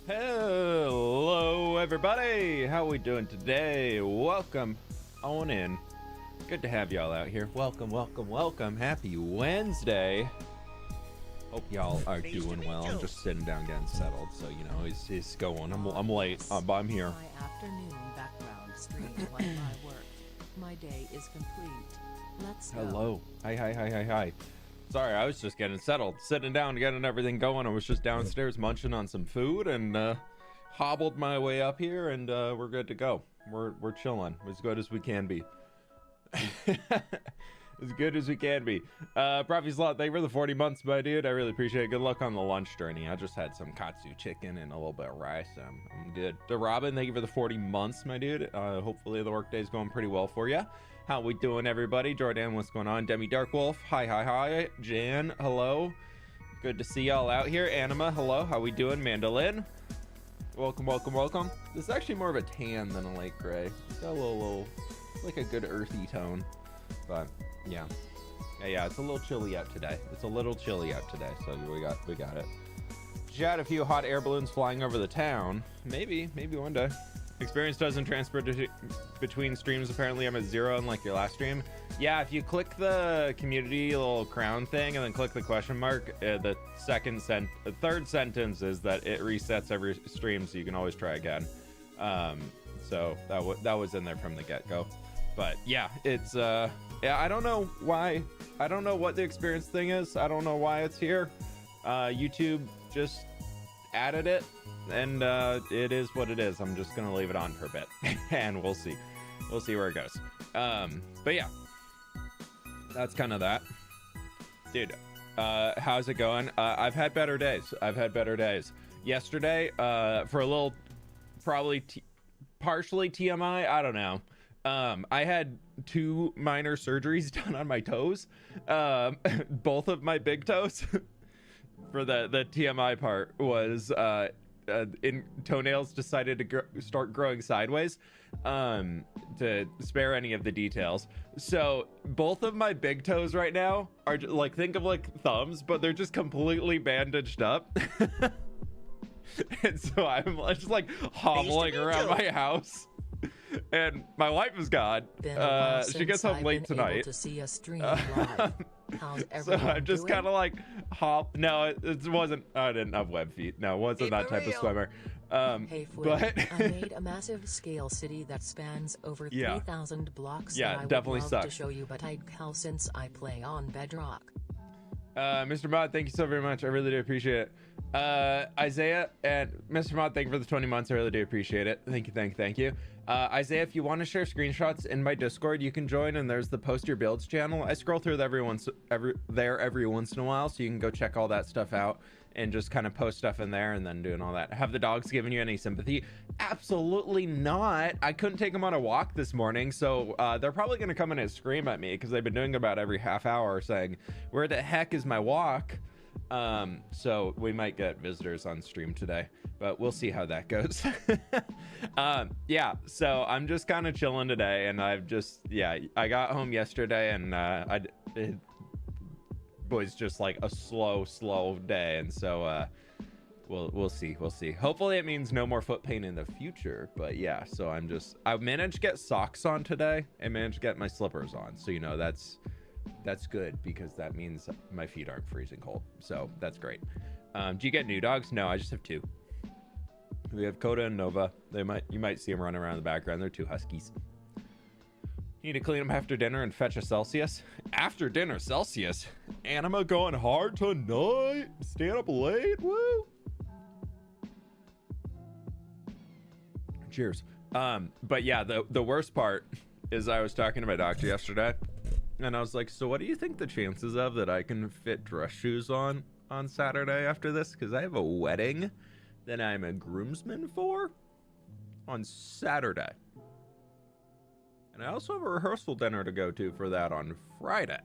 Hello everybody, how we doing today? Welcome on in. Good to have y'all out here. Welcome. Happy Wednesday. Hope y'all are doing well. I'm just sitting down getting settled, so you know it's going. I'm late, but I'm here. My afternoon background stream while I work. My day is complete. Let's go. Hello. Hi. Sorry, I was just getting settled, sitting down, getting everything going. I was just downstairs munching on some food and hobbled my way up here, and we're good to go. We're chilling, as good as we can be. As good as we can be. Prophy's Lot, thank you for the 40 months, my dude. I really appreciate it. Good luck on the lunch journey. I just had some katsu chicken and a little bit of rice. I'm good. The Robin, thank you for the 40 months, my dude. Hopefully the workday's going pretty well for you. How we doing, everybody? Jordan, what's going on? Demi Darkwolf, hi. Jan, hello. Good to see y'all out here. Anima, hello. How we doing? Mandolin, welcome. This is actually more of a tan than a light gray. It's got a little like a good earthy tone, but yeah, it's a little chilly out today. So we got it. She had a few hot air balloons flying over the town. Maybe one day. Experience doesn't transfer between streams. Apparently I'm at 0 on like your last stream. Yeah, if you click the community little crown thing and then click the question mark, the third sentence is that it resets every stream, so you can always try again. So that was in there from the get-go. But yeah, it's yeah, I don't know why. I don't know what the experience thing is. I don't know why it's here. YouTube just added it, and it is what it is. I'm just gonna leave it on for a bit and we'll see where it goes. But yeah, that's kind of that, dude. How's it going? I've had better days. Yesterday, for a little probably partially TMI, I don't know, I had 2 minor surgeries done on my toes, both of my big toes. For the TMI part was in toenails decided to start growing sideways, to spare any of the details. So both of my big toes right now are like, think of like thumbs, but they're just completely bandaged up. And so I'm just like hobbling around my house, and my wife is gone. She gets home late tonight. To see a stream live. So I'm just kind of like no, it wasn't. I didn't have web feet. No, it wasn't that type of swimmer. Hey, but I made a massive scale city that spans over 3,000 blocks. Yeah, that I would definitely love sucks to show you, but I'd call since I play on Bedrock. Mr. Mod, thank you so very much. I really do appreciate it. Isaiah and Mr. Mod, thank you for the 20 months. I really do appreciate it. Thank you. Isaiah, if you want to share screenshots in my Discord, you can join, and there's the Post Your Builds channel. I scroll through every once in a while, so you can go check all that stuff out and just kind of post stuff in there and then doing all that. Have the dogs given you any sympathy? Absolutely not. I couldn't take them on a walk this morning, so they're probably going to come in and scream at me because they've been doing about every half hour saying, where the heck is my walk? So we might get visitors on stream today, but we'll see how that goes. Yeah, so I'm just kind of chilling today, and I got home yesterday, and it was just like a slow day, and so we'll see. Hopefully it means no more foot pain in the future, but yeah, so I managed to get socks on today and managed to get my slippers on, so you know that's good, because that means my feet aren't freezing cold, so that's great. Do you get new dogs? No, I just have 2. We have Coda and Nova. You might see them running around in the background. They're 2 huskies. Need to clean them after dinner and fetch a Celsius. After dinner Celsius? Anima going hard tonight. Staying up late. Woo. Cheers. But yeah, the worst part is I was talking to my doctor yesterday, and I was like, so what do you think the chances of that I can fit dress shoes on Saturday after this? Because I have a wedding that I'm a groomsman for on Saturday. And I also have a rehearsal dinner to go to for that on Friday.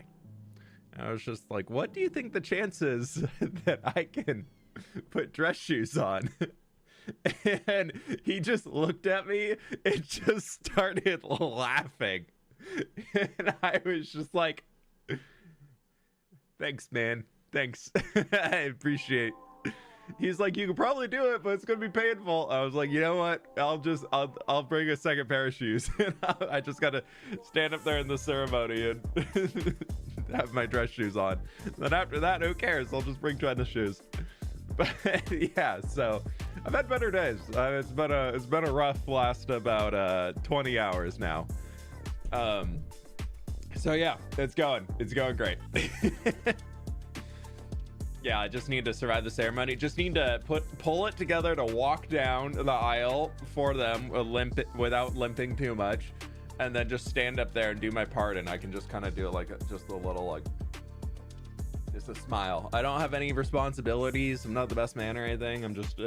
And I was just like, what do you think the chances that I can put dress shoes on? And he just looked at me and just started laughing. And I was just like, thanks, man. Thanks. I appreciate He's like, you could probably do it, but it's gonna be painful. I was like, you know what? I'll bring a second pair of shoes. I just gotta stand up there in the ceremony and have my dress shoes on. Then after that, who cares? I'll just bring tennis shoes. But yeah, so I've had better days. It's been a rough last about 20 hours now. So yeah, it's going great. Yeah, I just need to survive the ceremony. Just need to pull it together to walk down the aisle for them without limping too much, and then just stand up there and do my part, and I can just kind of do like just a little like just a smile. I don't have any responsibilities. I'm not the best man or anything. I'm just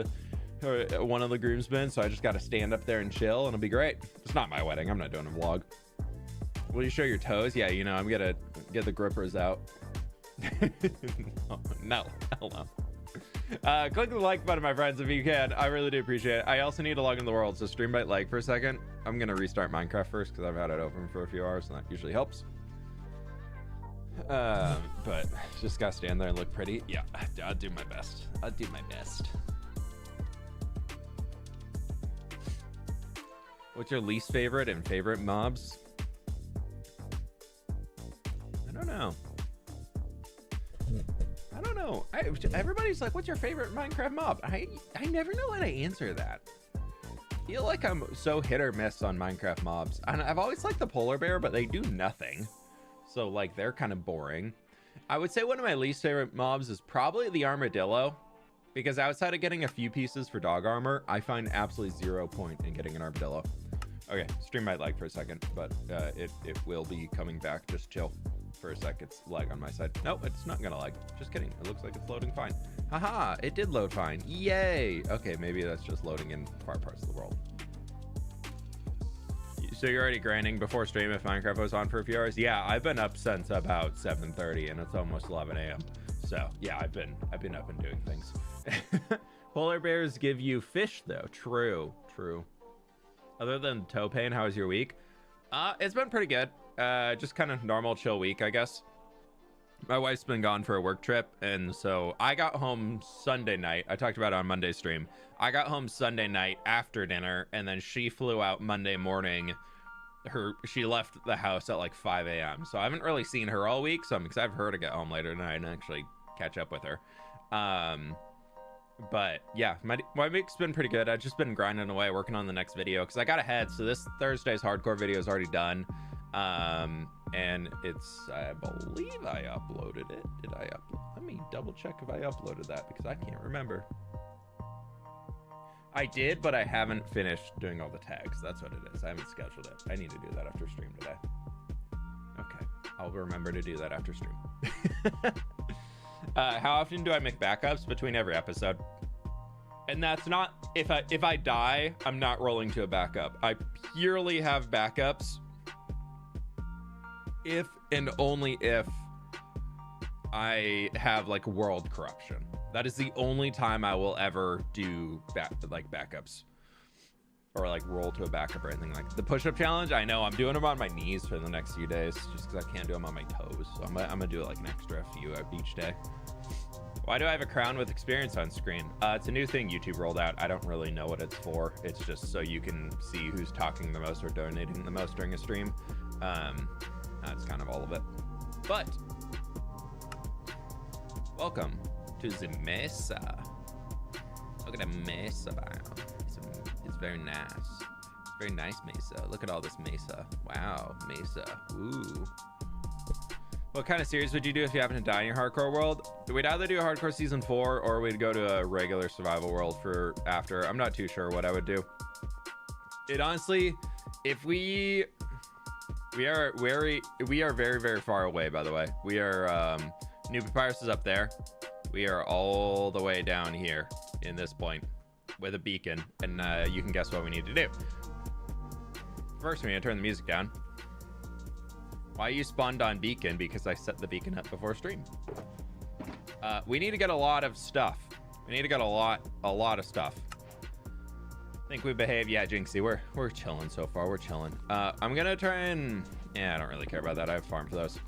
one of the groomsmen, so I just got to stand up there and chill, and it'll be great. It's not my wedding. I'm not doing a vlog. Will you show your toes? Yeah, you know, I'm gonna get the grippers out. No, hell no. Click the like button, my friends, if you can. I really do appreciate it. I also need to log in the world, so stream bite like for a second. I'm gonna restart Minecraft first because I've had it open for a few hours, and that usually helps. But just gotta stand there and look pretty. Yeah, I'll do my best. I'll do my best. What's your least favorite and favorite mobs? I don't know. Everybody's like, what's your favorite Minecraft mob? I never know how to answer that. I feel like I'm so hit or miss on Minecraft mobs. And I've always liked the polar bear, but they do nothing. So like, they're kind of boring. I would say one of my least favorite mobs is probably the armadillo, because outside of getting a few pieces for dog armor, I find absolutely 0 point in getting an armadillo. Okay, stream might lag for a second, but it will be coming back. Just chill for a sec. It's lag on my side. No, it's not gonna lag. Just kidding. It looks like it's loading fine. Haha, it did load fine. Yay. Okay, maybe that's just loading in far parts of the world. So you're already grinding before stream if Minecraft was on for a few hours? Yeah, I've been up since about 7:30 and it's almost 11 a.m. So yeah, I've been up and doing things. Polar bears give you fish though. True. Other than toe pain, how was your week? It's been pretty good. Just kind of normal chill week, I guess. My wife's been gone for a work trip, and so I got home Sunday night. I talked about it on Monday's stream. I got home Sunday night after dinner, and then she flew out Monday morning. She left the house at like 5 a.m. So I haven't really seen her all week, so I'm excited for her to get home later tonight and actually catch up with her. But yeah, my week's been pretty good. I've just been grinding away, working on the next video because I got ahead. So this Thursday's hardcore video is already done. And it's, I believe I uploaded it. Did I let me double check if I uploaded that because I can't remember. I did, but I haven't finished doing all the tags. That's what it is. I haven't scheduled it. I need to do that after stream today. Okay, I'll remember to do that after stream. How often do I make backups between every episode? And that's not, if I die, I'm not rolling to a backup. I purely have backups if and only if I have like world corruption. That is the only time I will ever do backups or like roll to a backup or anything like the push-up challenge. I know I'm doing them on my knees for the next few days just because I can't do them on my toes. So I'm gonna do like an extra few each day. Why do I have a crown with experience on screen? It's a new thing YouTube rolled out. I don't really know what it's for. It's just so you can see who's talking the most or donating the most during a stream. That's kind of all of it. But welcome to the mesa. Look at the mesa biome. It's very nice. Very nice mesa. Look at all this mesa. Wow, mesa. Ooh. What kind of series would you do if you happen to die in your hardcore world? We'd either do a hardcore season 4 or we'd go to a regular survival world for after. I'm not too sure what I would do. It honestly, if we are very, very far away, by the way. We are, New Papyrus is up there. We are all the way down here in this point with a beacon, and you can guess what we need to do. First, we need to turn the music down. Why you spawned on beacon? Because I set the beacon up before stream. We need to get a lot of stuff. We need to get a lot of stuff. Think we behave? Yeah, Jinxie, we're chilling so far. We're chilling. I'm gonna try and, yeah, I don't really care about that. I have farm for those.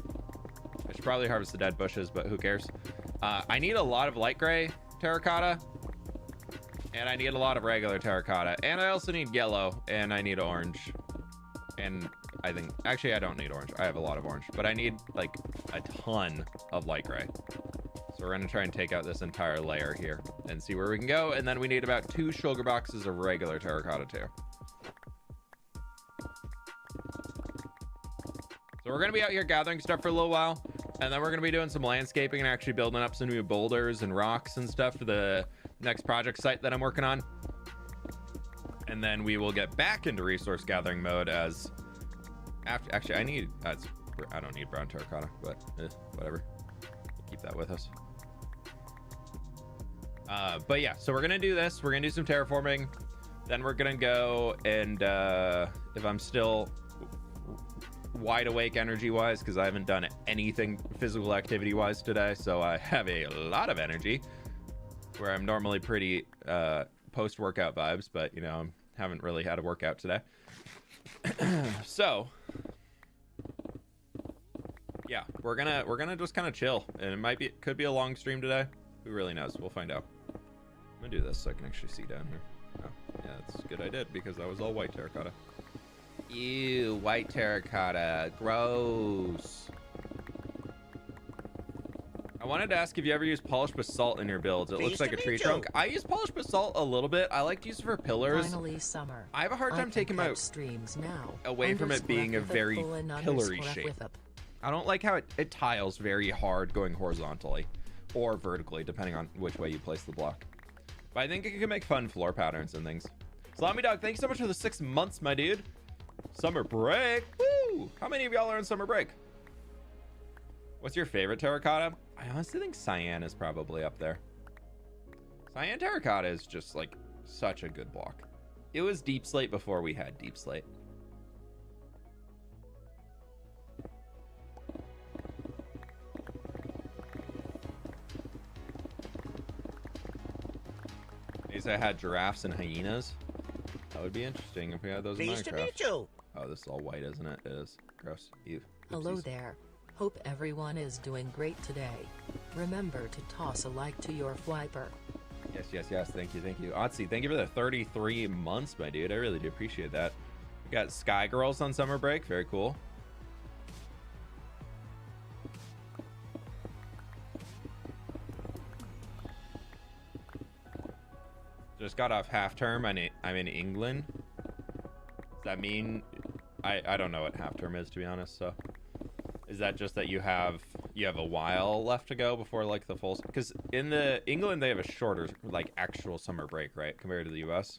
I should probably harvest the dead bushes, but who cares? I need a lot of light gray terracotta And I need a lot of regular terracotta. And I also need yellow. And I need orange. And I think... Actually, I don't need orange. I have a lot of orange. But I need, like, a ton of light gray. So we're going to try and take out this entire layer here. And see where we can go. And then we need about 2 sugar boxes of regular terracotta, too. So we're going to be out here gathering stuff for a little while. And then we're going to be doing some landscaping and actually building up some new boulders and rocks and stuff for the next project site that I'm working on. And then we will get back into resource gathering mode as after. Actually, I don't need brown terracotta, but whatever. We'll keep that with us. But yeah, so we're gonna do this. We're gonna do some terraforming. Then we're gonna go and if I'm still wide awake energy wise, because I haven't done anything physical activity wise today, so I have a lot of energy where I'm normally pretty post-workout vibes, but you know, I haven't really had a workout today. So yeah, we're gonna just kind of chill, and it could be a long stream today. Who really knows? We'll find out. I'm gonna do this so I can actually see down here. Oh, yeah, that's good I did, because that was all white terracotta. Ew, white terracotta, gross. I wanted to ask if you ever use polished basalt in your builds. It looks like a tree trunk. I use polished basalt a little bit. I like to use it for pillars. Finally, summer. I have a hard time taking my streams now. away from it being a very pillory shape. I don't like how it tiles very hard going horizontally or vertically, depending on which way you place the block. But I think it can make fun floor patterns and things. Salami Dog, thanks so much for the 6 months, my dude. Summer break. Woo! How many of y'all are on summer break? What's your favorite terracotta? I honestly think cyan is probably up there. Cyan terracotta is just like such a good block. It was deep slate before we had deep slate. Maybe I had giraffes and hyenas. That would be interesting if we had those in Minecraft. Oh, this is all white, isn't it? It is. Gross. Ew. Hello there. Hope everyone is doing great today. Remember to toss a like to your fWhipper. Yes, yes, yes. Thank you, thank you. Otzi, thank you for the 33 months, my dude. I really do appreciate that. We got Sky Girls on summer break. Very cool. Just got off half term. I'm in England. Does that mean I don't know what half term is, to be honest? So is that just that you have a while left to go before like the full? Because in England they have a shorter like actual summer break, right, compared to the US.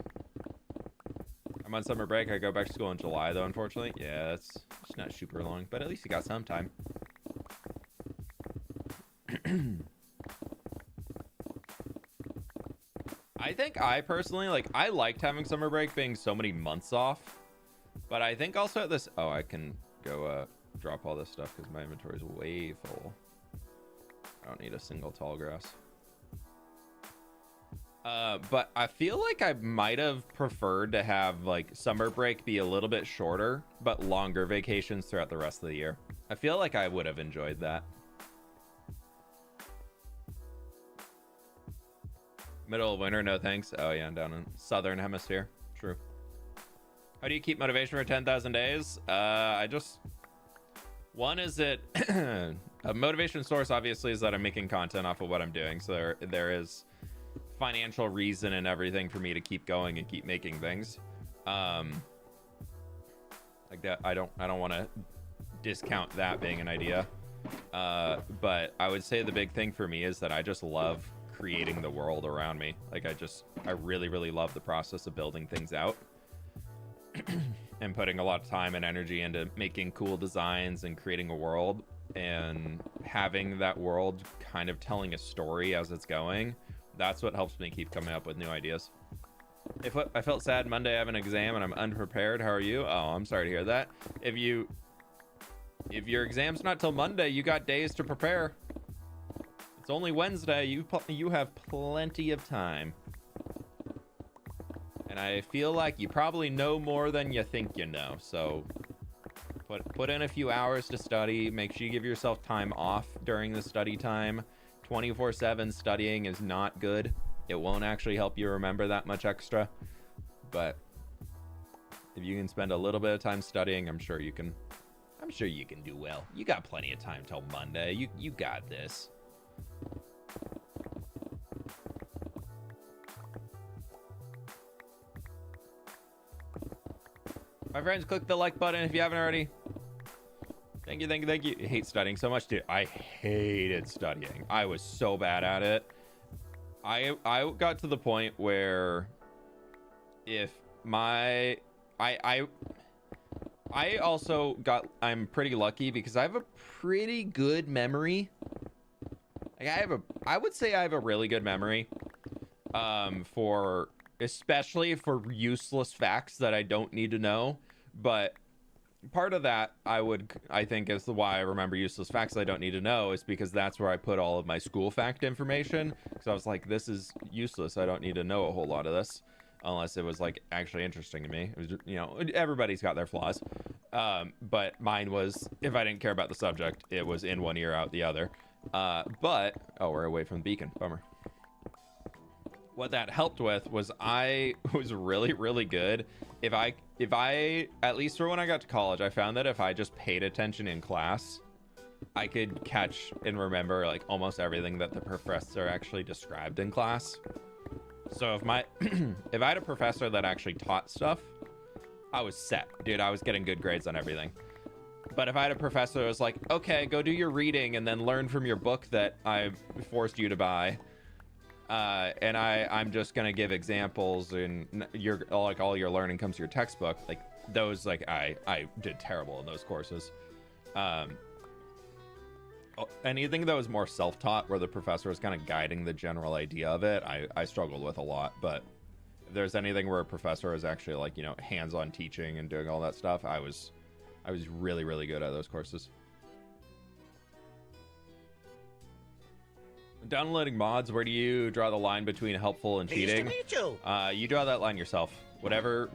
I'm on summer break. I go back to school in July though, unfortunately. Yeah, it's not super long, but at least you got some time. I think I personally, like, I liked having summer break being so many months off, but I think also at this, oh, I can go drop all this stuff because my inventory is way full. I don't need a single tall grass. But I feel like I might have preferred to have like summer break be a little bit shorter, but longer vacations throughout the rest of the year. I feel like I would have enjoyed that. Middle of winter, no thanks. Oh yeah, I'm down in southern hemisphere. True. How do you keep motivation for 10,000 days? One is that a motivation source obviously is that I'm making content off of what I'm doing. So there is financial reason and everything for me to keep going and keep making things. Like that, I don't want to discount that being an idea. But I would say the big thing for me is that I just love creating the world around me. Like I really, really love the process of building things out and putting a lot of time and energy into making cool designs and creating a world and having that world kind of telling a story as it's going. That's what helps me keep coming up with new ideas. If I felt sad Monday, I have an exam and I'm unprepared. How are you? Oh, I'm sorry to hear that. If your exam's not till Monday, you got days to prepare. It's only Wednesday. You have plenty of time. And I feel like you probably know more than you think you know. So put in a few hours to study. Make sure you give yourself time off during the study time. 24/7 studying is not good. it won't actually help you remember that much extra. But if you can spend a little bit of time studying, I'm sure you can do well. You got plenty of time till Monday. You got this. My friends, click the like button if you haven't already. Thank you. I hate studying so much, dude. I hated studying. I was so bad at it. I got to the point where if my I also got, I'm pretty lucky because I have a pretty good memory. Like I would say I have a really good memory especially for useless facts that I don't need to know. But part of that I think is why I remember useless facts I don't need to know is because that's where I put all of my school fact information. Because I was like, this is useless. I don't need to know a whole lot of this unless it was like actually interesting to me. It was, you know, everybody's got their flaws. But mine was, if I didn't care about the subject, it was in one ear out the other. But we're away from the beacon. Bummer. What that helped with was I was really, really good. If I, at least for when I got to college, I found that if I just paid attention in class, I could catch and remember like almost everything that the professor actually described in class. So if if I had a professor that actually taught stuff, I was set, dude. I was getting good grades on everything. But if I had a professor that was like, okay, go do your reading and then learn from your book that I forced you to buy, and I'm just gonna give examples, and you're like all your learning comes to your textbook, like those, like I did terrible in those courses. Anything that was more self-taught where the professor was kind of guiding the general idea of it, I struggled with a lot. But if there's anything where a professor is actually like, you know, hands-on teaching and doing all that stuff, I was really, really good at those courses. Downloading mods, where do you draw the line between helpful and cheating? Nice to meet you. You draw that line yourself. Whatever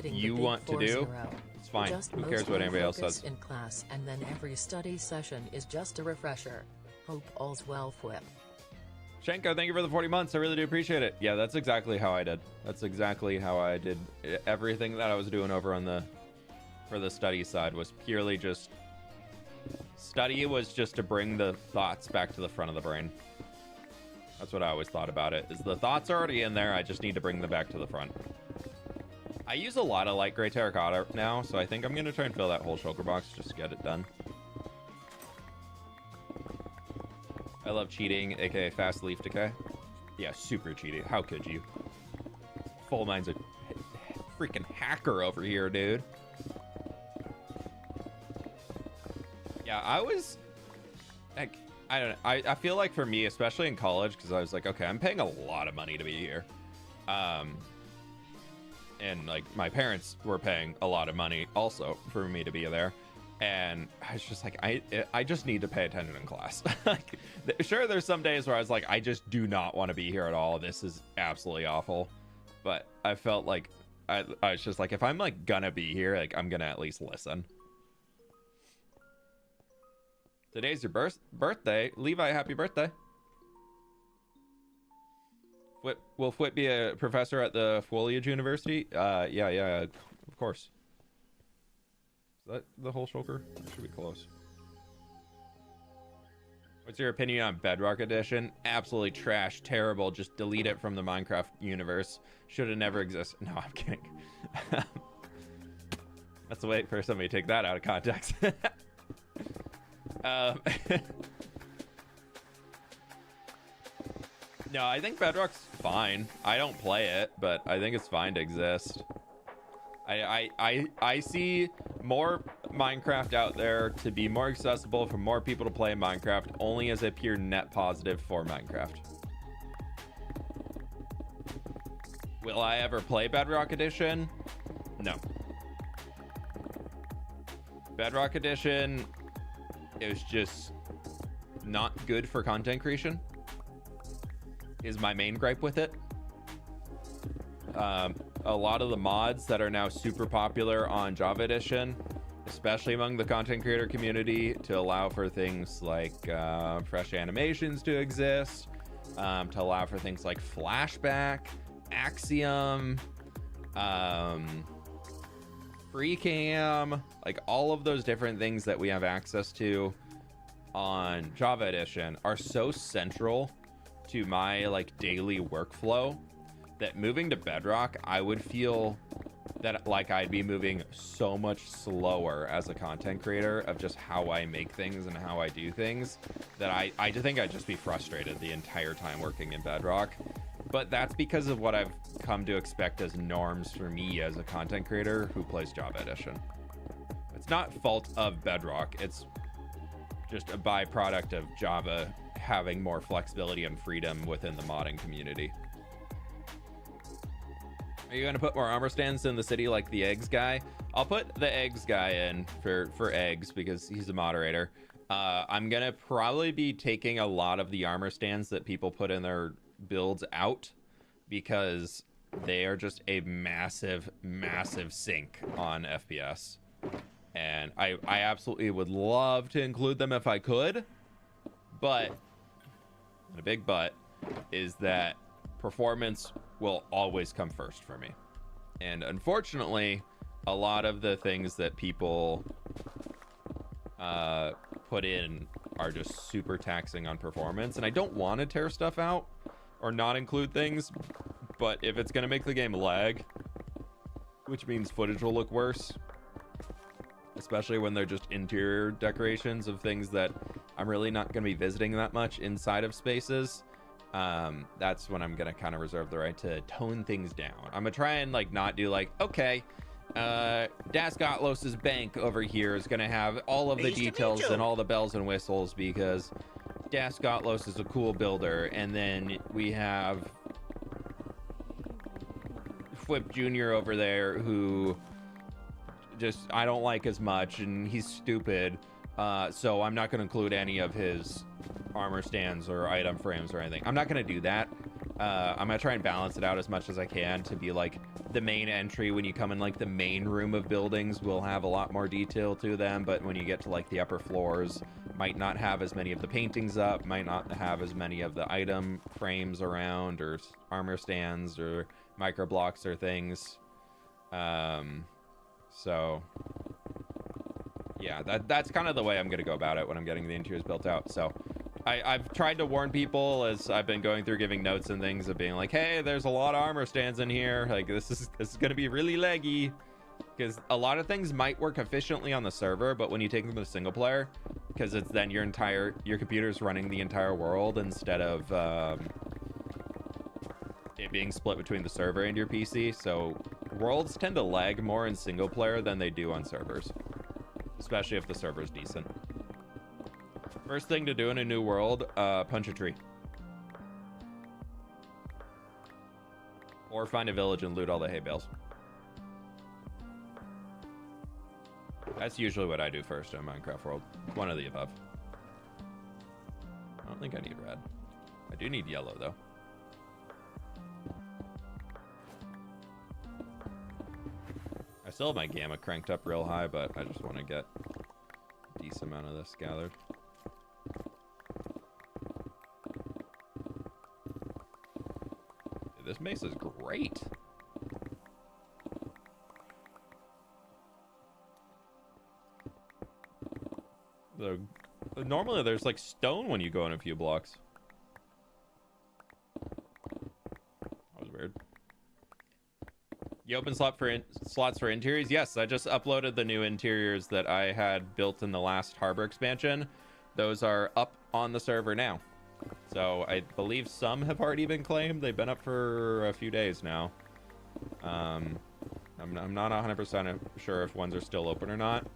you want to do, it's fine. Just who cares what anybody else says? In class, and then every study session is just a refresher. Hope all's well, fWhip. Shenko, thank you for the 40 months. I really do appreciate it. Yeah, that's exactly how I did. That's exactly how I did. Everything that I was doing over on for the study side was purely just study, was just to bring the thoughts back to the front of the brain. That's what I always thought about it, is the thoughts are already in there. I just need to bring them back to the front. I use a lot of light gray terracotta now, so I think I'm going to try and fill that whole shulker box just to get it done. I love cheating, aka fast leaf decay. Yeah, super cheating. How could you? Full Mind's a freaking hacker over here, dude. Yeah, I was like, I don't know. I feel like for me, especially in college, because I was like, okay, I'm paying a lot of money to be here. And like my parents were paying a lot of money also for me to be there. And I was just like, I just need to pay attention in class. Like, sure, there's some days where I was like, I just do not want to be here at all. This is absolutely awful. But I felt like I was just like, if I'm like gonna be here, like I'm gonna at least listen. Today's your birthday. Levi, happy birthday. Will fWhip be a professor at the Foliage University? Yeah, of course. Is that the whole shulker? It should be close. What's your opinion on Bedrock Edition? Absolutely trash, terrible. Just delete it from the Minecraft universe. Should have never existed. No, I'm kidding. That's the way for somebody to take that out of context. No, I think Bedrock's fine. I don't play it, but I think it's fine to exist. I see more Minecraft out there to be more accessible for more people to play Minecraft, only as a pure net positive for Minecraft. Will I ever play Bedrock Edition? No. Bedrock Edition is just not good for content creation, is my main gripe with it. A lot of the mods that are now super popular on Java Edition, especially among the content creator community, to allow for things like fresh animations to exist, to allow for things like flashback, axiom, free cam, like all of those different things that we have access to on Java Edition are so central to my like daily workflow that moving to Bedrock, I would feel that like I'd be moving so much slower as a content creator of just how I make things and how I do things, that I just think I'd just be frustrated the entire time working in Bedrock. But that's because of what I've come to expect as norms for me as a content creator who plays Java Edition. It's not fault of Bedrock, it's just a byproduct of Java having more flexibility and freedom within the modding community. Are you going to put more armor stands in the city like the eggs guy? I'll put the eggs guy in for eggs because he's a moderator. I'm going to probably be taking a lot of the armor stands that people put in their builds out because they are just a massive sink on FPS. And I absolutely would love to include them if I could. But, and a big but, is that performance will always come first for me. And unfortunately, a lot of the things that people put in are just super taxing on performance. And I don't want to tear stuff out or not include things, but if it's going to make the game lag, which means footage will look worse, especially when they're just interior decorations of things that I'm really not going to be visiting that much inside of spaces, that's when I'm gonna kind of reserve the right to tone things down. I'm gonna try and like not do like, okay, Daskotlos' bank over here is gonna have all of the details and all the bells and whistles because Daskotlos is a cool builder, and then we have fWhip Jr. over there who just I don't like as much and he's stupid, so I'm not gonna include any of his armor stands or item frames or anything. I'm not gonna do that. I'm gonna try and balance it out as much as I can to be like the main entry when you come in like the main room of buildings will have a lot more detail to them, but when you get to like the upper floors might not have as many of the paintings up, might not have as many of the item frames around or armor stands or micro blocks or things. So yeah, that's kind of the way I'm gonna go about it when I'm getting the interiors built out. So I've tried to warn people as I've been going through giving notes and things of being like, hey, there's a lot of armor stands in here. Like this is gonna be really laggy, because a lot of things might work efficiently on the server, but when you take them to single player, because it's then your computer's running the entire world instead of it being split between the server and your PC. So worlds tend to lag more in single player than they do on servers, especially if the server's decent. First thing to do in a new world, punch a tree. Or find a village and loot all the hay bales. That's usually what I do first in Minecraft world. One of the above. I don't think I need red. I do need yellow though. I still have my gamma cranked up real high, but I just want to get a decent amount of this gathered. This mesa is great. Normally there's like stone when you go in a few blocks. That was weird. You open slots for interiors? Yes, I just uploaded the new interiors that I had built in the last harbor expansion. Those are up on the server now. So I believe some have already been claimed. They've been up for a few days now. I'm not 100% sure if ones are still open or not.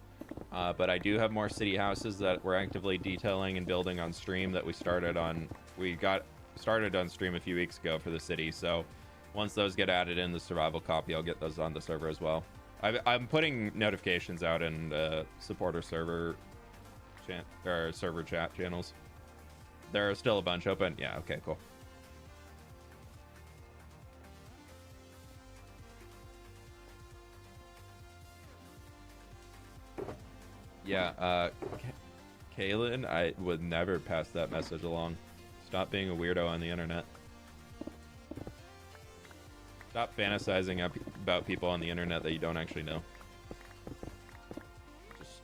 But I do have more city houses that we're actively detailing and building on stream that we got started on stream a few weeks ago for the city. So once those get added in the survival copy, I'll get those on the server as well. I'm putting notifications out in supporter server chat channels. There are still a bunch open. Yeah, okay, cool. Yeah, Kaylin, I would never pass that message along. Stop being a weirdo on the internet. Stop fantasizing about people on the internet that you don't actually know.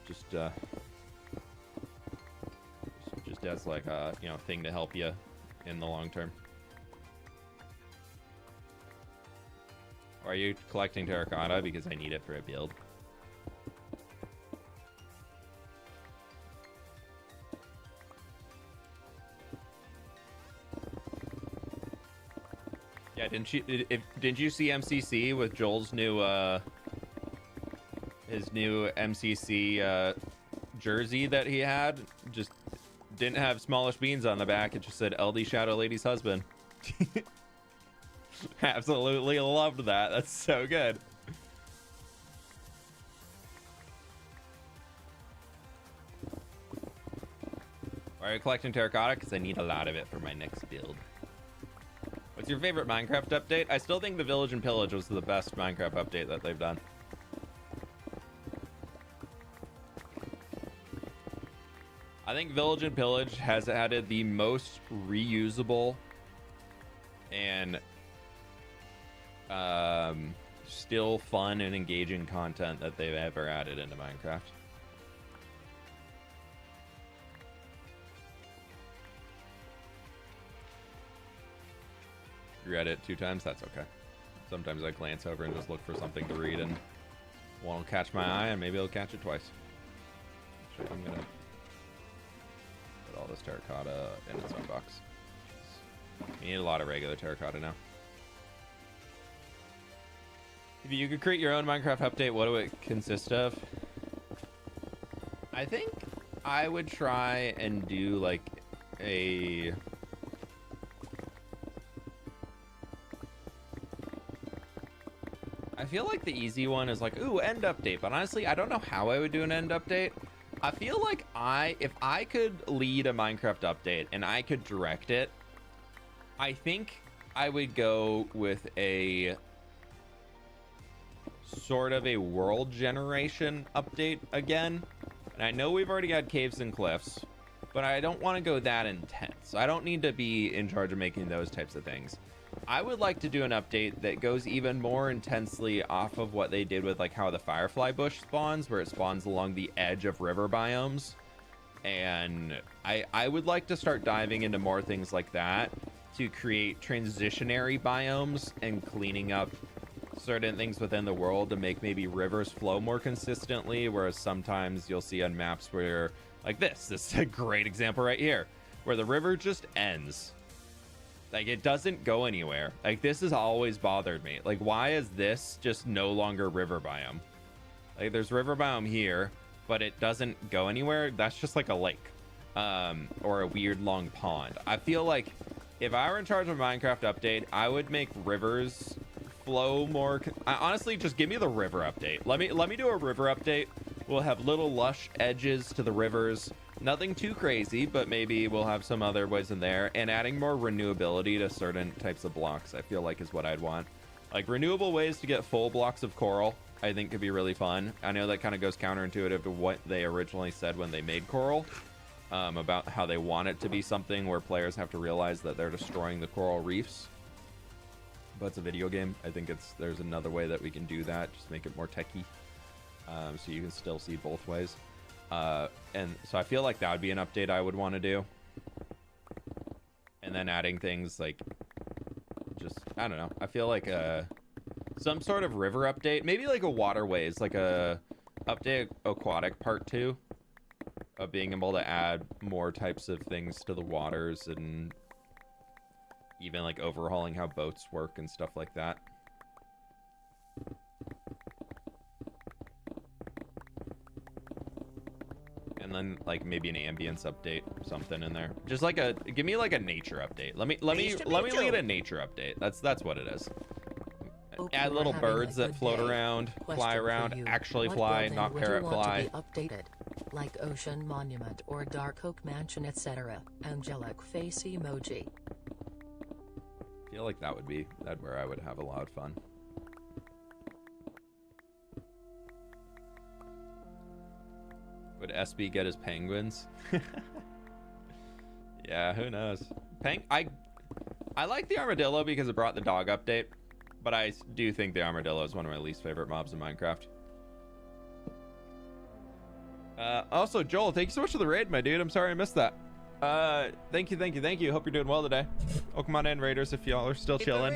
Just as like a, you know, thing to help you in the long term. Or are you collecting terracotta because I need it for a build? Yeah, didn't you see MCC with Joel's new his new MCC jersey that he had? Just didn't have smallish beans on the back. It just said LD Shadow Lady's husband. Absolutely loved that. That's so good. Why are you collecting terracotta? Because I need a lot of it for my next build. What's your favorite Minecraft update? I still think the Village and Pillage was the best Minecraft update that they've done. I think Village and Pillage has added the most reusable and still fun and engaging content that they've ever added into Minecraft. Read it 2 times, that's okay. Sometimes I glance over and just look for something to read, and one will catch my eye, and maybe I'll catch it twice. Actually, I'm gonna put all this terracotta in its own box. We need a lot of regular terracotta now. If you could create your own Minecraft update, what would it consist of? I think I would try and do like a... I feel like the easy one is like, ooh, end update. But honestly, I don't know how I would do an end update. I feel like if I could lead a Minecraft update and I could direct it, I think I would go with a sort of a world generation update again. And I know we've already had caves and cliffs, but I don't want to go that intense. I don't need to be in charge of making those types of things. I would like to do an update that goes even more intensely off of what they did with like how the firefly bush spawns, where it spawns along the edge of river biomes. And I would like to start diving into more things like that to create transitionary biomes and cleaning up certain things within the world to make maybe rivers flow more consistently, whereas sometimes you'll see on maps where like this is a great example right here, where the river just ends. Like, it doesn't go anywhere. Like, this has always bothered me. Like, why is this just no longer river biome? Like, there's river biome here, but it doesn't go anywhere. That's just like a lake, or a weird long pond. I feel like if I were in charge of a Minecraft update, I would make rivers flow more. Honestly, just give me the river update. Let me do a river update. We'll have little lush edges to the rivers. Nothing too crazy, but maybe we'll have some other ways in there, and adding more renewability to certain types of blocks, I feel like is what I'd want. Like renewable ways to get full blocks of coral, I think could be really fun. I know that kind of goes counterintuitive to what they originally said when they made coral, about how they want it to be something where players have to realize that they're destroying the coral reefs. But it's a video game. I think there's another way that we can do that, just make it more techy, so you can still see both ways. And so I feel like that would be an update I would want to do. And then adding things like, just, I don't know. I feel like some sort of river update, maybe like a waterways, like a update aquatic part 2 of being able to add more types of things to the waters, and even like overhauling how boats work and stuff like that. And then like maybe an ambience update, something in there. Just like give me like a nature update. Let me lead a nature update. That's what it is. Add little birds that float around, fly around, actually fly, not parrot fly. Updated, like Ocean Monument or Dark Oak Mansion, etc. Angelic face emoji. I feel like that would be where I would have a lot of fun. Would SB get his penguins? Yeah, who knows? I like the armadillo because it brought the dog update, but I do think the armadillo is one of my least favorite mobs in Minecraft. Also, Joel, thank you so much for the raid, my dude. I'm sorry I missed that. Thank you. Hope you're doing well today. Oh, come on in, Raiders, if y'all are still chilling.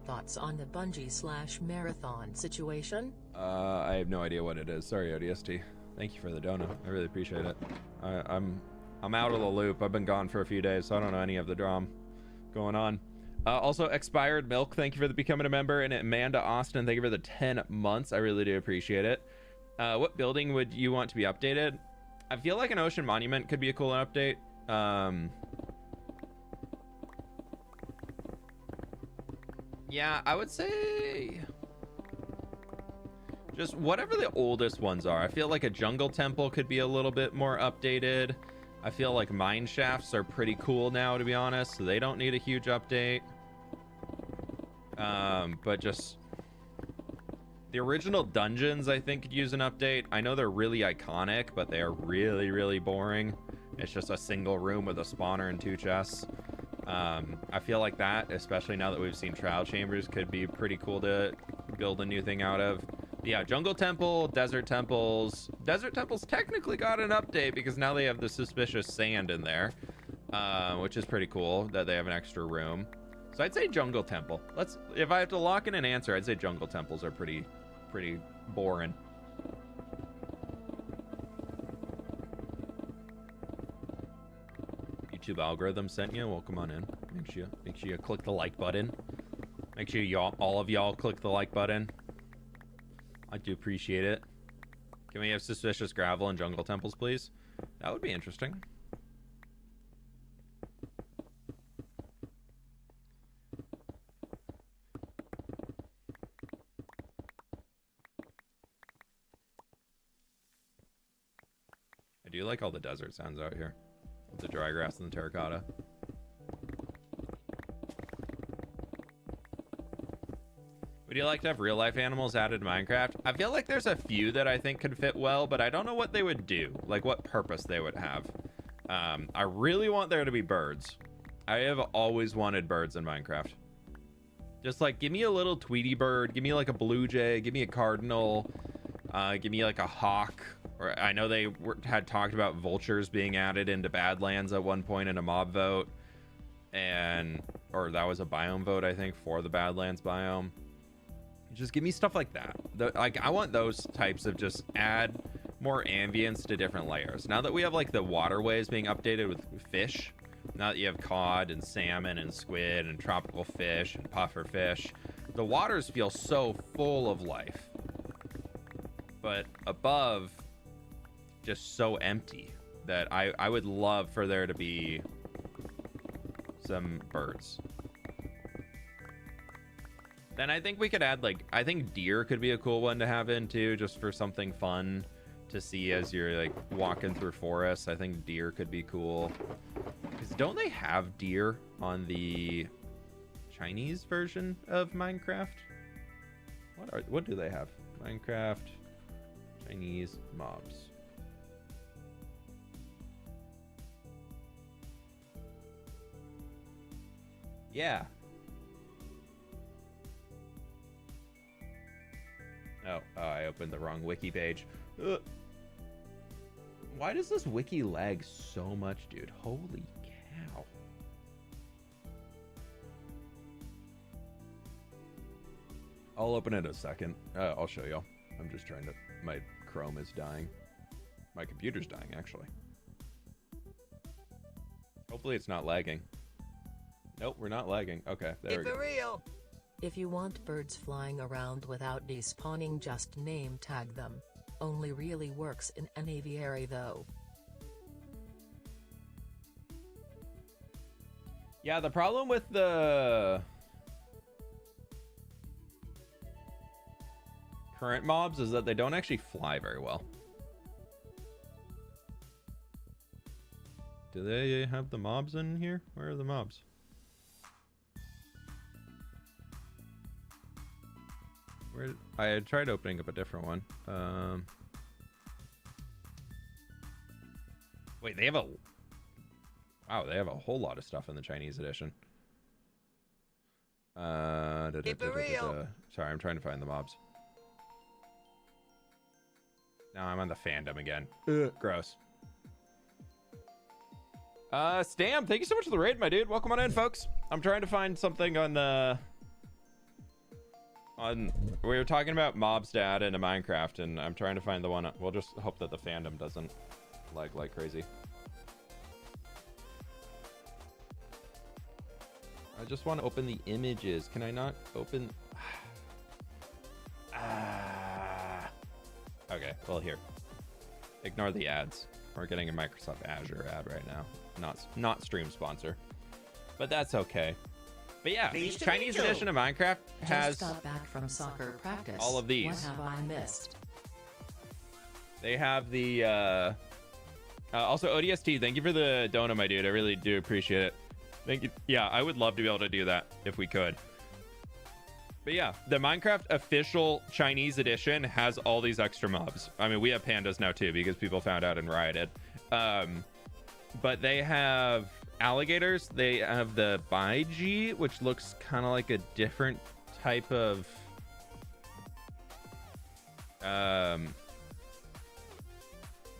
Thoughts on the Bungie/marathon situation? I have no idea what it is. Sorry, ODST. Thank you for the donut. I really appreciate it. I'm out of the loop. I've been gone for a few days, so I don't know any of the drama going on. Also, Expired Milk, thank you for becoming a member, and Amanda Austin, thank you for the 10 months. I really do appreciate it. What building would you want to be updated? I feel like an ocean monument could be a cool update. Yeah, I would say just whatever the oldest ones are. I feel like a jungle temple could be a little bit more updated. I feel like mine shafts are pretty cool now, to be honest, so they don't need a huge update. But just the original dungeons, I think, could use an update. I know they're really iconic, but they are really, really boring. It's just a single room with a spawner and 2 chests. I feel like that, especially now that we've seen trial chambers, could be pretty cool to build a new thing out of. But yeah, jungle temple, desert temples. Desert temples technically got an update because now they have the suspicious sand in there, which is pretty cool that they have an extra room. So I'd say jungle temple. If I have to lock in an answer, I'd say jungle temples are pretty boring. YouTube algorithm sent you. Well, come on in. Make sure you click the like button. Make sure all of y'all click the like button. I do appreciate it. Can we have suspicious gravel and jungle temples, please? That would be interesting. I do like all the desert sounds out here. With the dry grass and the terracotta. Would you like to have real life animals added to Minecraft? I feel like there's a few that I think could fit well, but I don't know what they would do. Like what purpose they would have. I really want there to be birds. I have always wanted birds in Minecraft. Just like, give me a little Tweety bird. Give me like a blue jay. Give me a cardinal. Give me like a hawk. Or I know they had talked about vultures being added into Badlands at one point in a mob vote. Or that was a biome vote, I think, for the Badlands biome. Just give me stuff like that. I want those types of just add more ambience to different layers. Now that we have like the waterways being updated with fish, now that you have cod and salmon and squid and tropical fish and puffer fish, the waters feel so full of life. But above, just so empty that I would love for there to be some birds. Then I think we could add like, I think deer could be a cool one to have in too, just for something fun to see as you're like walking through forests. I think deer could be cool. Because don't they have deer on the Chinese version of Minecraft? What do they have? Minecraft Chinese mobs. Yeah. Oh, I opened the wrong wiki page. Why does this wiki lag so much, dude? Holy cow. I'll open it in a second. I'll show y'all. I'm just trying to... My Chrome is dying. My computer's dying, actually. Hopefully it's not lagging. Nope, we're not lagging. Okay, there we go. Real. If you want birds flying around without despawning, just name tag them. Only really works in an aviary though. Yeah, the problem with the current mobs is that they don't actually fly very well. Do they have the mobs in here? Where are the mobs? I had tried opening up a different one. Wait, they have a... Wow, they have a whole lot of stuff in the Chinese edition. Keep it real. Sorry, I'm trying to find the mobs. Now I'm on the fandom again. Ugh, gross. Stam, thank you so much for the raid, my dude. Welcome on in, folks. I'm trying to find something on we were talking about mobs to add into Minecraft, and I'm trying to find the one. We'll just hope that the fandom doesn't lag like crazy. I just want to open the images. Can I not open? Okay, well, here. Ignore the ads. We're getting a Microsoft Azure ad right now. Not stream sponsor. But that's okay. But yeah, Chinese edition of Minecraft has Just got back from soccer practice. all of these. What have I missed? They have the also ODST, thank you for the donut, my dude. I really do appreciate it. Thank you. Yeah, I would love to be able to do that if we could. But yeah, the Minecraft official Chinese edition has all these extra mobs. I mean, we have pandas now too because people found out and rioted. But they have alligators. They have the Baiji, which looks kind of like a different type of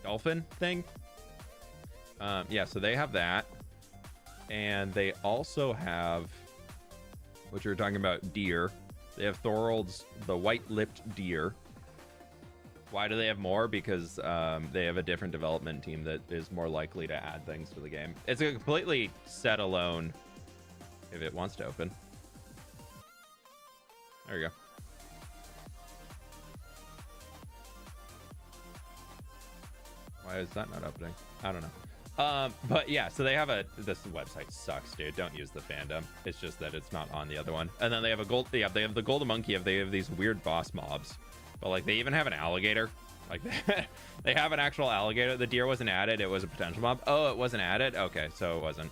dolphin thing. Yeah, so they have that. And they also have what you were talking about, deer. They have Thorold's the white-lipped deer. Why do they have more? Because they have a different development team that is more likely to add things to the game. It's a completely set alone if it wants to open. There you go. Why is that not opening? I don't know. But yeah, so they have this website sucks, dude. Don't use the fandom. It's just that it's not on the other one. And then they have they have the golden monkey. They have these weird boss mobs, but like they even have an alligator. Like they have an actual alligator. The deer wasn't added. It was a potential mob. Oh, it wasn't added. Okay, so it wasn't.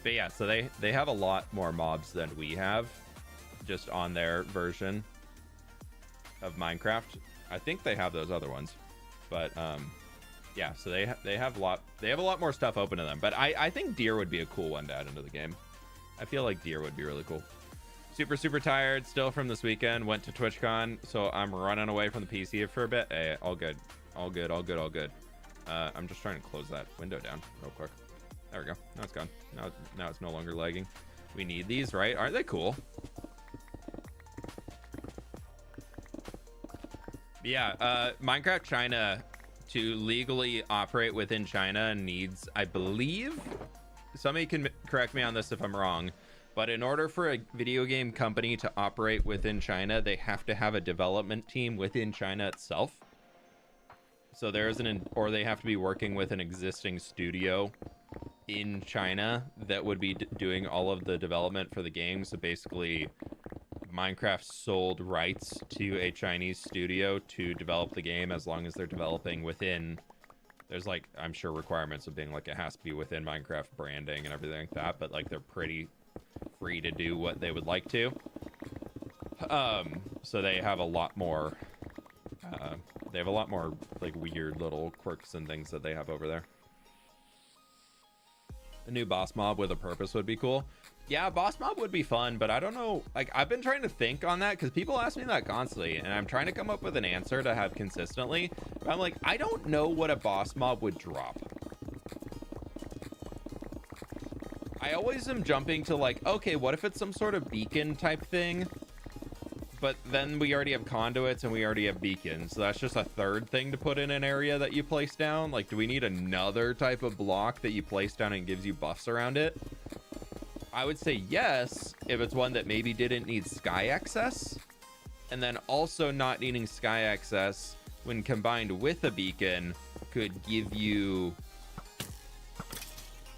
But yeah, so they have a lot more mobs than we have, just on their version of Minecraft. I think they have those other ones, but yeah, so they have a lot more stuff open to them. But I think deer would be a cool one to add into the game. I feel like deer would be really cool. Super tired still from this weekend. Went to TwitchCon, so I'm running away from the PC for a bit. Hey, all good. I'm just trying to close that window down real quick. There we go. Now it's gone. Now it's no longer lagging. We need these, right? Aren't they cool? Yeah, Minecraft China, to legally operate within China, needs, I believe, somebody can correct me on this if I'm wrong, but in order for a video game company to operate within China, they have to have a development team within China itself. So or they have to be working with an existing studio in China that would be doing all of the development for the game. So basically, Minecraft sold rights to a Chinese studio to develop the game, as long as they're developing within, there's like, I'm sure requirements of being like, it has to be within Minecraft branding and everything like that, but like they're pretty free to do what they would like to. So they have a lot more like weird little quirks and things that they have over there. A new boss mob with a purpose would be cool. Yeah, boss mob would be fun, but I don't know. Like, I've been trying to think on that because people ask me that constantly, and I'm trying to come up with an answer to have consistently. But I'm like, I don't know what a boss mob would drop. I always am jumping to like, okay, what if it's some sort of beacon type thing? But then we already have conduits and we already have beacons. So that's just a third thing to put in an area that you place down. Like, do we need another type of block that you place down and gives you buffs around it? I would say yes, if it's one that maybe didn't need sky access. And then also not needing sky access when combined with a beacon could give you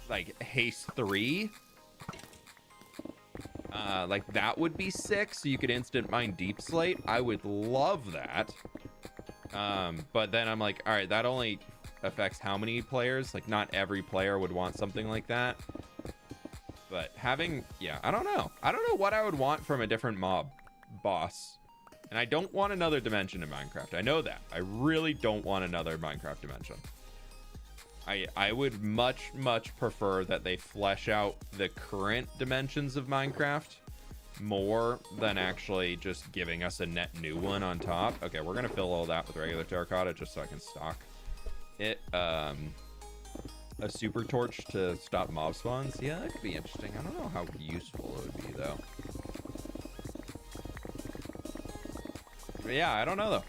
like haste 3. Like that would be sick, so you could instant mine deep slate. I would love that. But then I'm like, all right, that only affects how many players? Like, not every player would want something like that. But having, yeah, I don't know what I would want from a different mob boss. And I don't want another dimension in Minecraft. I know that. I really don't want another Minecraft dimension. I would much prefer that they flesh out the current dimensions of Minecraft more than actually just giving us a net new one on top. Okay, we're gonna fill all that with regular terracotta just so I can stock it. A super torch to stop mob spawns. Yeah, that could be interesting. I don't know how useful it would be though. But yeah, I don't know though.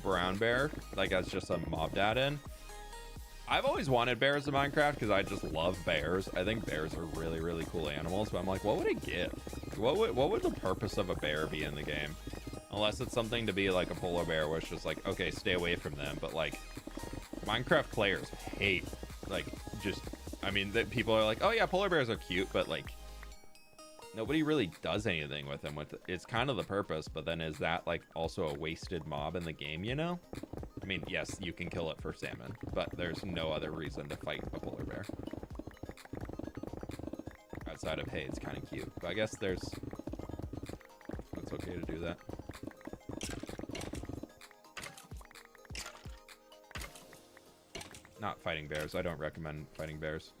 Brown bear, like that's just a mob dat in. I've always wanted bears in Minecraft because I just love bears. I think bears are really cool animals, but I'm like, what would it give? What would the purpose of a bear be in the game? Unless it's something to be like a polar bear, where it's just like, okay, stay away from them. But like, Minecraft players hate, like, just, I mean, people are like, oh yeah, polar bears are cute, but like, nobody really does anything with them. It's kind of the purpose, but then is that like also a wasted mob in the game, you know? I mean, yes, you can kill it for salmon, but there's no other reason to fight a polar bear. Outside of, hey, it's kind of cute. But I guess it's okay to do that. Not fighting bears. I don't recommend fighting bears.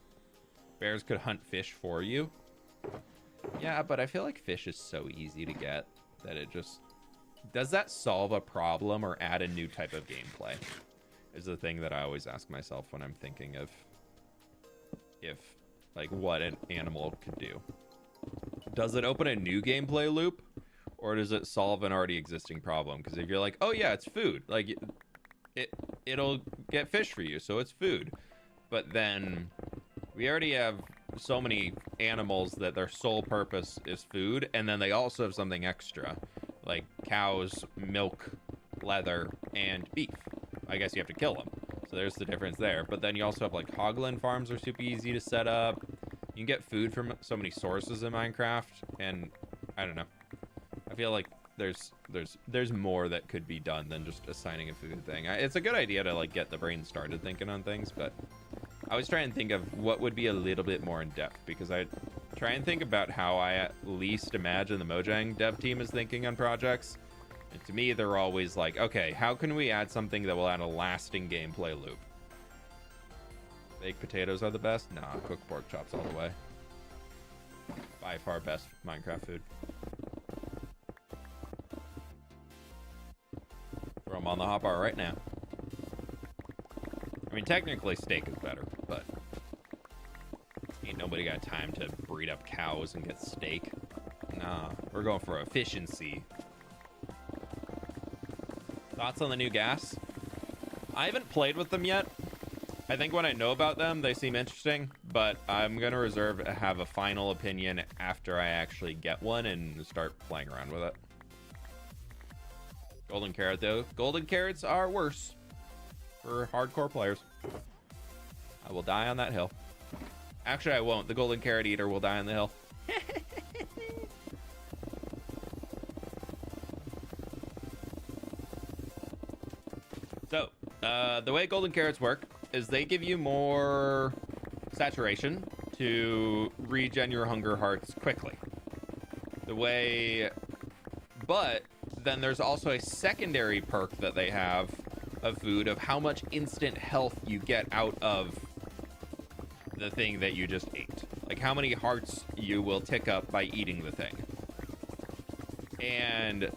Bears could hunt fish for you. Yeah, but I feel like fish is so easy to get that it just... Does that solve a problem or add a new type of gameplay? Is the thing that I always ask myself when I'm thinking of like what an animal could do. Does it open a new gameplay loop, or does it solve an already existing problem? Because if you're like, oh yeah, it's food, like it'll get fish for you, so it's food. But then we already have so many animals that their sole purpose is food, and then they also have something extra, like cows, milk, leather, and beef. I guess you have to kill them. So there's the difference there. But then you also have like hoglin farms are super easy to set up. You can get food from so many sources in Minecraft, and I don't know. I feel like there's more that could be done than just assigning a food thing. It's a good idea to like get the brain started thinking on things, but I was trying to think of what would be a little bit more in depth, because I try and think about how I at least imagine the Mojang dev team is thinking on projects. And to me, they're always like, okay, how can we add something that will add a lasting gameplay loop? Baked potatoes are the best? Nah, cooked pork chops all the way. By far best Minecraft food. Throw them on the hotbar right now. I mean, technically steak is better, but ain't nobody got time to breed up cows and get steak. Nah, we're going for efficiency. Thoughts on the new gas? I haven't played with them yet. I think when I know about them, they seem interesting, but I'm going to have a final opinion after I actually get one and start playing around with it. Golden carrot, though. Golden carrots are worse for hardcore players. I will die on that hill. Actually, I won't. The golden carrot eater will die on the hill. So, the way golden carrots work is they give you more saturation to regen your hunger hearts quickly. But then there's also a secondary perk that they have of food of how much instant health you get out of the thing that you just ate. Like how many hearts you will tick up by eating the thing. And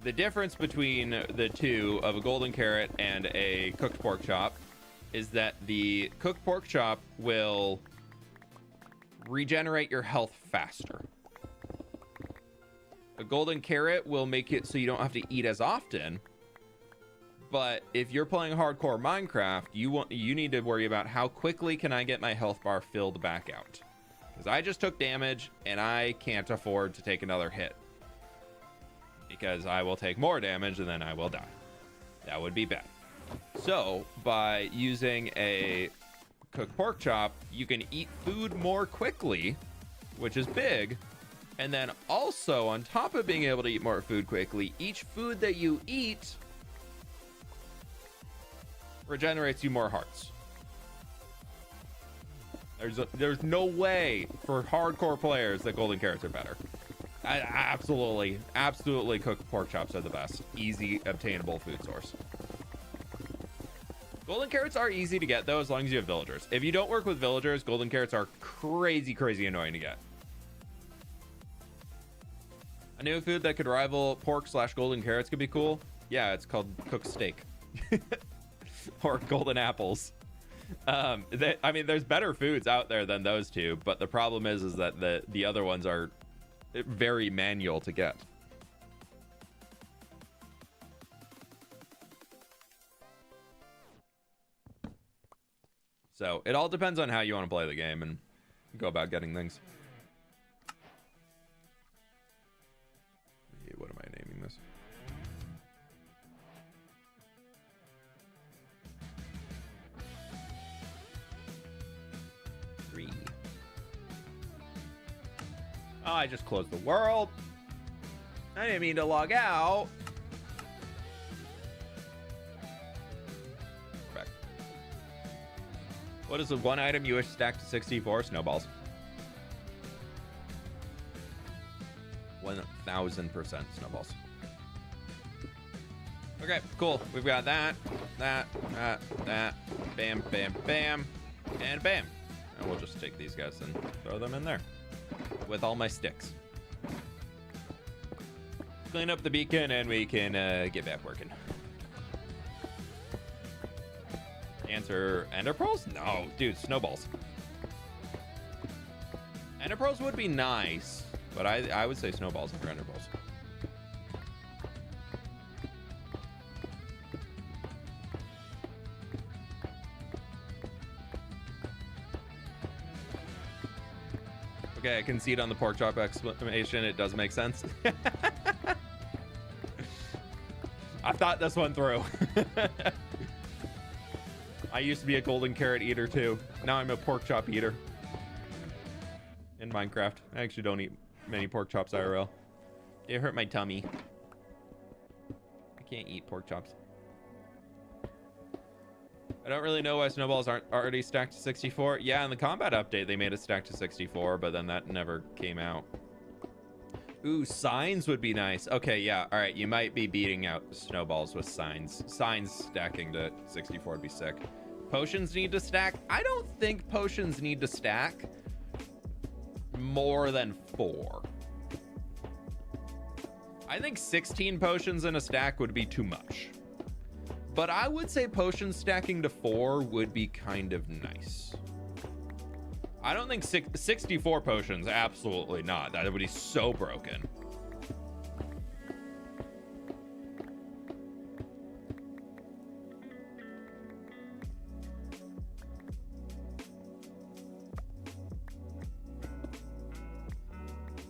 the difference between the two of a golden carrot and a cooked pork chop is that the cooked pork chop will regenerate your health faster. A golden carrot will make it so you don't have to eat as often. But if you're playing hardcore Minecraft, you need to worry about how quickly can I get my health bar filled back out. Because I just took damage and I can't afford to take another hit. Because I will take more damage and then I will die. That would be bad. So by using a cooked pork chop, you can eat food more quickly, which is big. And then also on top of being able to eat more food quickly, each food that you eat regenerates you more hearts. There's no way for hardcore players that golden carrots are better. Absolutely cooked pork chops are the best. Easy obtainable food source. Golden carrots are easy to get though, as long as you have villagers. If you don't work with villagers, golden carrots are crazy annoying to get. A new food that could rival pork / golden carrots could be cool. Yeah, it's called cooked steak. Or golden apples. I mean, there's better foods out there than those two, but the problem is that the other ones are very manual to get. So it all depends on how you want to play the game and go about getting things. What am I naming this? Oh, I just closed the world. I didn't mean to log out. Correct. What is the one item you wish stacked to 64? Snowballs. 1000% snowballs. Okay, cool. We've got that, bam, bam, bam, and bam. And we'll just take these guys and throw them in there with all my sticks. Clean up the beacon and we can get back working. Answer ender pearls? No, dude, snowballs. Ender pearls would be nice, but I would say snowballs for ender pearls. Okay, I concede on the pork chop exclamation. It does make sense. I thought this one through. I used to be a golden carrot eater too. Now I'm a pork chop eater. In Minecraft. I actually don't eat many pork chops IRL. It hurt my tummy. I can't eat pork chops. I don't really know why snowballs aren't already stacked to 64. Yeah, in the combat update, they made it stacked to 64, but then that never came out. Ooh, signs would be nice. Okay, yeah, all right. You might be beating out snowballs with signs. Signs stacking to 64 would be sick. Potions need to stack. I don't think potions need to stack more than 4. I think 16 potions in a stack would be too much. But I would say potion stacking to 4 would be kind of nice. I don't think 64 potions, absolutely not. That would be so broken.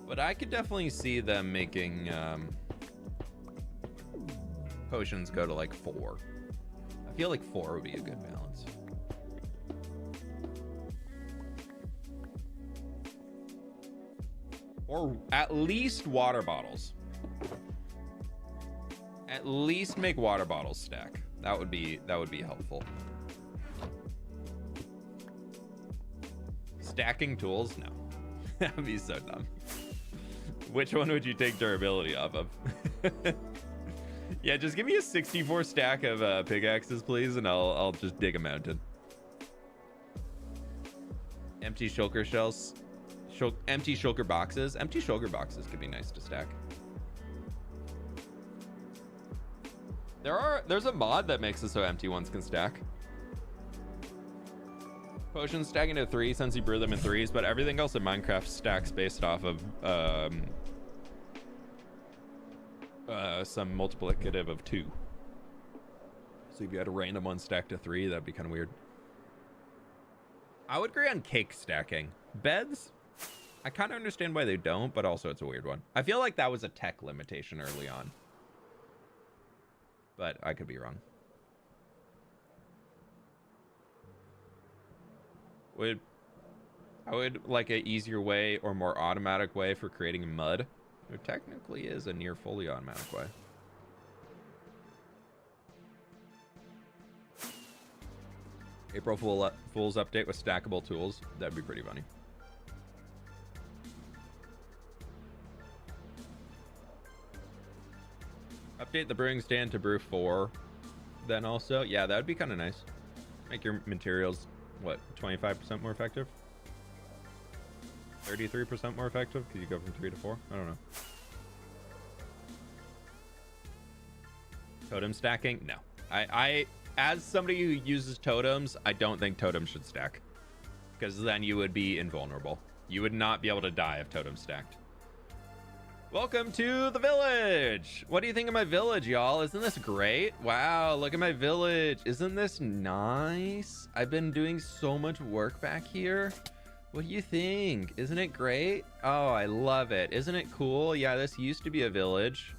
But I could definitely see them making potions go to like 4. I feel like 4 would be a good balance. Or at least water bottles. At least make water bottles stack. That would be helpful. Stacking tools? No. That'd be so dumb. Which one would you take durability off of? Yeah, just give me a 64 stack of pickaxes, please, and I'll just dig a mountain. Empty shulker shells. Empty shulker boxes. Empty shulker boxes could be nice to stack. There's a mod that makes it so empty ones can stack. Potions stacking to 3 since you brew them in 3s, but everything else in Minecraft stacks based off of some multiplicative of 2. So if you had a random one stacked to 3, that'd be kind of weird. I would agree on cake stacking. Beds, I kind of understand why they don't, but also it's a weird one. I feel like that was a tech limitation early on, but I could be wrong. I would like an easier way or more automatic way for creating mud. There technically is a near fully automatic way. April Fool's update with stackable tools. That'd be pretty funny. Update the brewing stand to brew 4. Then also, yeah, that'd be kind of nice. Make your materials, what, 25% more effective? 33% more effective? Because you go from 3 to 4? I don't know. Totem stacking? No. I as somebody who uses totems, I don't think totems should stack. Because then you would be invulnerable. You would not be able to die if totems stacked. Welcome to the village. What do you think of my village, y'all? Isn't this great? Wow, look at my village. Isn't this nice? I've been doing so much work back here. What do you think? Isn't it great? Oh, I love it. Isn't it cool? Yeah, this used to be a village.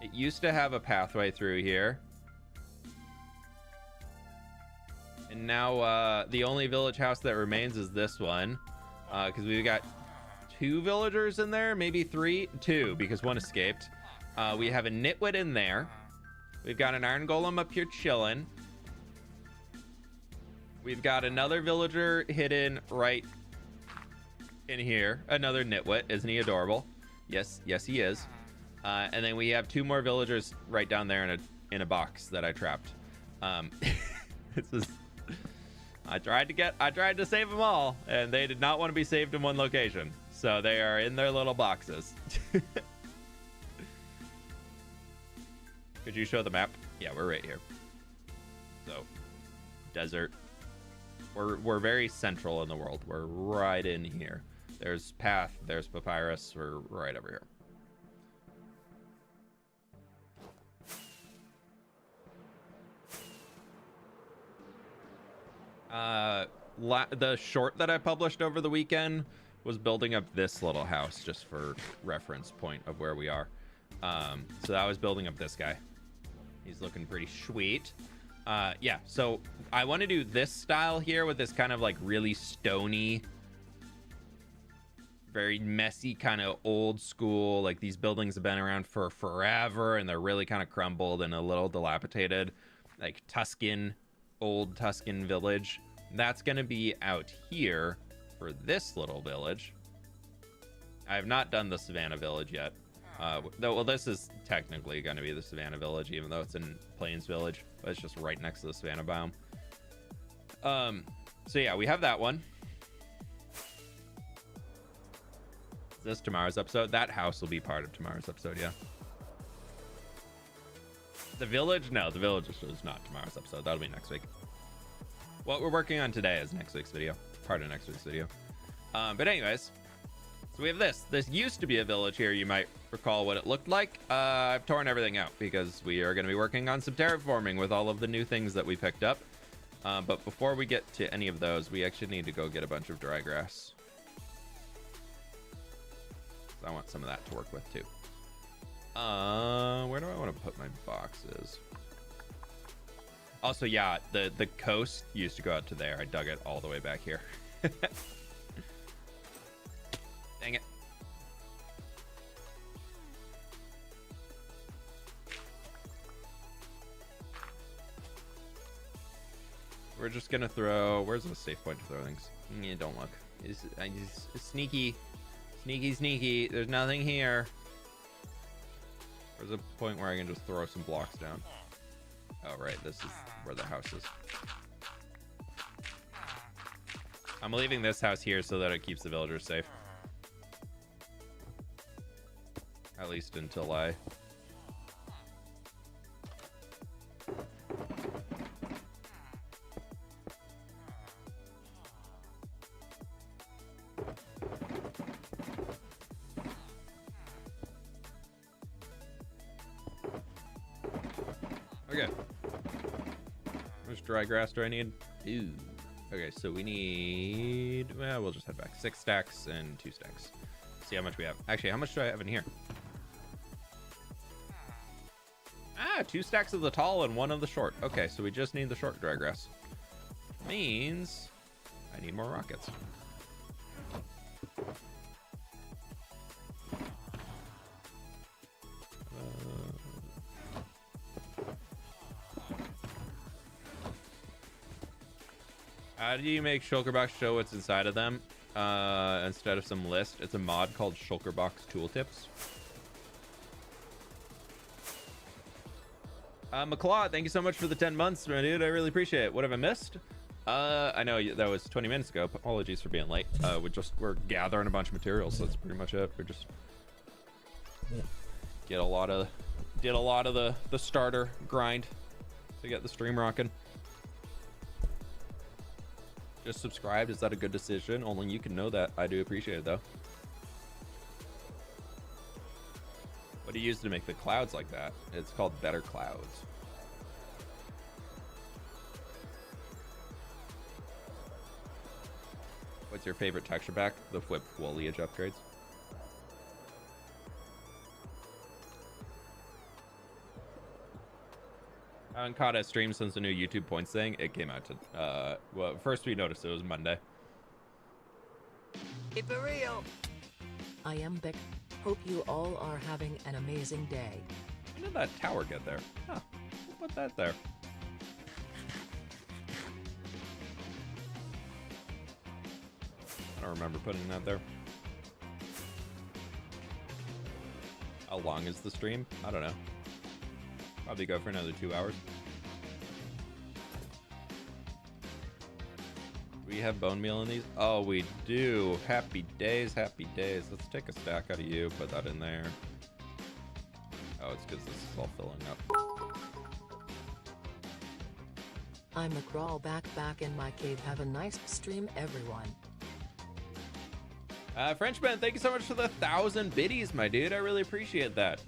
It used to have a pathway through here. And now the only village house that remains is this one. Because we've got 2 villagers in there, maybe 3. 2, because one escaped. We have a nitwit in there. We've got an iron golem up here chilling. We've got another villager hidden right in here. Another nitwit. Isn't he adorable? Yes, yes he is. And then we have 2 more villagers right down there in a box that I trapped. This is... I tried to save them all, and they did not want to be saved in one location. So they are in their little boxes. Could you show the map? Yeah, we're right here. So, desert. We're very central in the world. We're right in here. There's path, there's papyrus. We're right over here. The short that I published over the weekend was building up this little house, just for reference point of where we are. So that was building up this guy. He's looking pretty sweet. Yeah, so I want to do this style here with this kind of like really stony, very messy, kind of old school. Like these buildings have been around for forever and they're really kind of crumbled and a little dilapidated, like old Tuscan village. That's going to be out here for this little village. I have not done the Savannah village yet. Well, this is technically going to be the Savannah village, even though it's in Plains village, but it's just right next to the Savannah biome. So yeah, we have that one. Is this tomorrow's episode? That house will be part of tomorrow's episode, yeah. The village? No, the village is not tomorrow's episode. That'll be next week. What we're working on today is next week's video. Part of next week's video. But anyways, so we have this. This used to be a village here. You might recall what it looked like. I've torn everything out because we are going to be working on some terraforming with all of the new things that we picked up. But before we get to any of those, we actually need to go get a bunch of dry grass. I want some of that to work with too. Where do I want to put my boxes? Also, yeah, the coast used to go out to there. I dug it all the way back here. Dang it. We're just gonna throw... Where's the safe point to throw things? Yeah, don't look. It's sneaky. Sneaky. There's nothing here. There's a point where I can just throw some blocks down. Oh, right. This is where the house is. I'm leaving this house here so that it keeps the villagers safe. At least until I... Okay. How much dry grass do I need? Ooh. Okay, so we need... Well, we'll just head back. 6 stacks and 2 stacks. See how much we have. Actually, how much do I have in here? 2 stacks of the tall and 1 of the short. Okay, so we just need the short dry grass. Means I need more rockets. How do you make Shulkerbox show what's inside of them instead of some list? It's a mod called Shulkerbox Tooltips. McClaw, thank you so much for the 10 months, my dude. I really appreciate it. What have I missed? I know that was 20 minutes ago. Apologies for being late. We're gathering a bunch of materials, so that's pretty much it. We're just did a lot of the starter grind to get the stream rocking. Just subscribed. Is that a good decision? Only you can know that. I do appreciate it though. What do you use to make the clouds like that? It's called Better Clouds. What's your favorite texture pack? The fWhip foliage upgrades. I haven't caught a stream since the new YouTube points thing. It came out to, well, first we noticed it was Monday. Keep it real. I am Bic. Hope you all are having an amazing day. When did that tower get there? Huh, we'll put that there. I don't remember putting that there. How long is the stream? I don't know. Probably go for another 2 hours. We have bone meal in these? Oh, we do. Happy days, happy days. Let's take a stack out of you, put that in there. Oh, it's because this is all filling up. I'm a crawl back in my cave. Have a nice stream, everyone. Frenchman, thank you so much for the 1,000 biddies, my dude. I really appreciate that.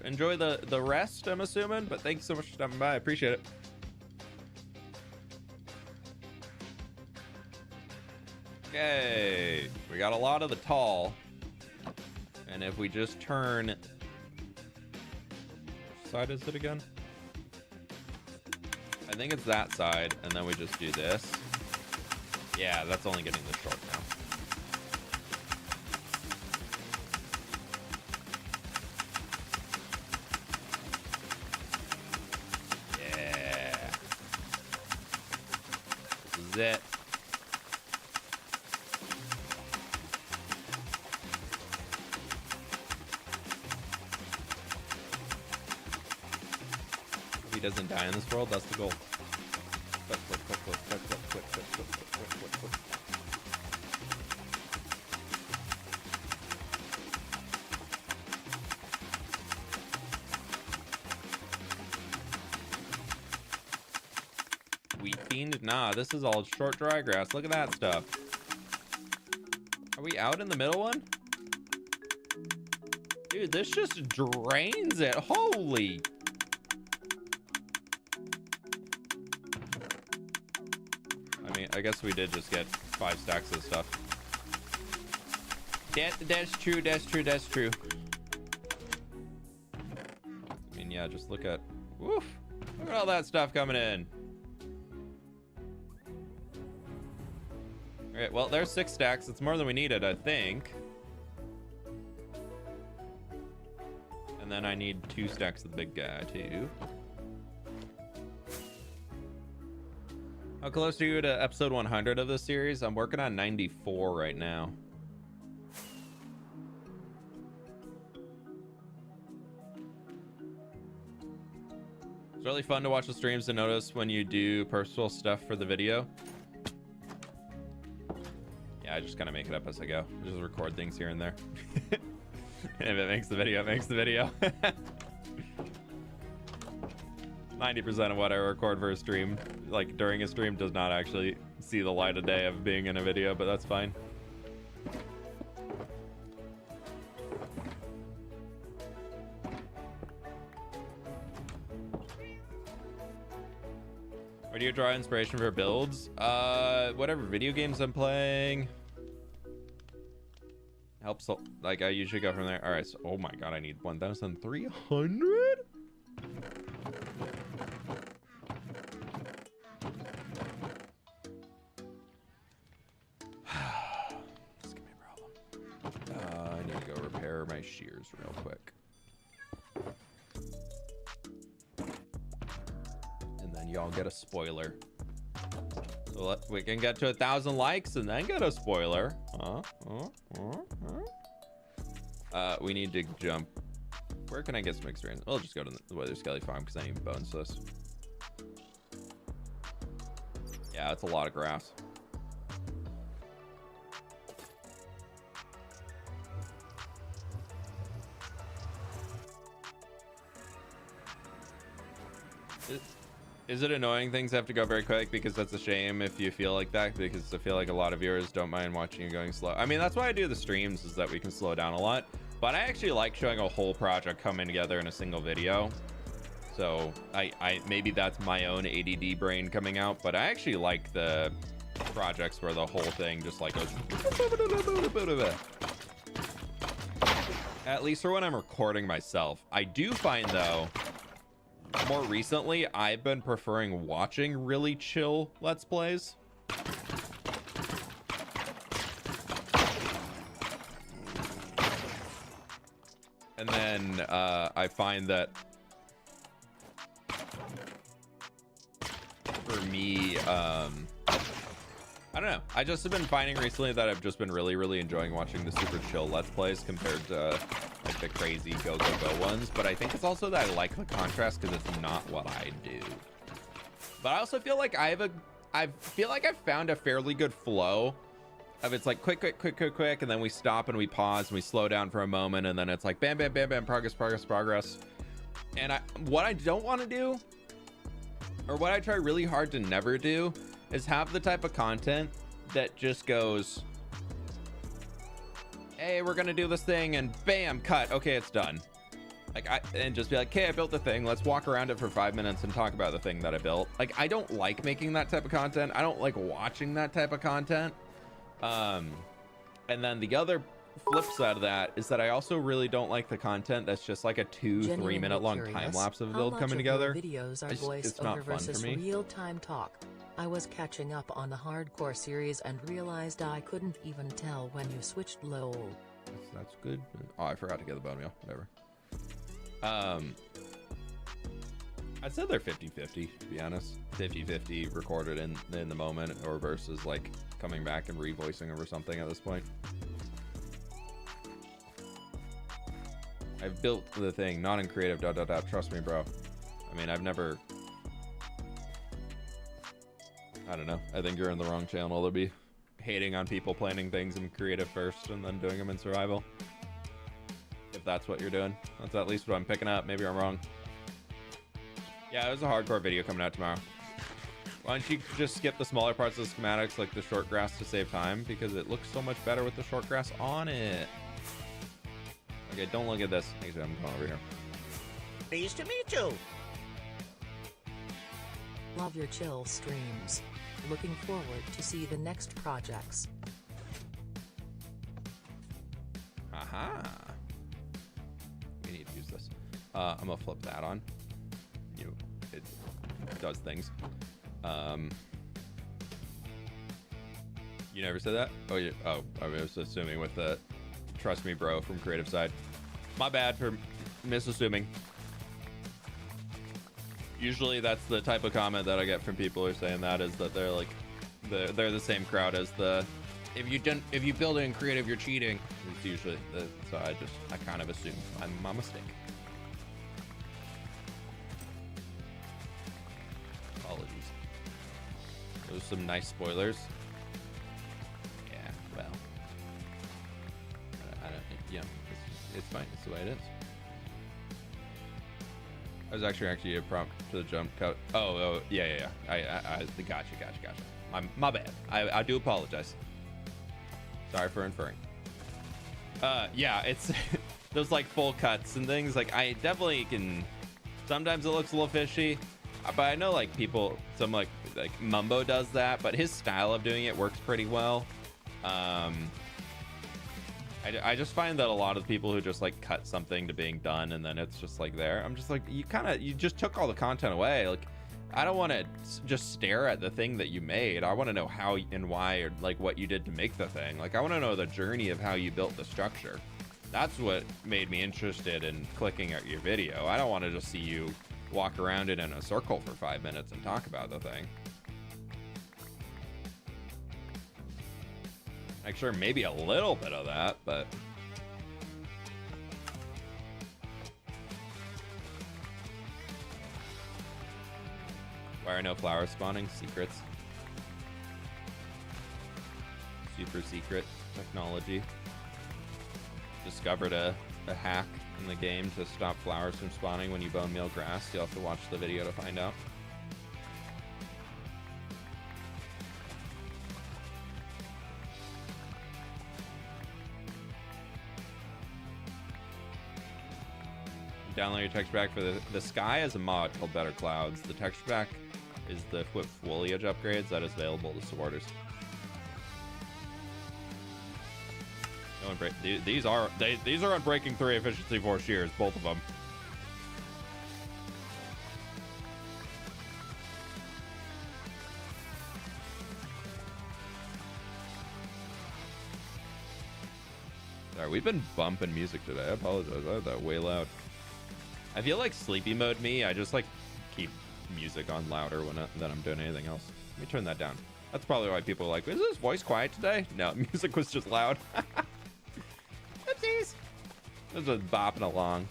Enjoy the rest, I'm assuming, but thanks so much for stopping by. I appreciate it. Okay, we got a lot of the tall, and if we just turn, which side is it again? I think it's that side, and then we just do this. Yeah, that's only getting this short now. Yeah, this is it. He doesn't die in this world, that's the goal. Quick. Wheat fiend? Nah, this is all short dry grass. Look at that stuff. Are we out in the middle one? Dude, this just drains it. Holy. I guess we did just get 5 stacks of stuff. That's true. I mean, yeah, just look at, woof, look at all that stuff coming in. All right, well, there's 6 stacks. It's more than we needed, I think. And then I need 2 stacks of the big guy, too. How close are you to episode 100 of this series? I'm working on 94 right now. It's really fun to watch the streams and notice when you do personal stuff for the video. Yeah, I just kind of make it up as I go. I just record things here and there. And if it makes the video, it makes the video. 90% of what I record for a stream, like during a stream, does not actually see the light of day of being in a video, but that's fine. Where do you draw inspiration for builds? Whatever video games I'm playing. Helps, like I usually go from there. All right, so, oh my God, I need 1,300? My shears real quick, and then y'all get a spoiler, so we can get to 1,000 likes and then get a spoiler. We need to jump Where can I get some experience? I'll just go to the Wither Skelly farm because I need bones to this. Yeah, it's a lot of grass. Is it annoying things have to go very quick? Because that's a shame if you feel like that, because I feel like a lot of viewers don't mind watching you going slow. I mean, that's why I do the streams, is that we can slow down a lot. But I actually like showing a whole project coming together in a single video. So I maybe that's my own ADD brain coming out, but I actually like the projects where the whole thing just like goes. At least for when I'm recording myself. I do find though, more recently, I've been preferring watching really chill Let's Plays. And then I find that for me, I don't know. I just have been finding recently that I've just been really enjoying watching the super chill Let's Plays compared to like the crazy go ones. But I think it's also that I like the contrast because it's not what I do. But I also feel like I feel like I've found a fairly good flow of it's like quick, and then we stop and we pause and we slow down for a moment, and then it's like bam, progress. And what I don't want to do, or what I try really hard to never do, is have the type of content that just goes, hey, we're gonna do this thing, and bam, cut, okay, it's done. Like, and just be like, okay, I built the thing, let's walk around it for 5 minutes and talk about the thing that I built. Like, I don't like making that type of content. I don't like watching that type of content. And then the other flip side of that is that I also really don't like the content that's just like a 2-3 minute long time lapse of a build coming together. Videos are voice over versus real-time talk. I was catching up on the hardcore series and realized I couldn't even tell when you switched lol. That's good. Oh, I forgot to get the bone meal. Whatever. I'd say they're 50-50, to be honest. 50-50 recorded in the moment, or versus like coming back and revoicing over something at this point. I've built the thing, not in creative, ... Trust me, bro. I mean, I've never... I don't know. I think you're in the wrong channel to be hating on people planning things in creative first and then doing them in survival. If that's what you're doing. That's at least what I'm picking up. Maybe I'm wrong. Yeah, there's a hardcore video coming out tomorrow. Why don't you just skip the smaller parts of the schematics, like the short grass, to save time? Because it looks so much better with the short grass on it. Okay, don't look at this. Actually, I'm going over here. Pleased to meet you. Love your chill streams. Looking forward to see the next projects. Aha. We need to use this. I'm gonna flip that on. It does things. You never said that? Oh, yeah. Oh, I was assuming with the trust me, bro, from creative side. My bad for misassuming. Usually that's the type of comment that I get from people who are saying that, is that they're like, they're the same crowd as the, if you build it in creative, you're cheating. It's usually so I kind of assume I'm my mistake. Apologies. Those some nice spoilers. Yeah, well, I don't, yeah, it's fine. It's the way it is. I was actually a prompt to the jump cut. Oh, yeah. I gotcha. My bad. I do apologize. Sorry for inferring. Yeah, it's those like full cuts and things. Like I definitely can. Sometimes it looks a little fishy, but I know like people. Some like Mumbo does that, but his style of doing it works pretty well. I just find that a lot of people who just like cut something to being done and then it's just like there, I'm just like, you just took all the content away. Like, I don't want to just stare at the thing that you made. I want to know how and why, or like what you did to make the thing. Like, I want to know the journey of how you built the structure. That's what made me interested in clicking at your video. I don't want to just see you walk around it in a circle for 5 minutes and talk about the thing. Like, sure, maybe a little bit of that, but Why are no flowers spawning? Secrets. Super secret technology. Discovered a hack in the game to stop flowers from spawning when you bone meal grass. You'll have to watch the video to find out. Download your texture pack for the sky as a mod called Better Clouds. The texture pack is the fWhip foliage upgrades that is available to supporters. No one break. These are on Breaking 3 efficiency 4 shears, both of them. Sorry, we've been bumping music today. I apologize. I had that way loud. I feel like sleepy mode me. I just like keep music on louder when I'm doing anything else. Let me turn that down. That's probably why people are like, is his voice quiet today? No, music was just loud. Oopsies. I was just bopping along.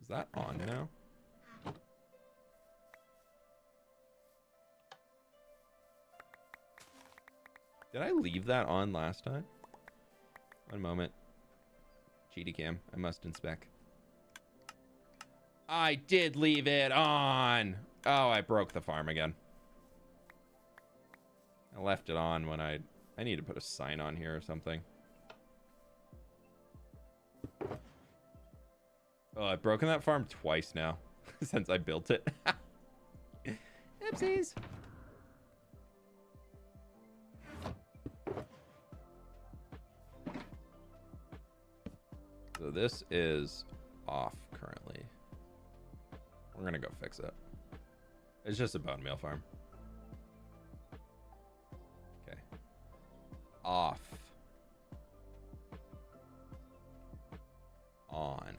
Is that on now? Did I leave that on last time? One moment. GD cam. I must inspect. I did leave it on. Oh, I broke the farm again. I left it on when I need to put a sign on here or something. Oh, I've broken that farm twice now since I built it. Oopsies. So this is off currently. We're gonna go fix it. It's just a bone meal farm. Okay. Off. On.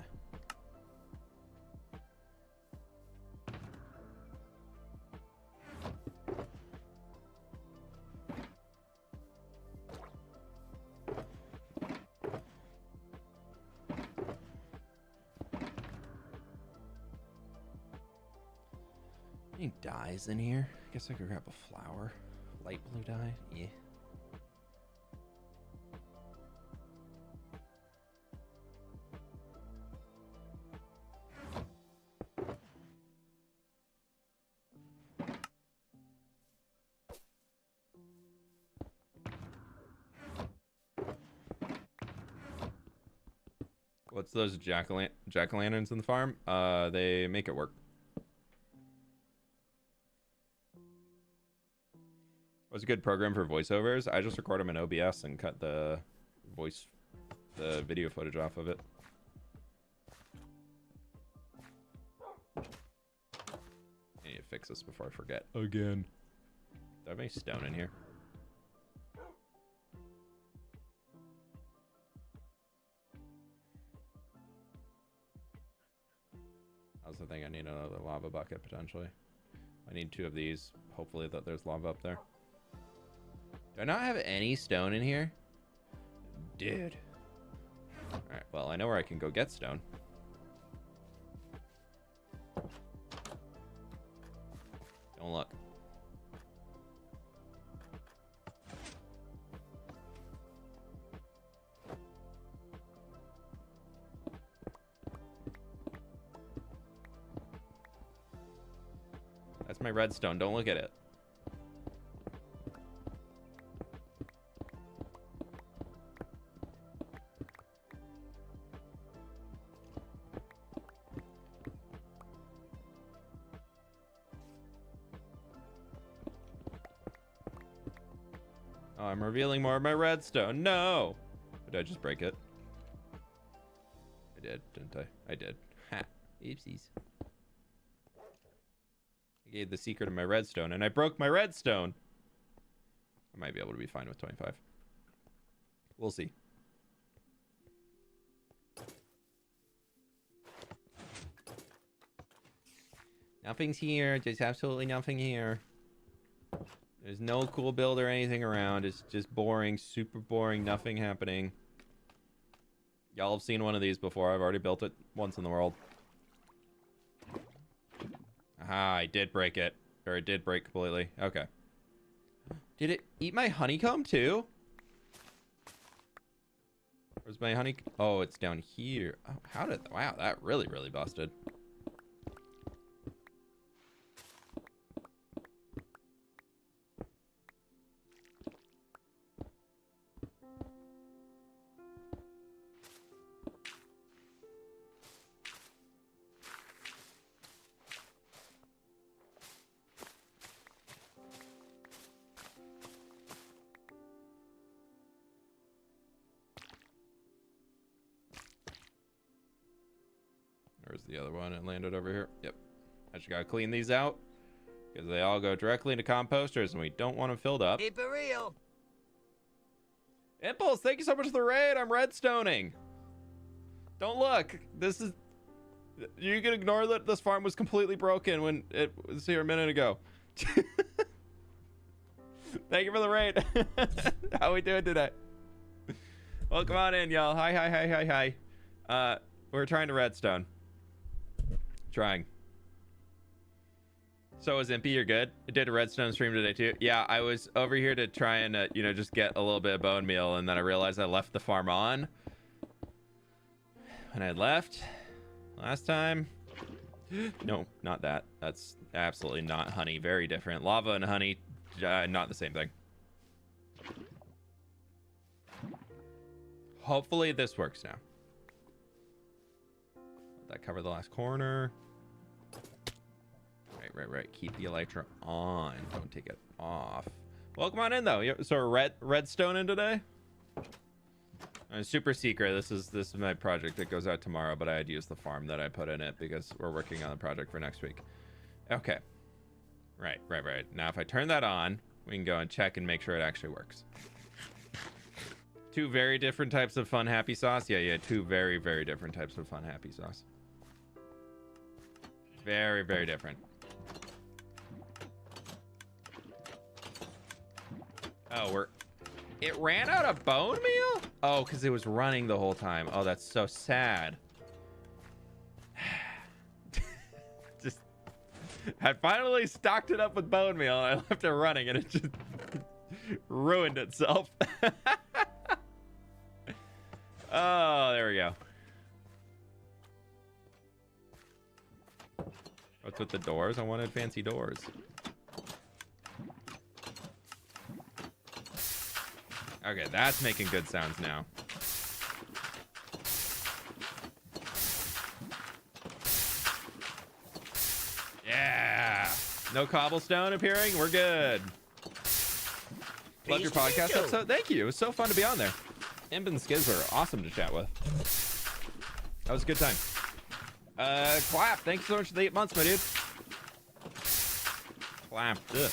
Any dyes in here? I guess I could grab a flower. Light blue dye? Yeah. What's those jack-o'-lanterns in the farm? They make it work. What's a good program for voiceovers? I just record them in OBS and cut the video footage off of it. I need to fix this before I forget again. Do I have any stone in here? I also think I need another lava bucket potentially. I need 2 of these. Hopefully that there's lava up there. Do I not have any stone in here? Dude. Alright, well, I know where I can go get stone. Don't look. That's my redstone. Don't look at it. Oh, I'm revealing more of my redstone. No! Did I just break it? I did, didn't I? I did. Ha. Oopsies. I gave the secret of my redstone, and I broke my redstone. I might be able to be fine with 25. We'll see. Nothing's here. There's absolutely nothing here. There's no cool build or anything around. It's just boring, super boring, nothing happening. Y'all have seen one of these before. I've already built it once in the world. Aha, I did break it. Or it did break completely. Okay. Did it eat my honeycomb too? Where's my honey? Oh, it's down here. Oh, how did... Wow, that really, really busted. Where's the other one? It landed over here. Yep. I just gotta clean these out because they all go directly into composters and we don't want them filled up. Keep it real. Impulse, thank you so much for the raid. I'm redstoning. Don't look. This is... You can ignore that this farm was completely broken when it was here a minute ago. Thank you for the raid. How we doing today? Well, come on in, y'all. Hi. We're trying to redstone. Trying. So is Impy, you're good? I did a redstone stream today too. Yeah, I was over here to try and just get a little bit of bone meal, and then I realized I left the farm on when I left last time. No, not that. That's absolutely not honey. Very different. Lava and honey, not the same thing. Hopefully this works now. Let that cover the last corner. Right. Keep the elytra on. Don't take it off. Well, come on in though. So redstone in today. Super secret. This is my project that goes out tomorrow, but I had used the farm that I put in it because we're working on the project for next week. Okay. Right. Now, if I turn that on, we can go and check and make sure it actually works. Two very different types of fun happy sauce. Yeah. Two very, very different types of fun happy sauce. Very, very different. Oh, it ran out of bone meal? Oh, because it was running the whole time. Oh, that's so sad. Just had finally stocked it up with bone meal and I left it running and it just ruined itself. Oh, there we go. What's with the doors? I wanted fancy doors. Okay, that's making good sounds now. Yeah. No cobblestone appearing. We're good. Love your podcast episode. Thank you. It was so fun to be on there. Imp and Skiz were awesome to chat with. That was a good time. Clap. Thanks so much for the 8 months, my dude. Clap. Ugh.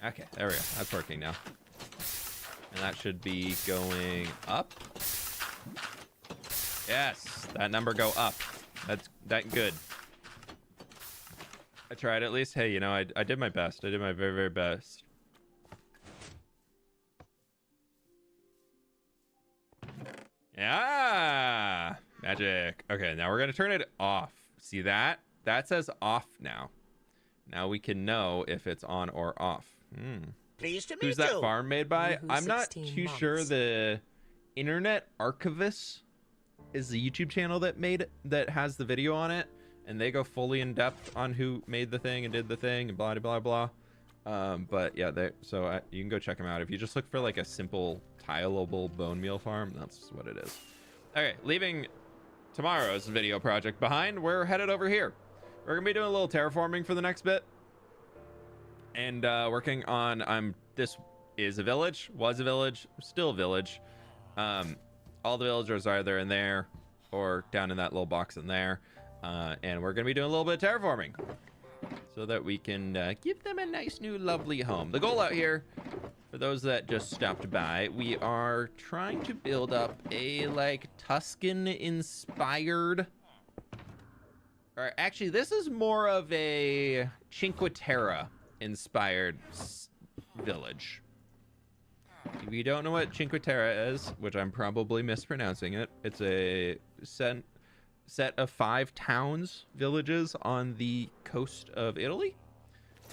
Okay, there we go. That's working now. And that should be going up. Yes, that number go up. That's good. I tried at least. Hey, I did my best. I did my very, very best. Yeah, magic. Okay, now we're gonna turn it off. See that? That says off now. Now we can know if it's on or off. Pleased to meet you. Who's that farm made by? Woohoo, I'm not 16 too months. sure. The Internet Archivist is the YouTube channel that has the video on it, and they go fully in depth on who made the thing and did the thing and blah blah blah. But yeah, you can go check them out if you just look for like a simple tileable bone meal farm. That's what it is. Okay, leaving tomorrow's video project behind, we're headed over here. We're gonna be doing a little terraforming for the next bit. And working on this is a village, was a village, still a village. All the villagers are either in there or down in that little box in there. And we're gonna be doing a little bit of terraforming so that we can give them a nice new lovely home. The goal out here, for those that just stopped by, we are trying to build up a like Tuscan inspired, or actually this is more of a Cinque Terre inspired village. If you don't know what Cinque Terre is, which I'm probably mispronouncing it, it's a set of 5 towns, villages on the coast of Italy,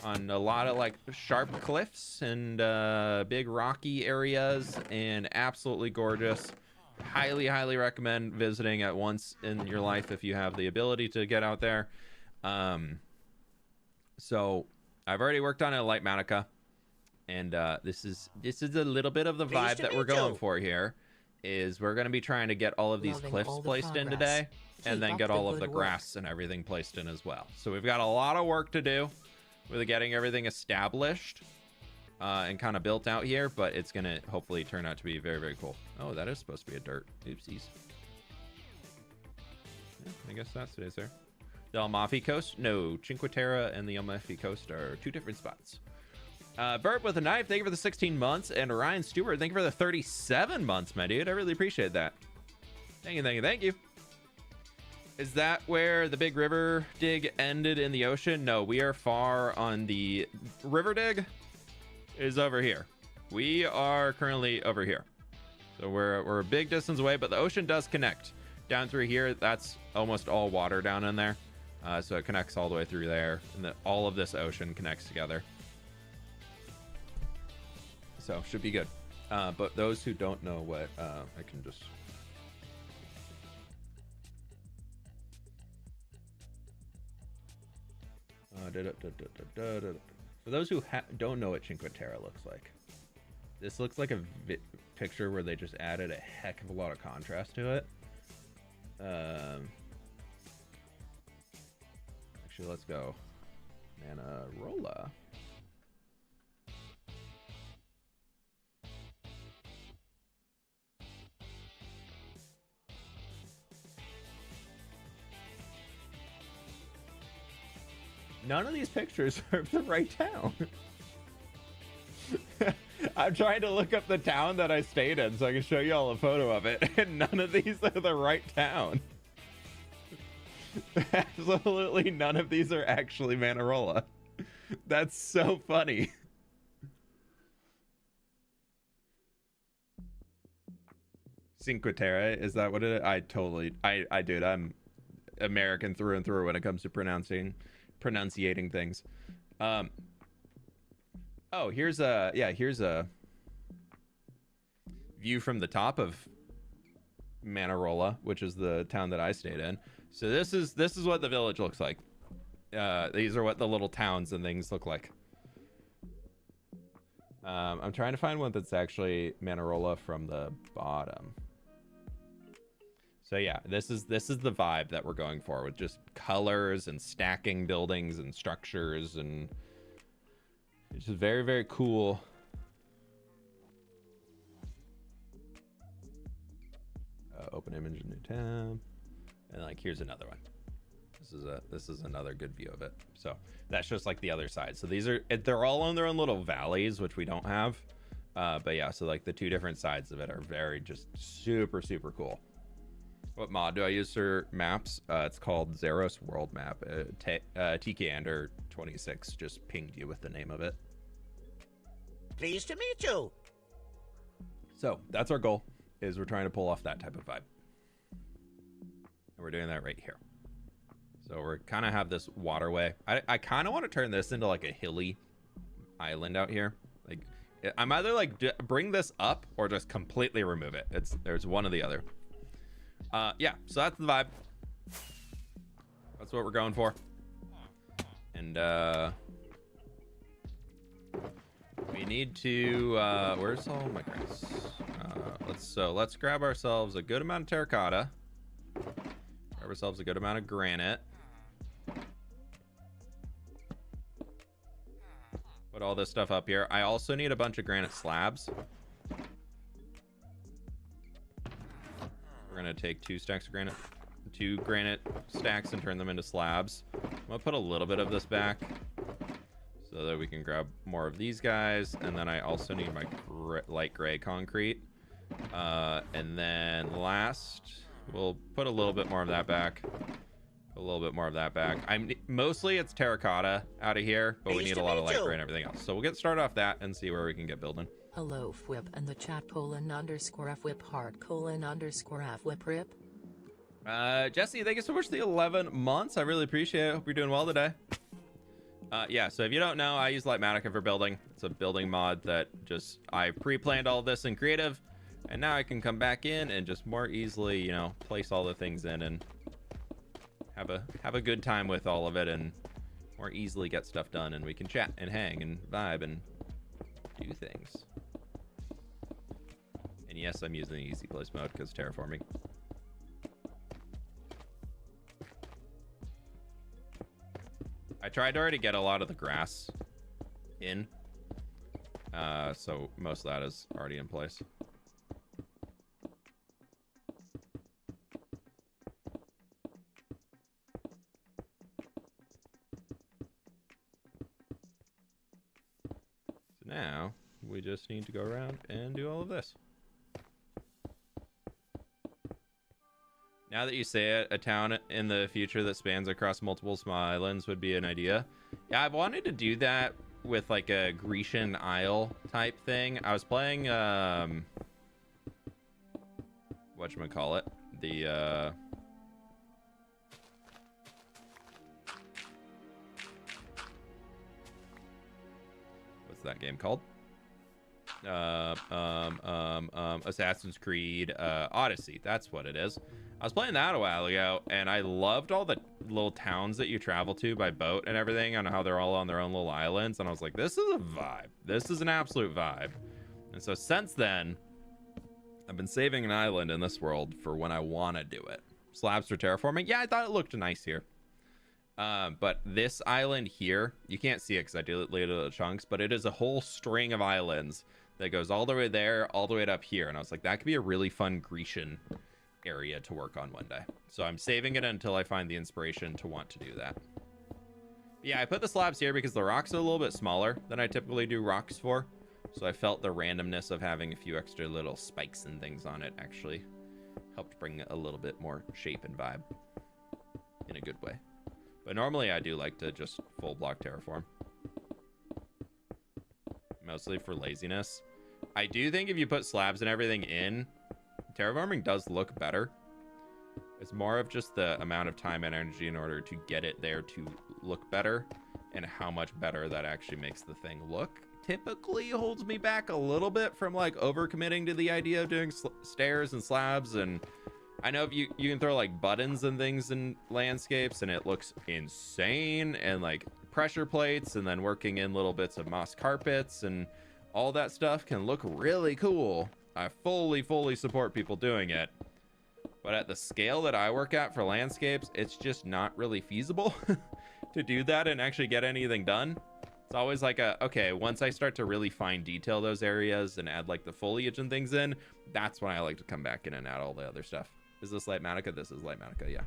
on a lot of like sharp cliffs and big rocky areas, and absolutely gorgeous. Highly recommend visiting at once in your life if you have the ability to get out there. So I've already worked on a light Manica, and this is a little bit of the vibe that we're going for here. Is we're going to be trying to get all of these cliffs placed in today, and then get all of the grass and everything placed in as well. So we've got a lot of work to do with getting everything established and kind of built out here, but it's going to hopefully turn out to be very cool. Oh, that is supposed to be a dirt. Oopsies. Yeah, I guess that's today's there. The Amalfi Coast? No, Cinque Terre and the Amalfi Coast are 2 different spots. Bert with a knife, thank you for the 16 months. And Ryan Stewart, thank you for the 37 months, my dude. I really appreciate that. Thank you. Is that where the big river dig ended in the ocean? No, we are far on the river dig is over here. We are currently over here. So we're a big distance away, but the ocean does connect down through here. That's almost all water down in there. So it connects all the way through there, and all of this ocean connects together. So should be good. But those who don't know what, I can just... For those who don't know what Cinque Terre looks like, this looks like a picture where they just added a heck of a lot of contrast to it. Actually, let's go Manarola. None of these pictures are of the right town. I'm trying to look up the town that I stayed in so I can show you all a photo of it, and none of these are the right town. Absolutely none of these are actually Manarola. That's so funny. Cinque Terre, is that what it is? I dude, I'm American through and through when it comes to pronunciating things. Oh, here's a view from the top of Manarola, which is the town that I stayed in. So this is what the village looks like. These are what the little towns and things look like. I'm trying to find one that's actually Manarola from the bottom. So yeah, this is the vibe that we're going for, with just colors and stacking buildings and structures, and it's just very cool. Open image, new tab, and like here's another one. This is another good view of it. So that's just like the other side. So they're all on their own little valleys, which we don't have. But yeah, so like the 2 different sides of it are very just super cool. What mod do I use for maps? It's called Zeros World Map. TK Ander 26 just pinged you with the name of it. Pleased to meet you. So that's our goal, is we're trying to pull off that type of vibe. And we're doing that right here. So we're kind of have this waterway. I kind of want to turn this into like a hilly island out here. Like I'm either like bring this up or just completely remove it. There's one or the other. Yeah, so that's the vibe. That's what we're going for. And we need to where's all my grass? Let's grab ourselves a good amount of terracotta. Grab ourselves a good amount of granite. Put all this stuff up here. I also need a bunch of granite slabs. We're gonna take 2 granite stacks and turn them into slabs. I'm gonna put a little bit of this back so that we can grab more of these guys, and then I also need my light gray concrete. And then last, we'll put a little bit more of that back. a little bit more of that back. Mostly it's terracotta out of here, but we need a lot of light gray and everything else. So we'll get started off that and see where we can get building. Hello fWhip and the chat _fWhip heart _fWhip rip. Jesse, thank you so much for the 11 months. I really appreciate it. Hope you're doing well today. Yeah, so if you don't know, I use Lightmatica for building. It's a building mod that just, I pre-planned all this in creative, and now I can come back in and just more easily, you know, place all the things in and have a good time with all of it and more easily get stuff done, and we can chat and hang and vibe and do things. And yes, I'm using the easy place mode because terraforming. I tried to already get a lot of the grass in, so most of that is already in place. So now we just need to go around and do all of this. Now that you say it, a town in the future that spans across multiple small islands would be an idea. Yeah, I've wanted to do that with like a Grecian Isle type thing. I was playing, whatchamacallit, the, what's that game called? Assassin's Creed, Odyssey. That's what it is. I was playing that a while ago, and I loved all the little towns that you travel to by boat and everything, and how they're all on their own little islands. And I was like, this is a vibe. This is an absolute vibe. And so since then, I've been saving an island in this world for when I want to do it. Slabs for terraforming. Yeah, I thought it looked nice here. But this island here, you can't see it because I deleted the chunks, but it is a whole string of islands that goes all the way there, all the way up here. And I was like, that could be a really fun Grecian area to work on one day. So I'm saving it until I find the inspiration to want to do that. Yeah, I put the slabs here because the rocks are a little bit smaller than I typically do rocks for. So I felt the randomness of having a few extra little spikes and things on it actually helped bring a little bit more shape and vibe in a good way. But normally I do like to just full block terraform. Mostly for laziness. I do think if you put slabs and everything in, terraforming does look better. It's more of just the amount of time and energy in order to get it there to look better, and how much better that actually makes the thing look. Typically holds me back a little bit from like overcommitting to the idea of doing stairs and slabs. And I know if you can throw like buttons and things in landscapes and it looks insane, and like pressure plates, and then working in little bits of moss carpets and all that stuff can look really cool. I fully support people doing it, but at the scale that I work at for landscapes, it's just not really feasible to do that and actually get anything done. It's always like okay, once I start to really fine detail those areas and add like the foliage and things in, that's when I like to come back in and add all the other stuff. Is this Lightmatica? This is Lightmatica, yeah.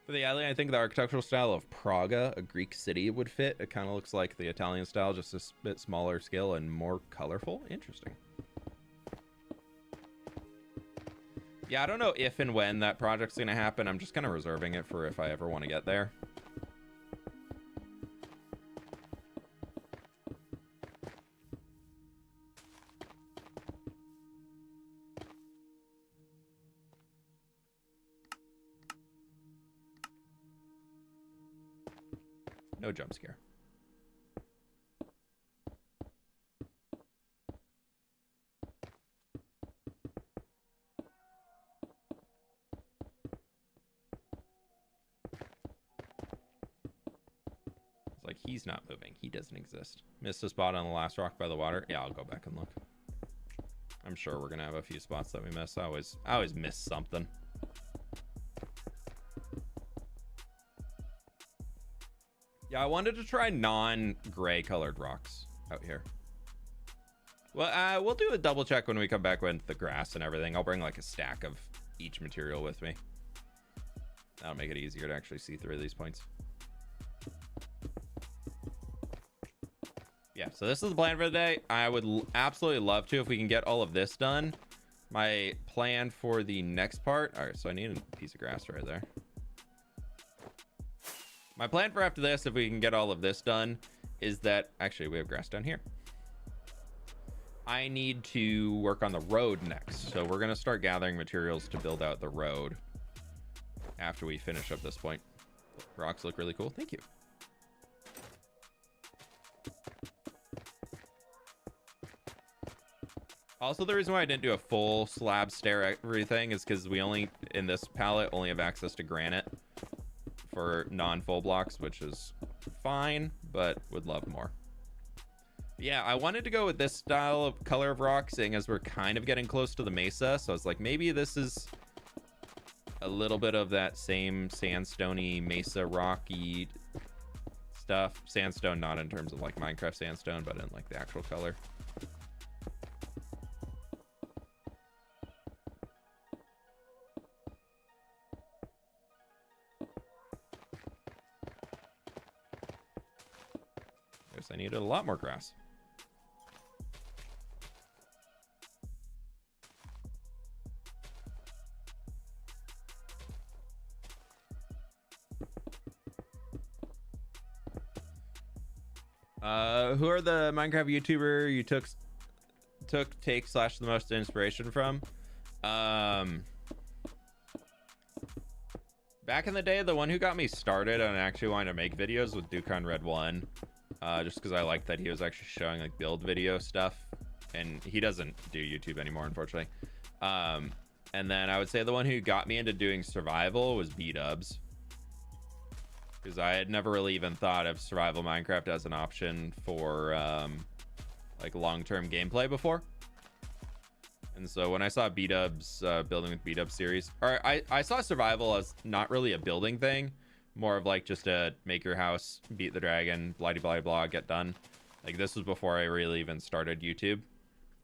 For the alley, I think the architectural style of Praga, a Greek city, would fit. It kind of looks like the Italian style, just a bit smaller scale and more colorful. Interesting. Yeah, I don't know if and when that project's going to happen. I'm just kind of reserving it for if I ever want to get there. No jump scare. It's like he's not moving. He doesn't exist. Missed a spot on the last rock by the water. Yeah, I'll go back and look. I'm sure we're gonna have a few spots that we miss. I always miss something. Yeah, I wanted to try non-gray colored rocks out here. Well, we'll do a double check when we come back with the grass and everything. I'll bring like a stack of each material with me. That'll make it easier to actually see through these points. Yeah, so this is the plan for the day. I would absolutely love to, if we can get all of this done, My plan for the next part. All right, so I need a piece of grass right there. My plan for after this, if we can get all of this done, is that actually we have grass down here. I need to work on the road next. So we're going to start gathering materials to build out the road after we finish up this point. Rocks look really cool. Thank you. Also, the reason why I didn't do a full slab stair everything is because we only, in this palette, only have access to granite for non-full blocks, which is fine, but would love more. Yeah, I wanted to go with this style of color of rock, seeing as we're kind of getting close to the mesa. So I was like, maybe this is a little bit of that same sandstone-y, mesa rocky stuff. Sandstone, not in terms of like Minecraft sandstone, but in like the actual color. Guess I needed a lot more grass. Who are the Minecraft YouTuber you took take / the most inspiration from? Back in the day, the one who got me started on actually wanting to make videos was Dukan Red 1. Just because I liked that he was actually showing like build video stuff, and he doesn't do YouTube anymore, unfortunately. And then I would say the one who got me into doing survival was B-Dubs, because I had never really even thought of survival Minecraft as an option for like long-term gameplay before. And so when I saw B-Dubs building with B-Dubs series, or I saw survival as not really a building thing, more of like just a make your house, beat the dragon, blah blah blah, get done. Like this was before I really even started YouTube.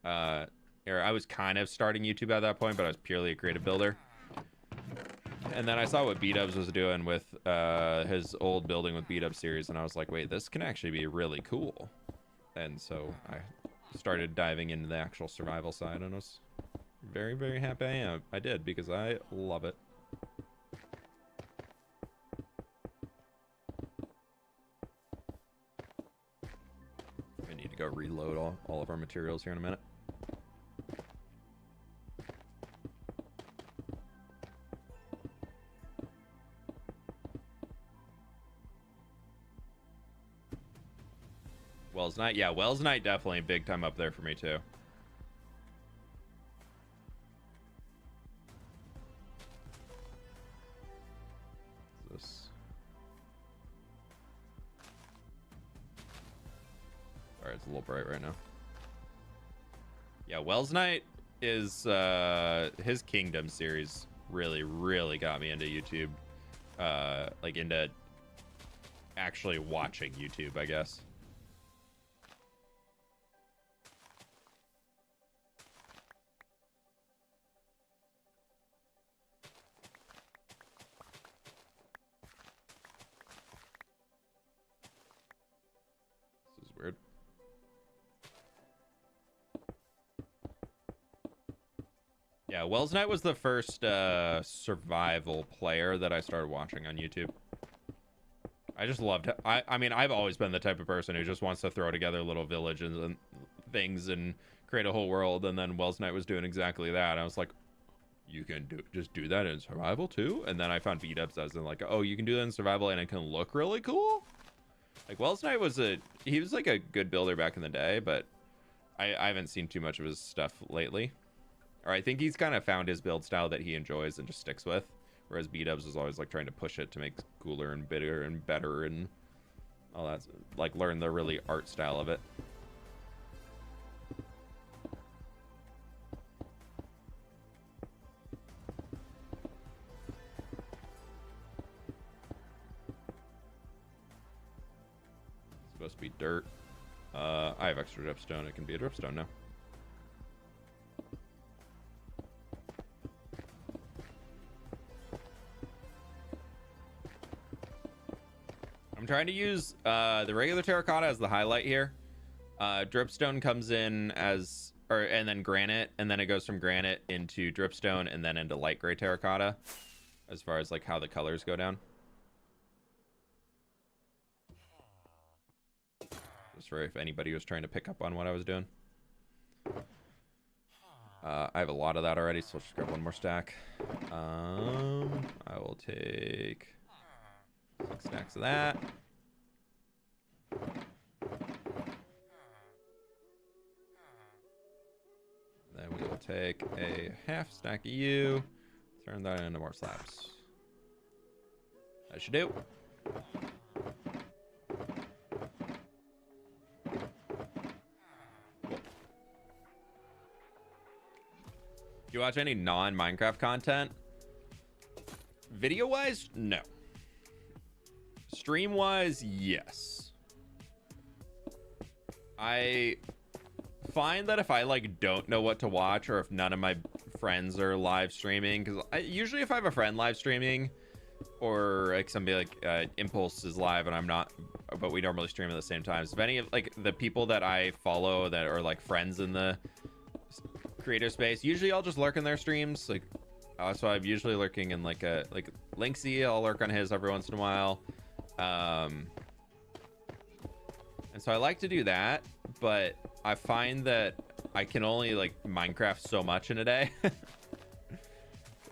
Or I was kind of starting YouTube at that point, but I was purely a creative builder. And then I saw what B-Dubs was doing with his old building with B-Dubs series, and I was like, wait, this can actually be really cool. And so I started diving into the actual survival side, and I was very, very happy I did, because I love it. I need to go reload all of our materials here in a minute. Wells Night, yeah, Wells Night definitely big time up there for me too. What's this? Alright, it's a little bright right now. Yeah, Wells Night is his Kingdom series really got me into YouTube. Like into actually watching YouTube, I guess. Weird. Yeah, Wells Knight was the first survival player that I started watching on YouTube. I just loved it. I mean, I've always been the type of person who just wants to throw together little villages and things and create a whole world, and then Wells Knight was doing exactly that. I was like, you can just do that in survival too? And then I found B-Dubs as in like, oh, you can do that in survival and it can look really cool? Like, Wells Knight was he was like a good builder back in the day, but I haven't seen too much of his stuff lately. Or I think he's kind of found his build style that he enjoys and just sticks with. Whereas B-Dubs is always like trying to push it to make it cooler and bigger and better and all that. Like, learn the really art style of it. Supposed to be dirt. I have extra dripstone. It can be a dripstone now. I'm trying to use the regular terracotta as the highlight here. Dripstone comes in as and then granite, and then it goes from granite into dripstone and then into light gray terracotta, as far as like how the colors go down. Just for if anybody was trying to pick up on what I was doing. I have a lot of that already, so I'll just grab one more stack. I will take 6 stacks of that. Then we will take a half stack of you, turn that into more slabs. That should do. Do you watch any non-Minecraft content? Video-wise, no. Stream-wise, yes. I find that if I like don't know what to watch, or if none of my friends are live streaming, because usually if I have a friend live streaming, or like somebody like Impulse is live and I'm not, but we normally stream at the same time. So if any of like the people that I follow that are like friends in the creator space, usually I'll just lurk in their streams. Like so I'm usually lurking in like Linksy. I'll lurk on his every once in a while, and so I like to do that, but I find that I can only like Minecraft so much in a day.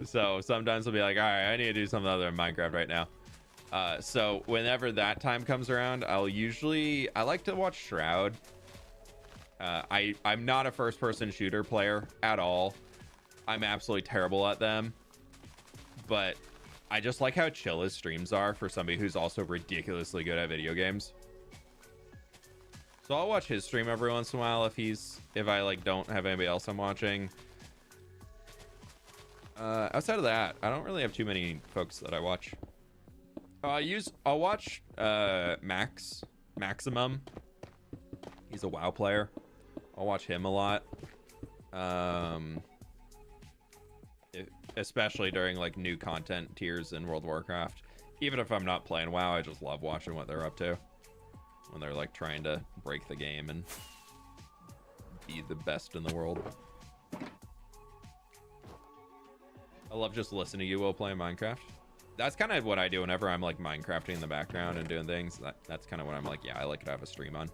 So sometimes I'll be like, all right, I need to do something other than Minecraft right now. So whenever that time comes around, I like to watch Shroud. I'm not a first-person shooter player at all. I'm absolutely terrible at them. But I just like how chill his streams are for somebody who's also ridiculously good at video games. So I'll watch his stream every once in a while if I like don't have anybody else I'm watching. Outside of that, I don't really have too many folks that I watch. I'll watch Maximum. He's a WoW player. I'll watch him a lot. Especially during like new content tiers in World of Warcraft. Even if I'm not playing WoW, I just love watching what they're up to when they're like trying to break the game and be the best in the world. I love just listening to you while playing Minecraft. That's kind of what I do whenever I'm like Minecrafting in the background and doing things. That's kind of what I'm like, yeah, I like to have a stream on.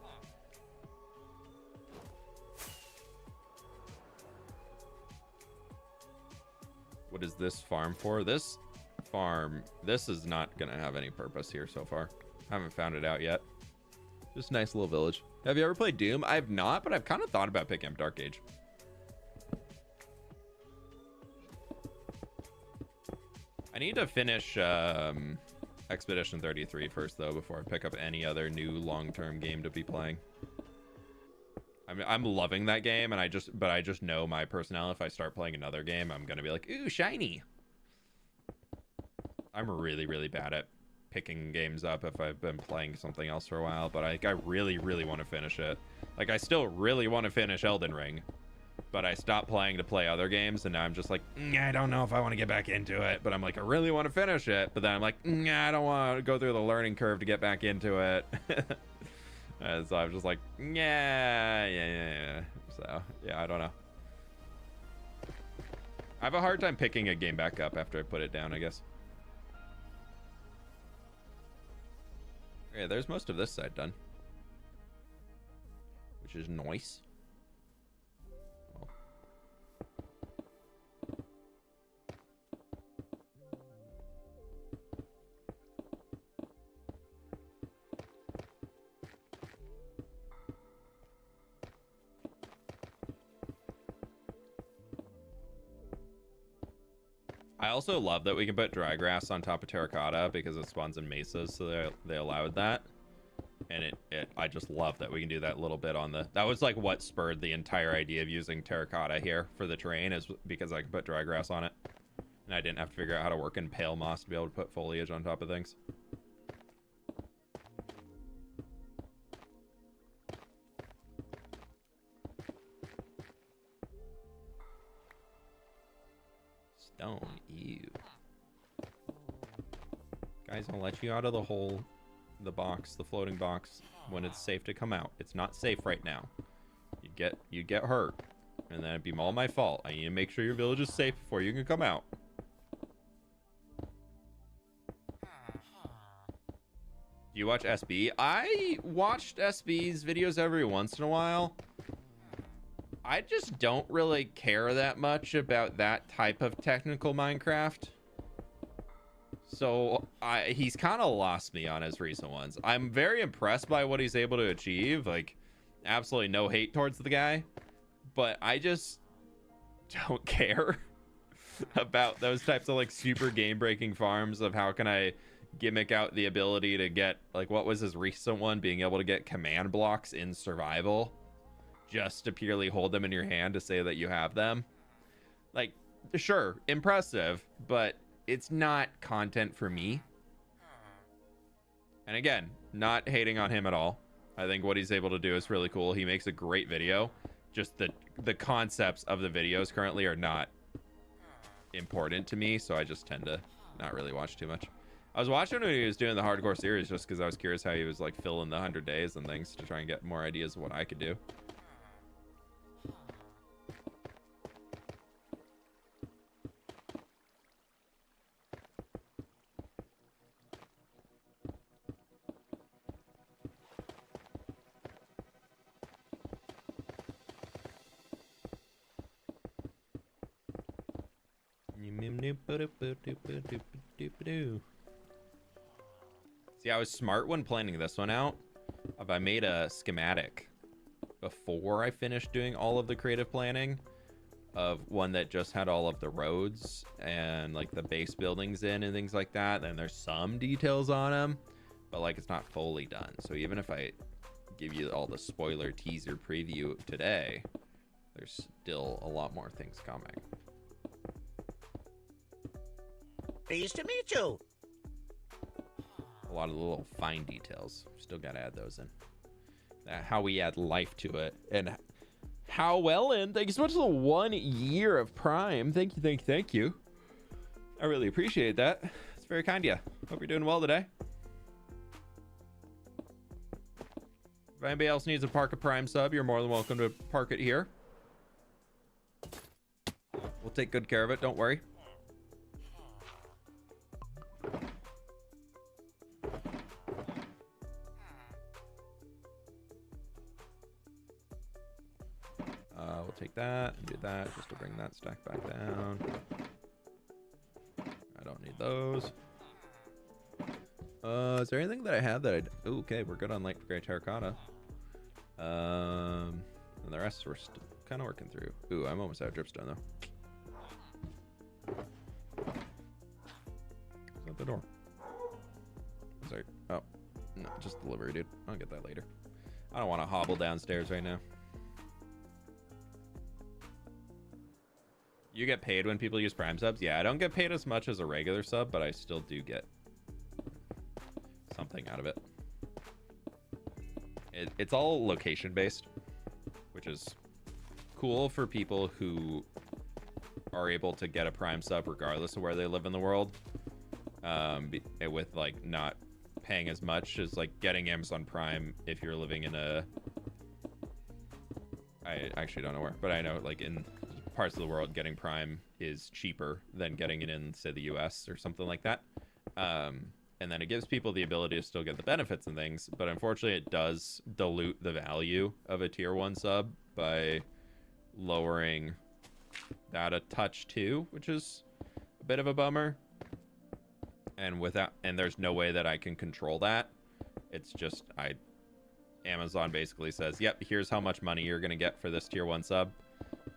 What is this farm for? This is not gonna have any purpose here so far. I haven't found it out yet. Just a nice little village. Have you ever played Doom? I have not, but I've kind of thought about picking up Dark Age. I need to finish Expedition 33 first, though, before I pick up any other new long-term game to be playing. I mean, I'm loving that game, and I just know my personnel. If I start playing another game, I'm gonna be like, ooh, shiny. I'm really, really bad at picking games up if I've been playing something else for a while, but I really, really want to finish it. Like, I still really want to finish Elden Ring. But I stopped playing to play other games, and now I'm just like, I don't know if I want to get back into it. But I'm like, I really want to finish it. But then I'm like, I don't want to go through the learning curve to get back into it. And so I'm just like, yeah. So, yeah, I don't know. I have a hard time picking a game back up after I put it down, I guess. Okay, there's most of this side done, which is nice. I also love that we can put dry grass on top of terracotta because it spawns in mesas, so they allowed that. And I just love that we can do that little bit on the... That was like what spurred the entire idea of using terracotta here for the terrain, is because I could put dry grass on it. And I didn't have to figure out how to work in pale moss to be able to put foliage on top of things. Stone, ew. Guys, I'll let you out of the hole, the box, the floating box, when it's safe to come out. It's not safe right now. You get hurt. And then it'd be all my fault. I need to make sure your village is safe before you can come out. Do you watch SB? I watched SB's videos every once in a while. I just don't really care that much about that type of technical Minecraft. So he's kind of lost me on his recent ones. I'm very impressed by what he's able to achieve. Like, absolutely no hate towards the guy. But I just don't care about those types of like super game-breaking farms of how can I gimmick out the ability to get, like, what was his recent one, being able to get command blocks in survival just to purely hold them in your hand to say that you have them. Like, sure, impressive, but it's not content for me. And again, not hating on him at all. I think what he's able to do is really cool. He makes a great video. Just the concepts of the videos currently are not important to me, so I just tend to not really watch too much. I was watching when he was doing the hardcore series just because I was curious how he was like filling the 100 days and things to try and get more ideas of what I could do. See, I was smart when planning this one out. If I made a schematic before I finished doing all of the creative planning of one that just had all of the roads and like the base buildings in and things like that, then there's some details on them, but like it's not fully done. So even if I give you all the spoiler teaser preview today, there's still a lot more things coming. Pleased to meet you. A lot of the little fine details. Still got to add those in. How we add life to it. And how well in. Thank you so much for the 1 year of Prime. Thank you, thank you, thank you. I really appreciate that. It's very kind of you. Hope you're doing well today. If anybody else needs a Park a Prime sub, you're more than welcome to park it here. We'll take good care of it. Don't worry. We'll take that and do that just to bring that stack back down. I don't need those. Is there anything that I have that I... Ooh, okay, we're good on light gray terracotta. And the rest we're still kind of working through. Ooh, I'm almost out of dripstone though. Is that the door? Sorry. Oh, no, just delivery, dude. I'll get that later. I don't want to hobble downstairs right now. You get paid when people use Prime subs? Yeah, I don't get paid as much as a regular sub, but I still do get something out of it. It's all location based, which is cool for people who are able to get a Prime sub regardless of where they live in the world. With like not paying as much as like getting Amazon Prime if you're living in a... I actually don't know where, but I know like in parts of the world getting Prime is cheaper than getting it in, say, the US or something like that. And then it gives people the ability to still get the benefits and things, but unfortunately it does dilute the value of a tier 1 sub by lowering that a touch too, which is a bit of a bummer. And there's no way that I can control that. It's just Amazon basically says, yep, here's how much money you're gonna get for this tier 1 sub.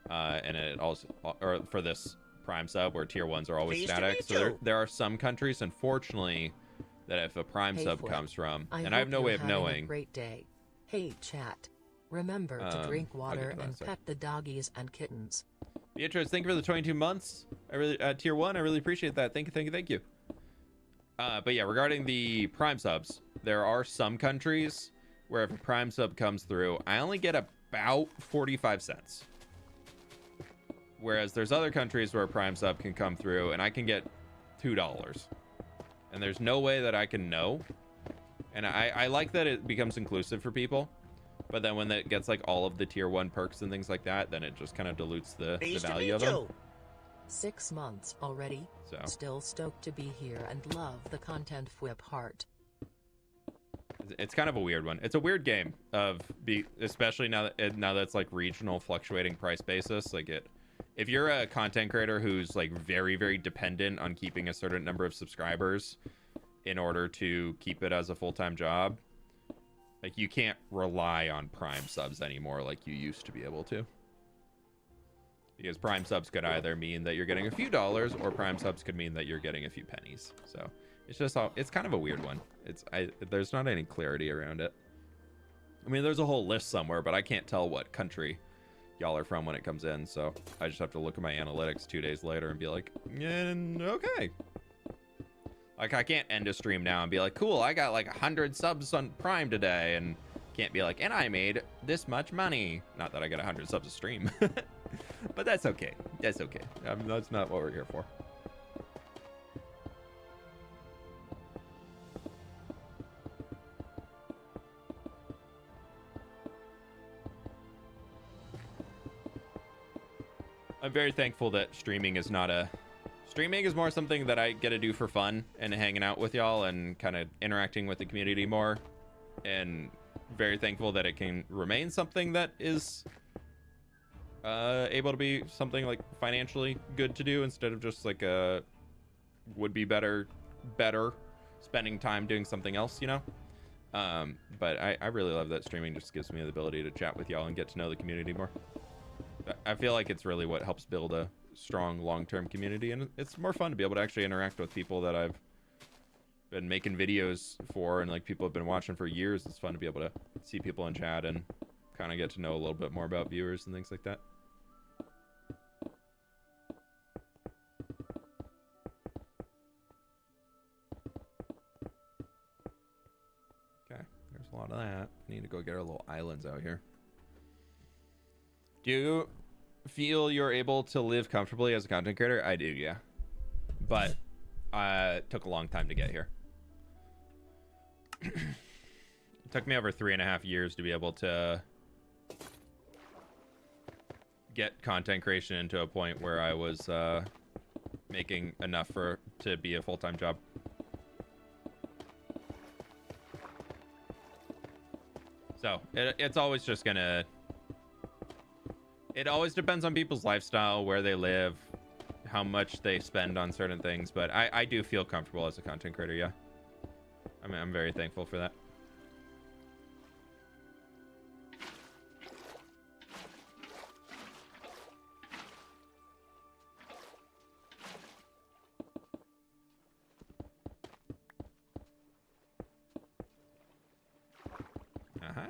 And it also, or for this Prime sub where tier 1s are always static. So there are some countries, unfortunately, that if a Prime sub fWhip, comes from, I and I have no way of knowing. A great day. Hey chat, remember to drink water and pet the doggies and kittens. Beatrice, thank you for the 22 months. I really tier 1. I really appreciate that. Thank you, thank you, thank you. But yeah, regarding the Prime subs, there are some countries where if a Prime sub comes through, I only get about 45 cents. Whereas there's other countries where a Prime sub can come through and I can get $2. And there's no way that I can know. And I like that it becomes inclusive for people. But then when it gets like all of the tier 1 perks and things like that, then it just kind of dilutes the Pleased to value meet of them. you. 6 months already. So Still stoked to be here and love the content fWhip heart. it's kind of a weird one. It's a weird game especially now that it's like regional fluctuating price basis. Like if you're a content creator who's like very, very dependent on keeping a certain number of subscribers in order to keep it as a full-time job, like you can't rely on Prime subs anymore like you used to be able to. Because Prime subs could either mean that you're getting a few dollars, or Prime subs could mean that you're getting a few pennies. So it's kind of a weird one. There's not any clarity around it. I mean, there's a whole list somewhere, but I can't tell what country y'all are from when it comes in. So I just have to look at my analytics 2 days later and be like, yeah, okay. Like I can't end a stream now and be like, cool, I got like 100 subs on Prime today, and can't be like, and I made this much money. Not that I got 100 subs a stream. But that's okay. That's okay. That's not what we're here for. I'm very thankful that streaming is more something that I get to do for fun and hanging out with y'all and kind of interacting with the community more. And very thankful that it can remain something that is able to be something like financially good to do, instead of just like would be better spending time doing something else, you know. But I really love that streaming just gives me the ability to chat with y'all and get to know the community more. I feel like it's really what helps build a strong long-term community, and it's more fun to be able to actually interact with people that I've been making videos for, and like people have been watching for years. It's fun to be able to see people in chat and kind of get to know a little bit more about viewers and things like that. Okay, there's a lot of that. I need to go get our little islands out here. Do you feel you're able to live comfortably as a content creator? I do, yeah. But it took a long time to get here. It took me over 3.5 years to be able to get content creation into a point where I was making enough to be a full-time job. So it's always just gonna... It always depends on people's lifestyle, where they live, how much they spend on certain things. But I do feel comfortable as a content creator, yeah. I mean, I'm very thankful for that. Aha.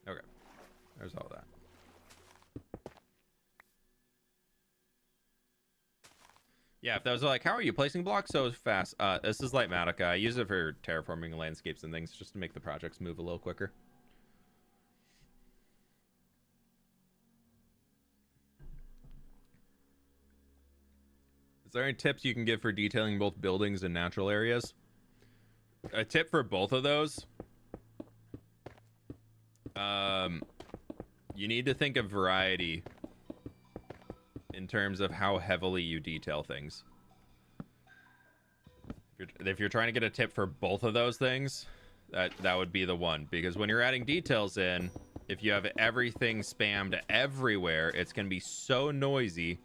Okay, there's all that. Yeah, if those are like, how are you placing blocks so fast? This is Lightmatica. I use it for terraforming landscapes and things just to make the projects move a little quicker. Is there any tips you can give for detailing both buildings and natural areas? A tip for both of those. You need to think of variety in terms of how heavily you detail things. If you're trying to get a tip for both of those things, that would be the one. Because when you're adding details in, if you have everything spammed everywhere, it's going to be so noisy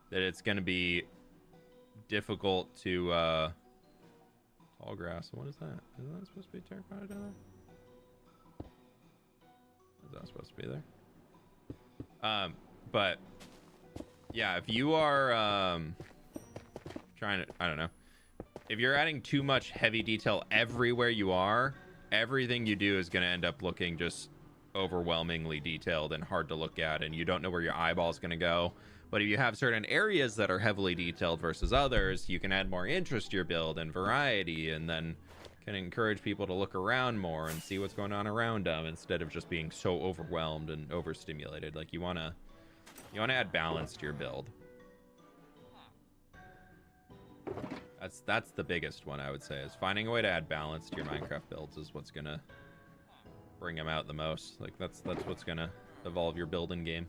that it's going to be difficult to... Tall grass. What is that? Isn't that supposed to be terracotta down there? Is that supposed to be there? But yeah, if you are trying to, I don't know, if you're adding too much heavy detail everywhere you are, everything you do is going to end up looking just overwhelmingly detailed and hard to look at, and you don't know where your eyeball is going to go. But if you have certain areas that are heavily detailed versus others, you can add more interest to your build and variety, and then can encourage people to look around more and see what's going on around them instead of just being so overwhelmed and overstimulated. Like you wanna add balance to your build. That's the biggest one, I would say, is finding a way to add balance to your Minecraft builds is what's gonna bring them out the most. Like that's what's gonna evolve your building game.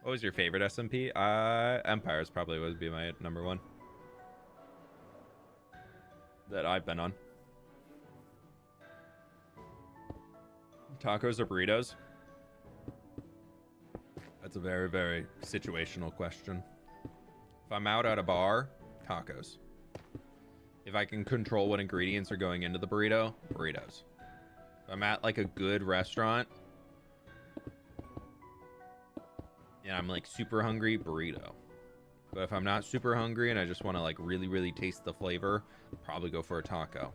What was your favorite SMP? Empires probably would be my number one that I've been on. Tacos or burritos? That's a very, very situational question. If I'm out at a bar, tacos. If I can control what ingredients are going into the burrito, burritos. If I'm at like a good restaurant and I'm like super hungry, burrito. But if I'm not super hungry and I just want to like really, really taste the flavor, probably go for a taco.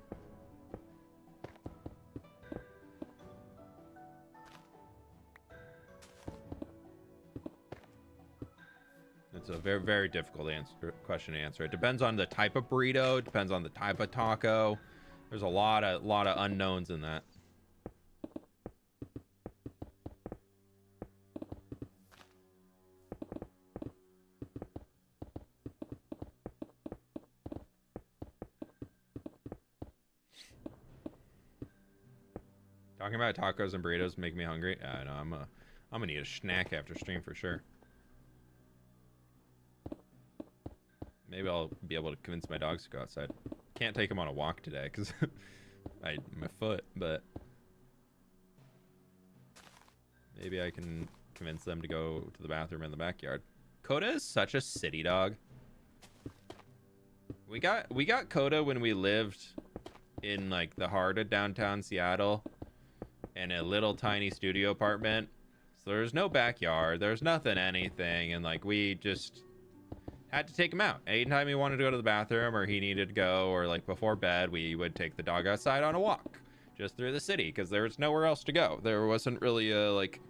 It's a very, very difficult question to answer. It depends on the type of burrito. It depends on the type of taco. There's a lot of unknowns in that. Talking about tacos and burritos make me hungry. Yeah, I know. I'm gonna need a snack after stream for sure. Maybe I'll be able to convince my dogs to go outside. Can't take them on a walk today because my foot, but maybe I can convince them to go to the bathroom in the backyard. Coda is such a city dog. We got Coda when we lived in like the heart of downtown Seattle in a little tiny studio apartment. So there's no backyard, there's nothing, anything, and like we just had to take him out. Anytime he wanted to go to the bathroom or he needed to go, or like before bed, we would take the dog outside on a walk just through the city because there was nowhere else to go. There wasn't really a like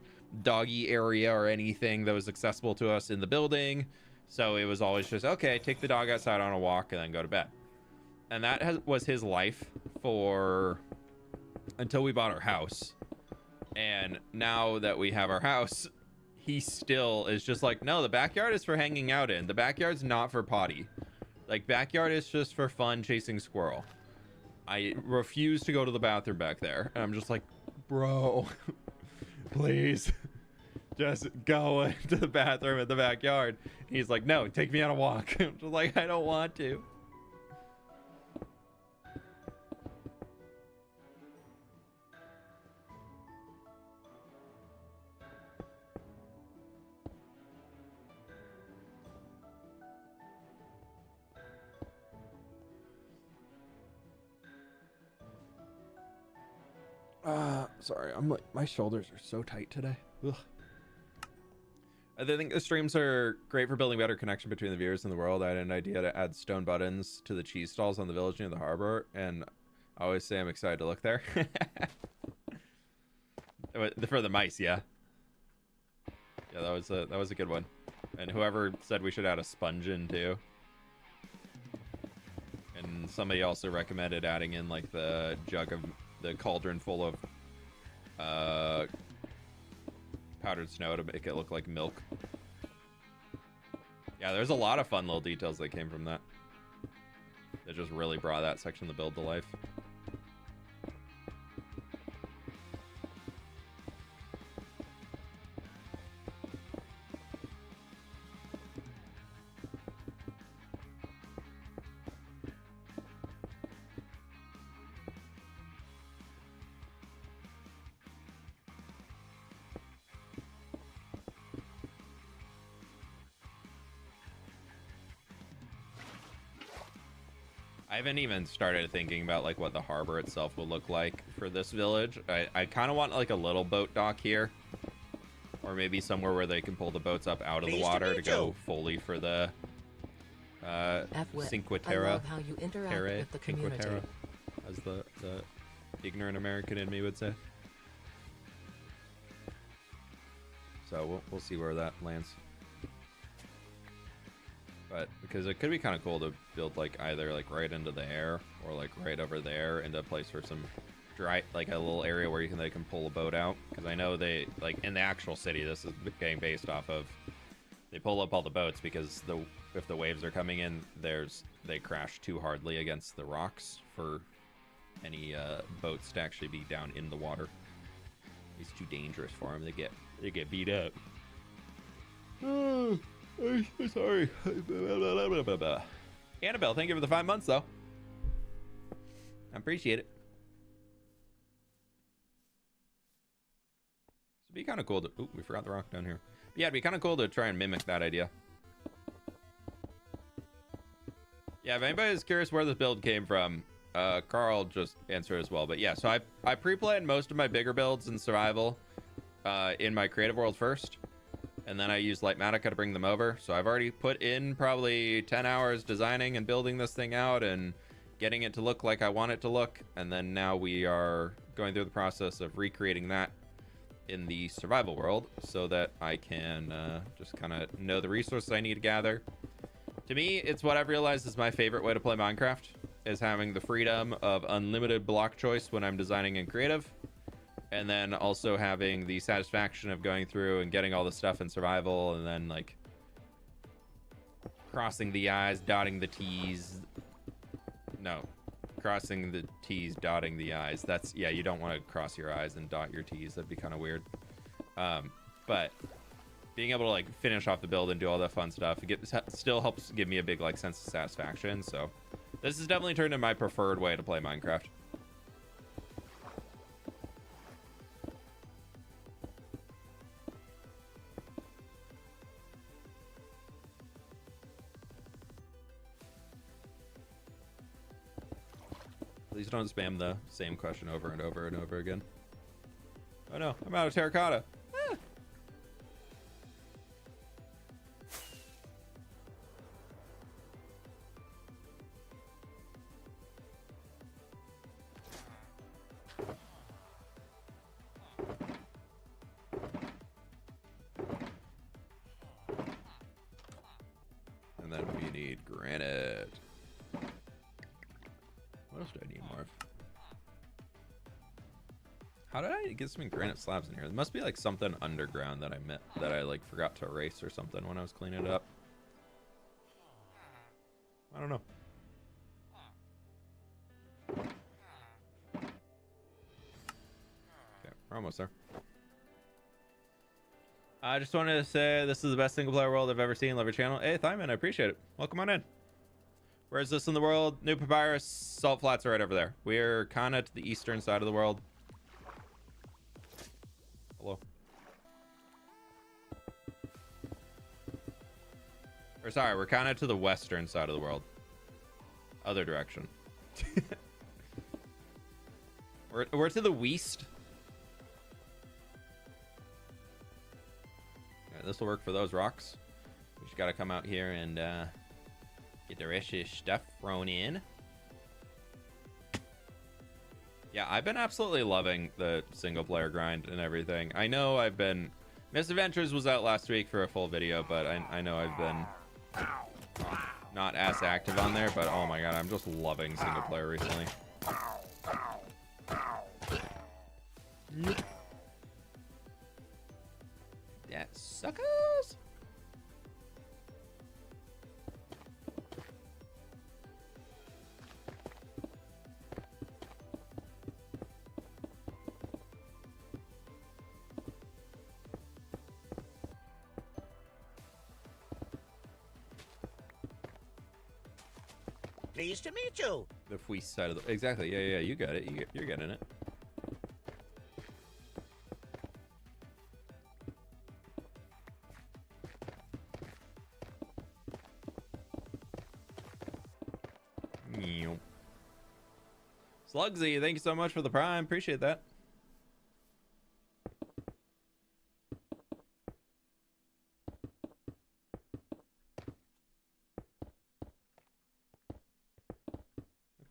doggy area or anything that was accessible to us in the building. So it was always just, okay, take the dog outside on a walk and then go to bed. And that was his life until we bought our house. And now that we have our house, he still is just like, no, the backyard is for hanging out in. The backyard's not for potty. Like, backyard is just for fun chasing squirrel. I refuse to go to the bathroom back there. And I'm just like, bro, please, just go into the bathroom in the backyard. And he's like, no, take me on a walk. I'm just like, I don't want to. Sorry, I'm like, my shoulders are so tight today. Ugh. I think the streams are great for building better connection between the viewers and the world. I had an idea to add stone buttons to the cheese stalls on the village near the harbor, and I always say I'm excited to look there. For the mice, yeah. Yeah, that was a good one. And whoever said we should add a sponge in too. And somebody also recommended adding in like the cauldron full of powdered snow to make it look like milk. Yeah, there's a lot of fun little details that came from that. That just really brought that section of the build to life. I haven't even started thinking about like what the harbor itself will look like for this village. I kind of want like a little boat dock here, or maybe somewhere where they can pull the boats up out of the water to go fully for the Cinque Terre. I love how you interact with the community. Cinque Terre, as the ignorant American in me would say. So we'll see where that lands. because it could be kind of cool to build like either like right into the air or like right over there into a place for some dry, like a little area where they can pull a boat out. Because I know they like in the actual city, this is getting based off of, they pull up all the boats because if the waves are coming in, they crash too hardly against the rocks for any boats to actually be down in the water. It's too dangerous for them. They get beat up. Oh, I'm sorry. Annabelle, thank you for the 5 months, though. I appreciate it. It'd be kind of cool to... Ooh, we forgot the rock down here. But yeah, it'd be kind of cool to try and mimic that idea. Yeah, if anybody's curious where this build came from, Carl just answered as well. But yeah, so I pre-planned most of my bigger builds in survival in my creative world first. And then I used Lightmatica to bring them over. So I've already put in probably 10 hours designing and building this thing out and getting it to look like I want it to look. And then now we are going through the process of recreating that in the survival world so that I can just kind of know the resources I need to gather. To me, it's what I've realized is my favorite way to play Minecraft, is having the freedom of unlimited block choice when I'm designing in creative. And then also having the satisfaction of going through and getting all the stuff in survival and then like crossing the I's, dotting the T's. No, crossing the T's, dotting the I's. That's, yeah, you don't want to cross your I's and dot your T's. That'd be kind of weird. But being able to like finish off the build and do all that fun stuff, still helps give me a big like sense of satisfaction. So this has definitely turned into my preferred way to play Minecraft. Please don't spam the same question over and over and over again. Oh no, I'm out of terracotta. Ah. And then we need granite. What else do I need more of? How did I get some granite slabs in here? There must be like something underground that I like forgot to erase or something when I was cleaning it up. I don't know. Okay, we're almost there. I just wanted to say this is the best single player world I've ever seen. Love your channel. Hey, Thyman, I appreciate it. Welcome on in. Where is this in the world? New Papyrus. Salt flats are right over there. We're kind of to the eastern side of the world. Hello. Or sorry, we're kind of to the western side of the world. Other direction. we're to the west. Right, this will work for those rocks. We just got to come out here and get the rest of this stuff thrown in. Yeah, I've been absolutely loving the single player grind and everything. I know I've been... Misadventures was out last week for a full video, but I know I've been not as active on there, but oh my god, I'm just loving single player recently. That suckers! Pleased to meet you. The fWhip side of the... Exactly, yeah, you got it. You're getting it. Slugsy, thank you so much for the prime. Appreciate that.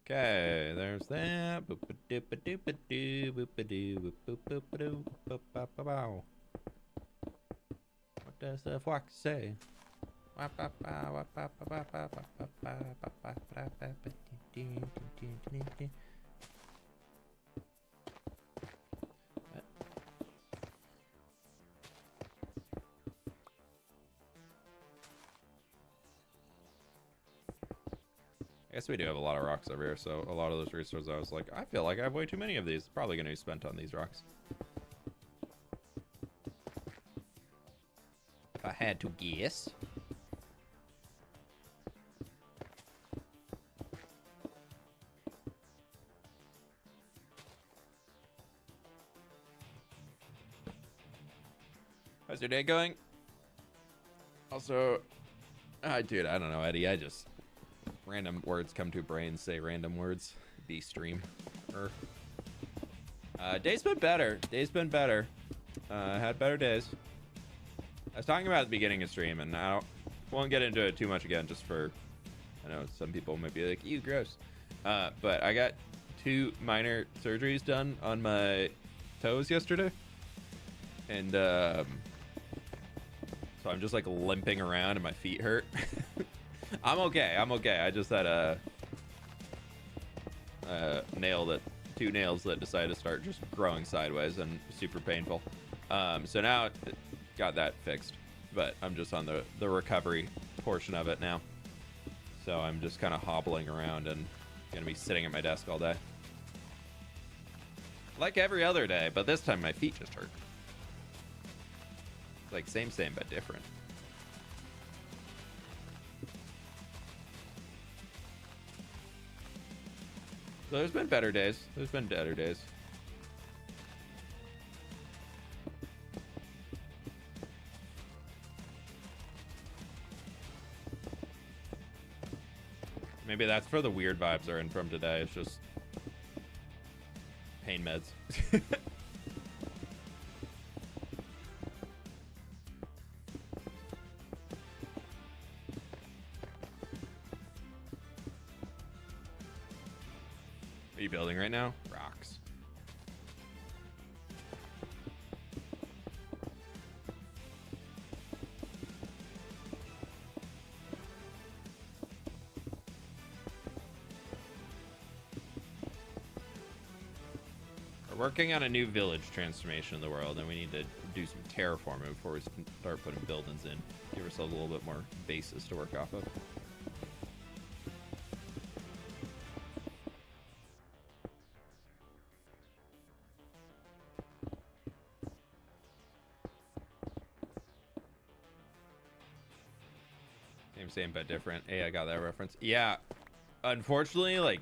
Okay, there's that. What does the fox say? I guess we do have a lot of rocks over here, so a lot of those resources, I was like, I feel like I have way too many of these. Probably going to be spent on these rocks. If I had to guess. How's your day going? Also, dude, I don't know, Eddie. I just random words come to brain. Say random words. Be stream. Day's been better. Day's been better. Had better days. I was talking about at the beginning of stream, and I won't get into it too much again, just for, I know some people might be like, ew, gross. But I got 2 minor surgeries done on my toes yesterday. And, so I'm just like limping around and my feet hurt. I'm okay. I'm okay. I just had a two nails that decided to start just growing sideways and super painful. So now got that fixed, but I'm just on the recovery portion of it now. So I'm just kind of hobbling around and gonna be sitting at my desk all day. Like every other day, but this time my feet just hurt. Like same, but different. So there's been better days. There's been better days. Maybe that's where the weird vibes are in from today. It's just pain meds. Are you building right now? Rocks. We're working on a new village transformation in the world, and we need to do some terraforming before we start putting buildings in. Give ourselves a little bit more basis to work off of. Same but different. Hey, I got that reference. Yeah, unfortunately, like,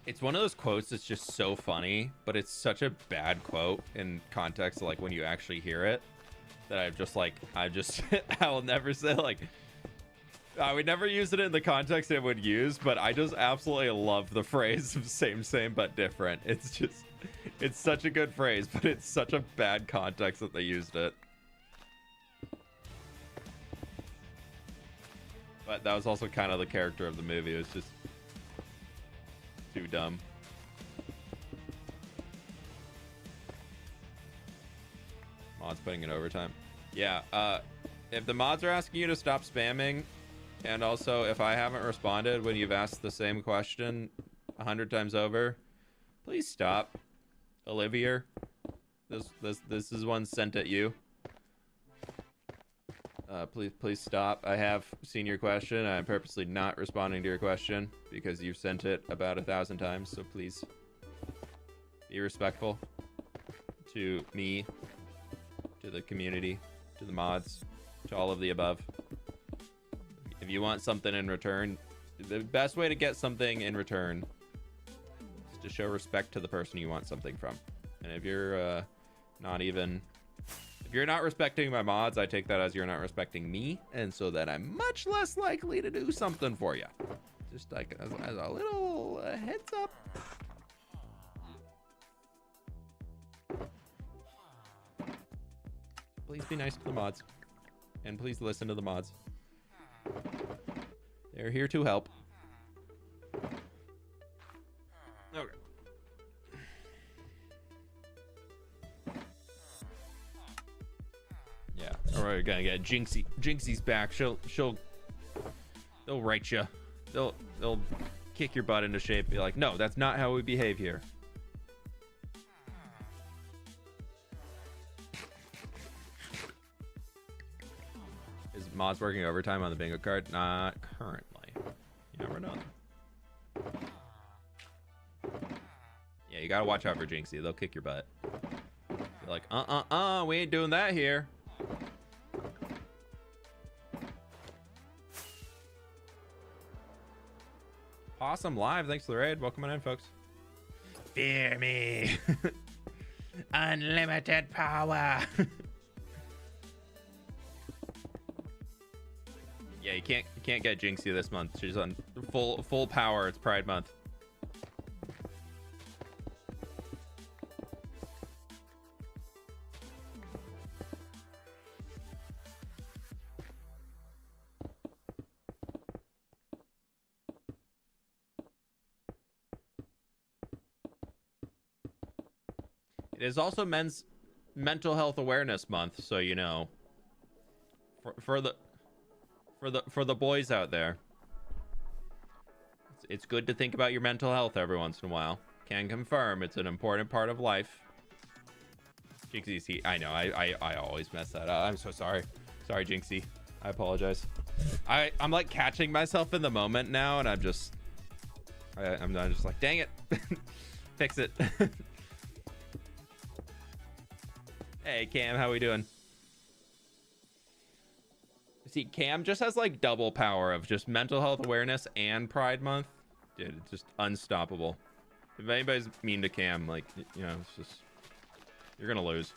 it's one of those quotes that's just so funny, but it's such a bad quote in context, like when you actually hear it, that I will never say, like, I would never use it in the context it would use, but I just absolutely love the phrase of same but different. It's such a good phrase, but it's such a bad context that they used it. But that was also kind of the character of the movie. It was just too dumb. Mods putting in overtime. Yeah, if the mods are asking you to stop spamming, and also if I haven't responded when you've asked the same question 100 times over, please stop. Olivia, this is one sent at you. Please stop. I have seen your question. I'm purposely not responding to your question because you've sent it about 1,000 times. So please be respectful to me, to the community, to the mods, to all of the above. If you want something in return, the best way to get something in return is to show respect to the person you want something from. And if you're if you're not respecting my mods, I take that as you're not respecting me, and so that I'm much less likely to do something for you. Just like as a little heads up. Please be nice to the mods, and please listen to the mods. They're here to help. Okay. Yeah, All right, gonna get Jinxie. Jinxie's back. They'll right you. They'll kick your butt into shape. Be like, no, that's not how we behave here. Is Mods working overtime on the bingo card? Not currently. You never know. Yeah, you gotta watch out for Jinxie. They'll kick your butt. You're like, we ain't doing that here. Awesome live. Thanks for the raid. Welcome on in, folks. Fear me. Unlimited power. Yeah, you can't get Jinxie this month. She's on full power. It's Pride Month. It is also Men's Mental Health Awareness Month, so you know, for the boys out there, it's good to think about your mental health every once in a while. Can confirm it's an important part of life. Jinxie, I know I always mess that up. I'm so sorry. Sorry, Jinxie. I apologize. I'm like catching myself in the moment now, and I'm just like, dang it, fix it. Hey Cam, how we doing? See, Cam just has like double power of just mental health awareness and Pride Month. Dude, it's just unstoppable. If anybody's mean to Cam, like, you know, it's just, you're gonna lose.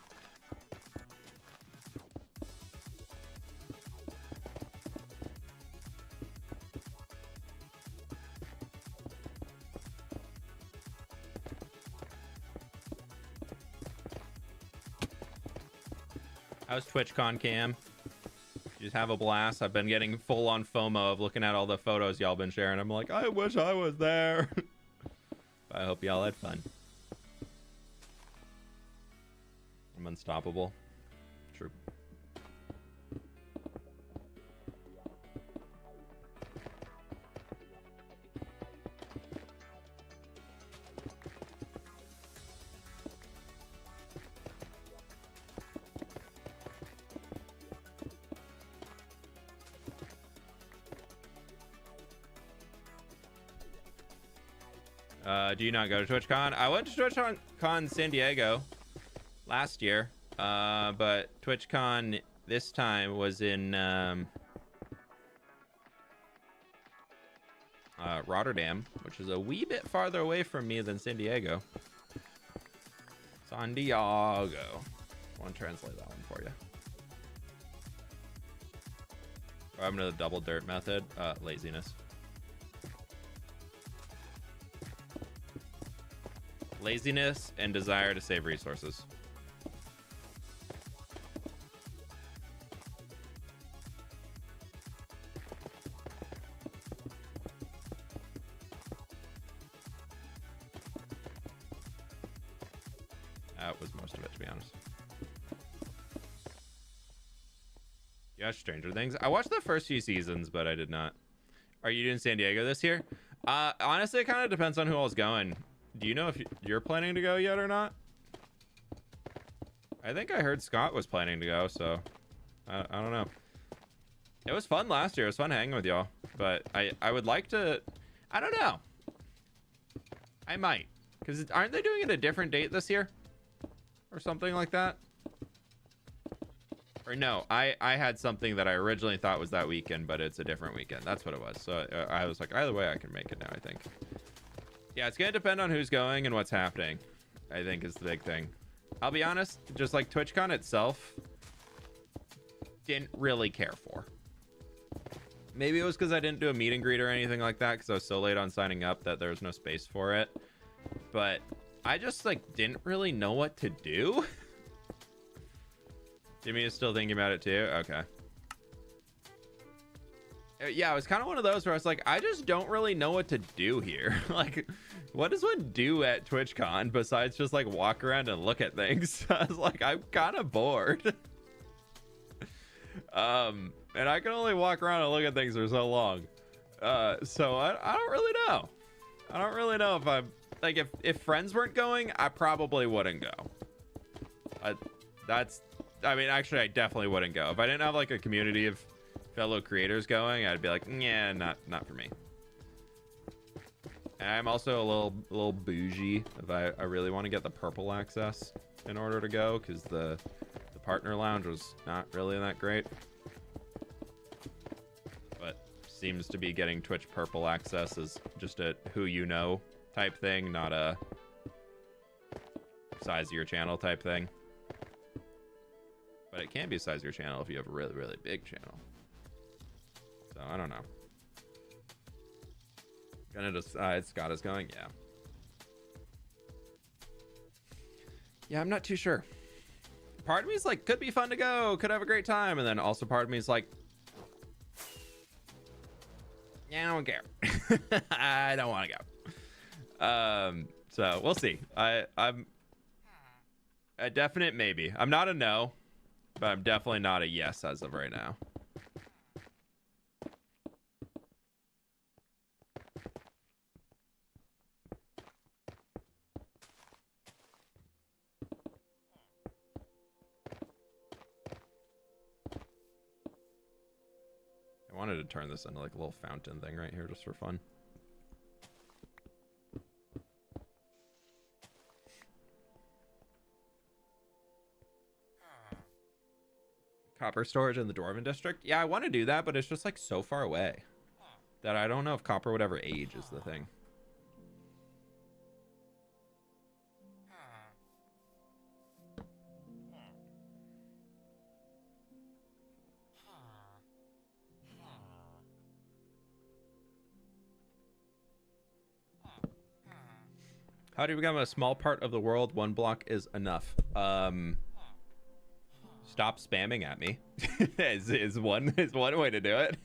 How's TwitchCon, Cam? You just have a blast. I've been getting full on FOMO of looking at all the photos y'all been sharing. I'm like, I wish I was there. I hope y'all had fun. I'm unstoppable. True. Do you not go to TwitchCon? I went to TwitchCon San Diego last year, but TwitchCon this time was in Rotterdam, which is a wee bit farther away from me than San Diego. San Diego. I want to translate that one for you. I'm to the double dirt method. Laziness. Laziness and desire to save resources. That was most of it, to be honest. Yeah, Stranger Things. I watched the first few seasons, but I did not. Are you doing San Diego this year? Honestly, it kind of depends on who all's going. Do you know if you're planning to go yet or not? I think I heard Scott was planning to go, so I don't know. It was fun last year. It was fun hanging with y'all, but I would like to. I don't know. I might, because aren't they doing it a different date this year, or something like that? Or no, I had something that I originally thought was that weekend, but it's a different weekend. That's what it was. So I was like, either way, I can make it now, I think. Yeah, it's going to depend on who's going and what's happening, I think, is the big thing. I'll be honest, just like TwitchCon itself, didn't really care for. Maybe it was because I didn't do a meet and greet or anything like that, because I was so late on signing up that there was no space for it. But I just, like, didn't really know what to do. Jimmy is still thinking about it, too? Okay. Yeah, it was kind of one of those where I was like, I just don't really know what to do here. Like, what does one do at TwitchCon besides just like walk around and look at things? I was like, I'm kind of bored. And I can only walk around and look at things for so long. So I don't really know. I don't really know if I'm like, if friends weren't going, I probably wouldn't go. I mean, actually, I definitely wouldn't go. If I didn't have like a community of fellow creators going, I'd be like, yeah, not for me. And I'm also a little bougie if I really want to get the purple access in order to go, because the partner lounge was not really that great. But seems to be getting Twitch purple access is just a who you know type thing, not a size of your channel type thing. But it can be size of your channel if you have a really, really big channel. So I don't know. Gonna decide Scott is going, yeah. Yeah, I'm not too sure. Part of me is like, could be fun to go, could have a great time, and then also part of me is like, yeah, I don't care. I don't want to go. So we'll see. I'm a definite maybe. I'm not a no, but I'm definitely not a yes as of right now. I wanted to turn this into like a little fountain thing right here just for fun. Copper storage in the Dwarven district? Yeah, I want to do that, but it's just like so far away that I don't know if copper would ever age is the thing. How do you become a small part of the world? One block is enough. Stop spamming at me is one way to do it.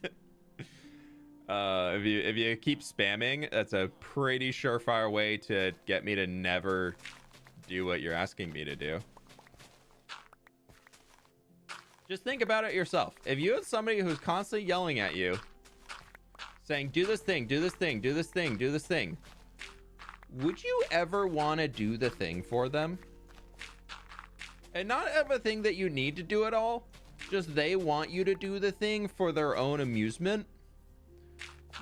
If you keep spamming, that's a pretty surefire way to get me to never do what you're asking me to do. Just think about it yourself. If you had somebody who's constantly yelling at you, saying, do this thing, do this thing, do this thing, do this thing, would you ever want to do the thing for them? And not have a thing that you need to do at all, just they want you to do the thing for their own amusement.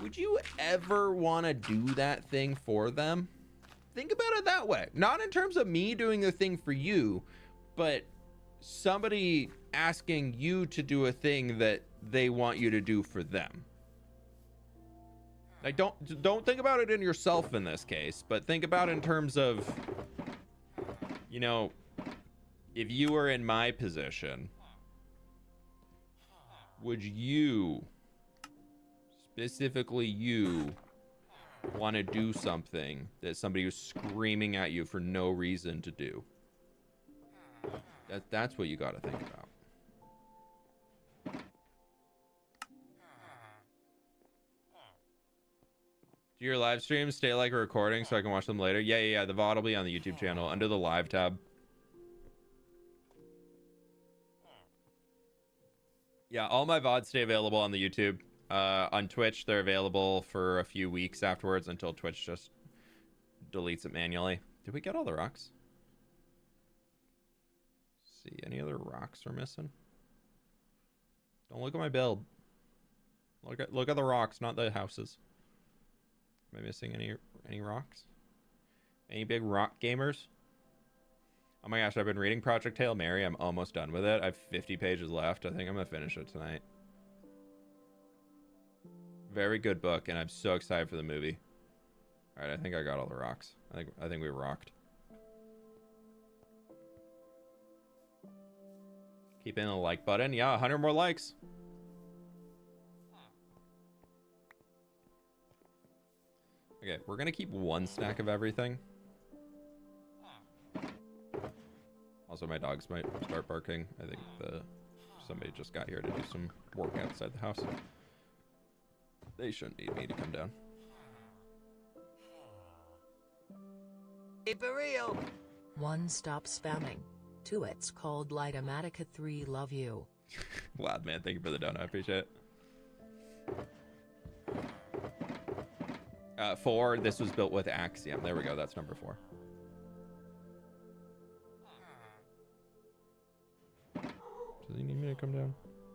Would you ever want to do that thing for them? Think about it that way. Not in terms of me doing the thing for you, but somebody asking you to do a thing that they want you to do for them. Like, don't think about it in yourself in this case, but think about it in terms of, you know, if you were in my position, would you, specifically you, want to do something that somebody was screaming at you for no reason to do? That's what you got to think about. Do your live streams stay like a recording so I can watch them later? Yeah. The VOD will be on the YouTube channel under the live tab. Yeah, all my VODs stay available on the YouTube. On Twitch, they're available for a few weeks afterwards until Twitch just deletes it manually. Did we get all the rocks? Let's see, any other rocks we're missing? Don't look at my build. Look at the rocks, not the houses. Am I missing any rocks? Any big rock gamers? Oh my gosh, I've been reading Project Hail Mary. I'm almost done with it. I have 50 pages left. I think I'm gonna finish it tonight. Very good book, and I'm so excited for the movie. All right, I think I got all the rocks. I think we rocked. Keep in the like button. Yeah, 100 more likes. Okay, we're gonna keep one stack of everything. Also, my dogs might start barking. I think somebody just got here to do some work outside the house. They shouldn't need me to come down. Keep it real. 1, stop spamming. 2, it's called Lightomatica. 3, love you. Wow, man, thank you for the donut. I appreciate it. 4, this was built with Axiom. There we go. That's number 4. Does he need me to come down?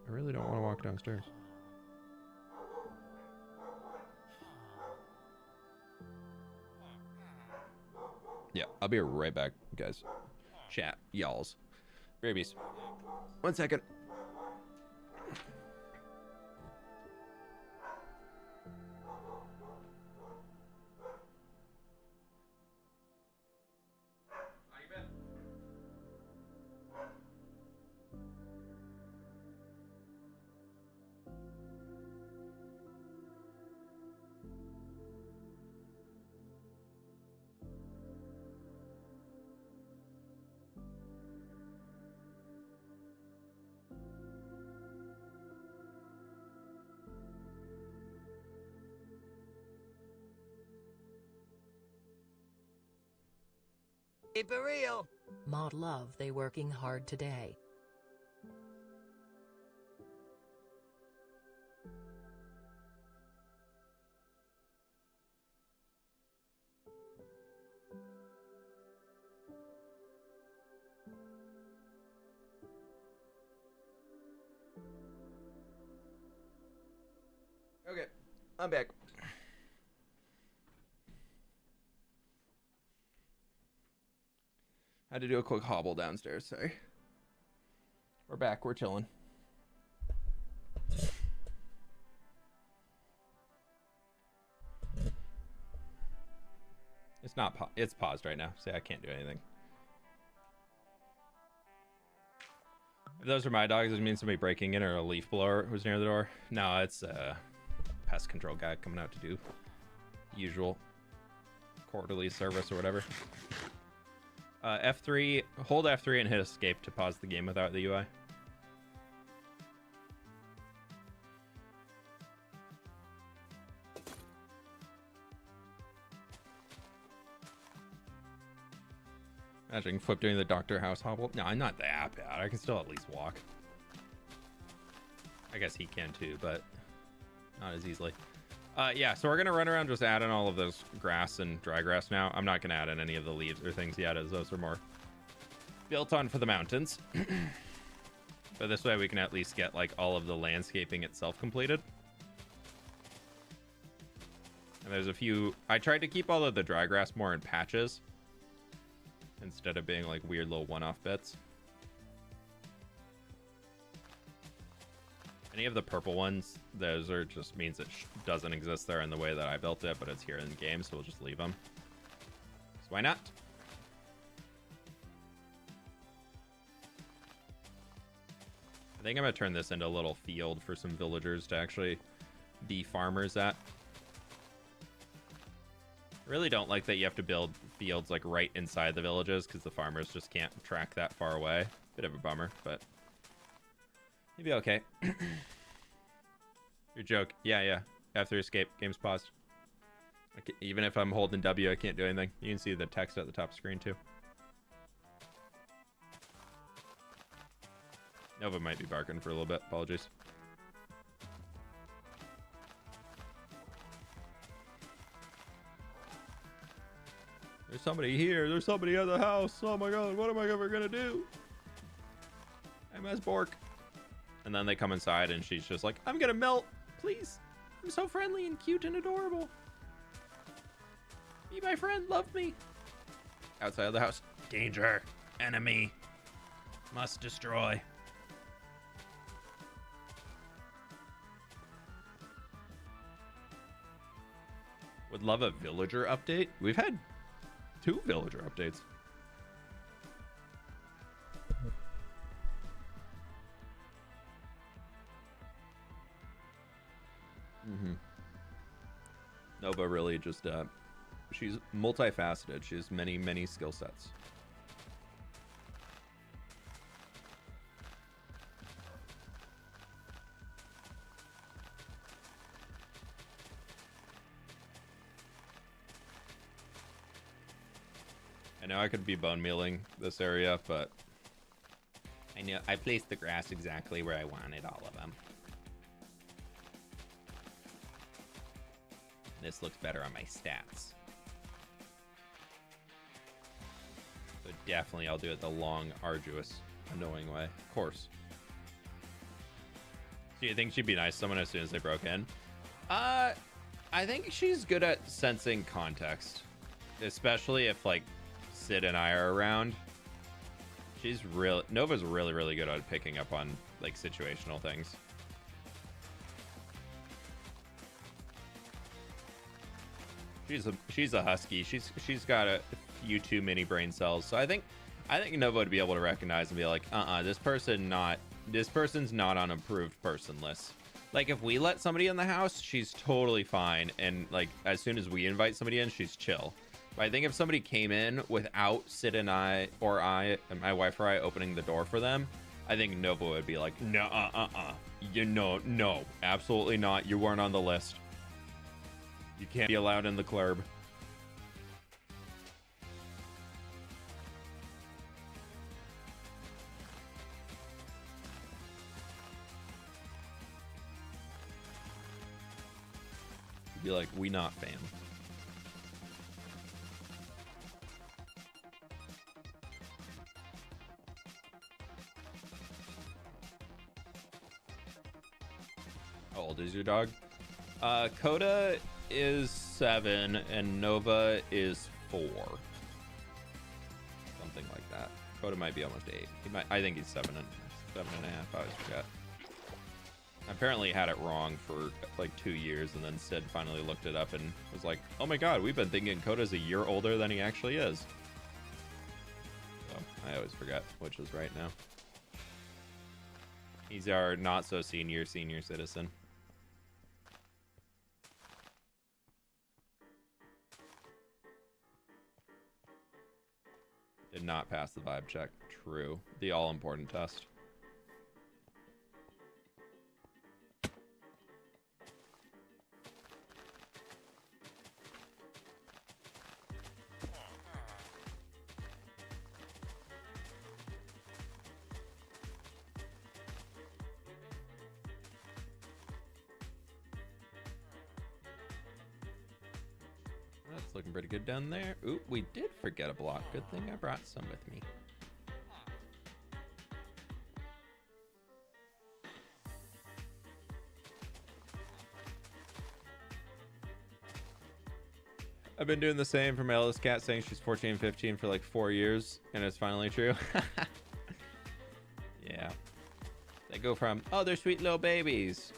I really don't want to walk downstairs. Yeah, I'll be right back, guys. Chat, y'alls. Babies. 1 second. Keep it real. Mod love they working hard today. Okay, I'm back. Had to do a quick hobble downstairs, sorry. We're back, we're chilling. It's not it's paused right now. See, I can't do anything. If those are my dogs, does it mean somebody breaking in or a leaf blower was near the door? No, it's a pest control guy coming out to do usual quarterly service or whatever. F3, hold F3 and hit escape to pause the game without the UI. Imagine fWhip doing the Doctor House hobble. No, I'm not that bad. I can still at least walk. I guess he can too, but not as easily. Yeah, so we're gonna run around just adding all of those grass and dry grass now. I'm not gonna add in any of the leaves or things yet, as those are more built on for the mountains. But this way we can at least get like all of the landscaping itself completed. And there's a few, I tried to keep all of the dry grass more in patches instead of being like weird little one-off bits. Any of the purple ones, those are just means it doesn't exist there in the way that I built it, but it's here in the game, so we'll just leave them. So why not? I think I'm gonna turn this into a little field for some villagers to actually be farmers at. I really don't like that you have to build fields like right inside the villages because the farmers just can't track that far away. Bit of a bummer, but maybe okay. Your joke. Yeah. F3 escape. Game's paused. Even if I'm holding W, I can't do anything. You can see the text at the top screen too. Nova might be barking for a little bit. Apologies. There's somebody here. There's somebody at the house. Oh my god, what am I ever gonna do? MS Bork. And then they come inside and she's just like, I'm gonna melt. Please. I'm so friendly and cute and adorable. Be my friend. Love me. Outside of the house. Danger. Enemy. Must destroy. Would love a villager update. We've had 2 villager updates. Nova really just she's multifaceted. She has many skill sets. I know I could be bone mealing this area, but I know, I placed the grass exactly where I wanted all of them. This looks better on my stats. So definitely I'll do it the long, arduous, annoying way. Of course. Do you think she'd be nice to someone as soon as they broke in? I think she's good at sensing context. Especially if, like, Sid and I are around. Nova's really, really good at picking up on, like, situational things. She's a husky. She's got a few too many brain cells. So I think Nova would be able to recognize and be like, this person's not on approved person list. Like, if we let somebody in the house, she's totally fine, and like as soon as we invite somebody in, she's chill. But I think if somebody came in without Sid and I, or my wife or I, opening the door for them, I think Nova would be like, no, no, absolutely not. You weren't on the list. You can't be allowed in the club. Be like, we not fam. How old is your dog? Coda is 7 and Nova is 4. Something like that. Coda might be almost 8. I think he's 7 and a half. I always forget. I apparently had it wrong for like 2 years, and then Sid finally looked it up and was like, oh my god, we've been thinking Coda's a year older than he actually is. So I always forget which is right now. He's our not so senior citizen. Did not pass the vibe check. True. The all-important test. That's looking pretty good down there. Ooh, we did forget a block. Good thing I brought some with me. I've been doing the same for my eldest cat, saying she's 14 and 15 for like 4 years, and it's finally true. Yeah. They go from, oh, they're sweet little babies,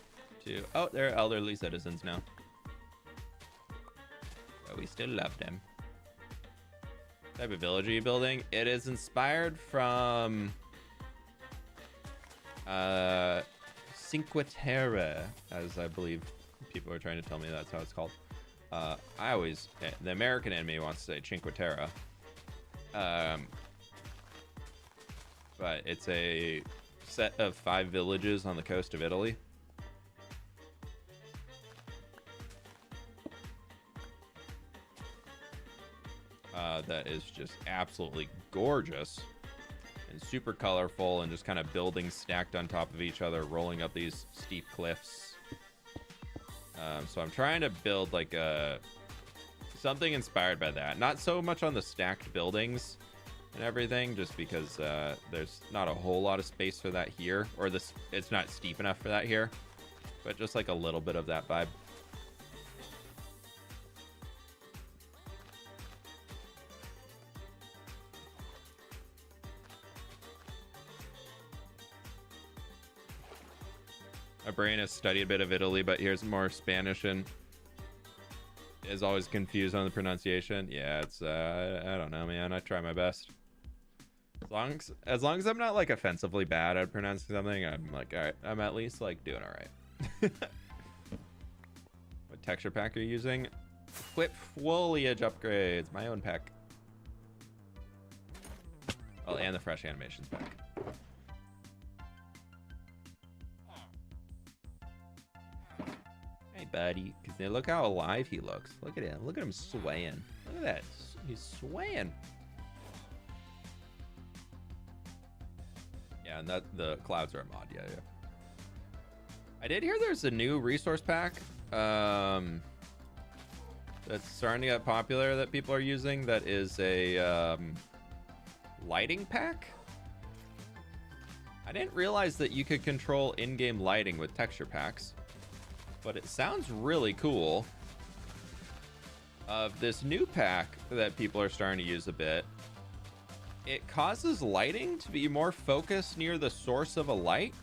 to, oh, they're elderly citizens now. But we still love them. What type of village are you building? It is inspired from Cinque Terre, as I believe people are trying to tell me that's how it's called. The American in me wants to say Cinque Terre. But it's a set of 5 villages on the coast of Italy. That is just absolutely gorgeous and super colorful, and just kind of buildings stacked on top of each other, rolling up these steep cliffs. So I'm trying to build like something inspired by that. Not so much on the stacked buildings and everything, just because there's not a whole lot of space for that here, or it's not steep enough for that here, but just like a little bit of that vibe. My brain has studied a bit of Italy, but here's more Spanish and is always confused on the pronunciation. Yeah, it's I don't know, man. I try my best. As long as I'm not like offensively bad at pronouncing something, I'm like, all right, I'm at least like doing all right. What texture pack are you using? fWhip foliage upgrades, my own pack. Oh, and the fresh animations pack. Hey, buddy. Because look how alive he looks. Look at him. Look at him swaying. Look at that. He's swaying. Yeah, and that the clouds are a mod. Yeah, yeah. I did hear there's a new resource pack that's starting to get popular that people are using. That is a lighting pack. I didn't realize that you could control in-game lighting with texture packs, but it sounds really cool. Of this new pack that people are starting to use a bit, it causes lighting to be more focused near the source of a light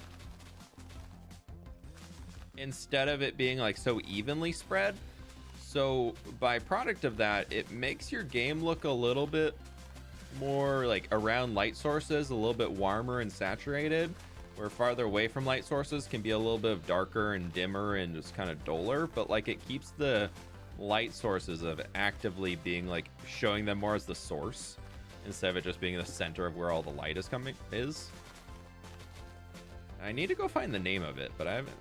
instead of it being like so evenly spread. So by product of that, it makes your game look a little bit more like around light sources, a little bit warmer and saturated, where farther away from light sources can be a little bit of darker and dimmer and just kind of duller. But like it keeps the light sources of actively being like showing them more as the source instead of it just being the center of where all the light is coming is. I need to go find the name of it, but I haven't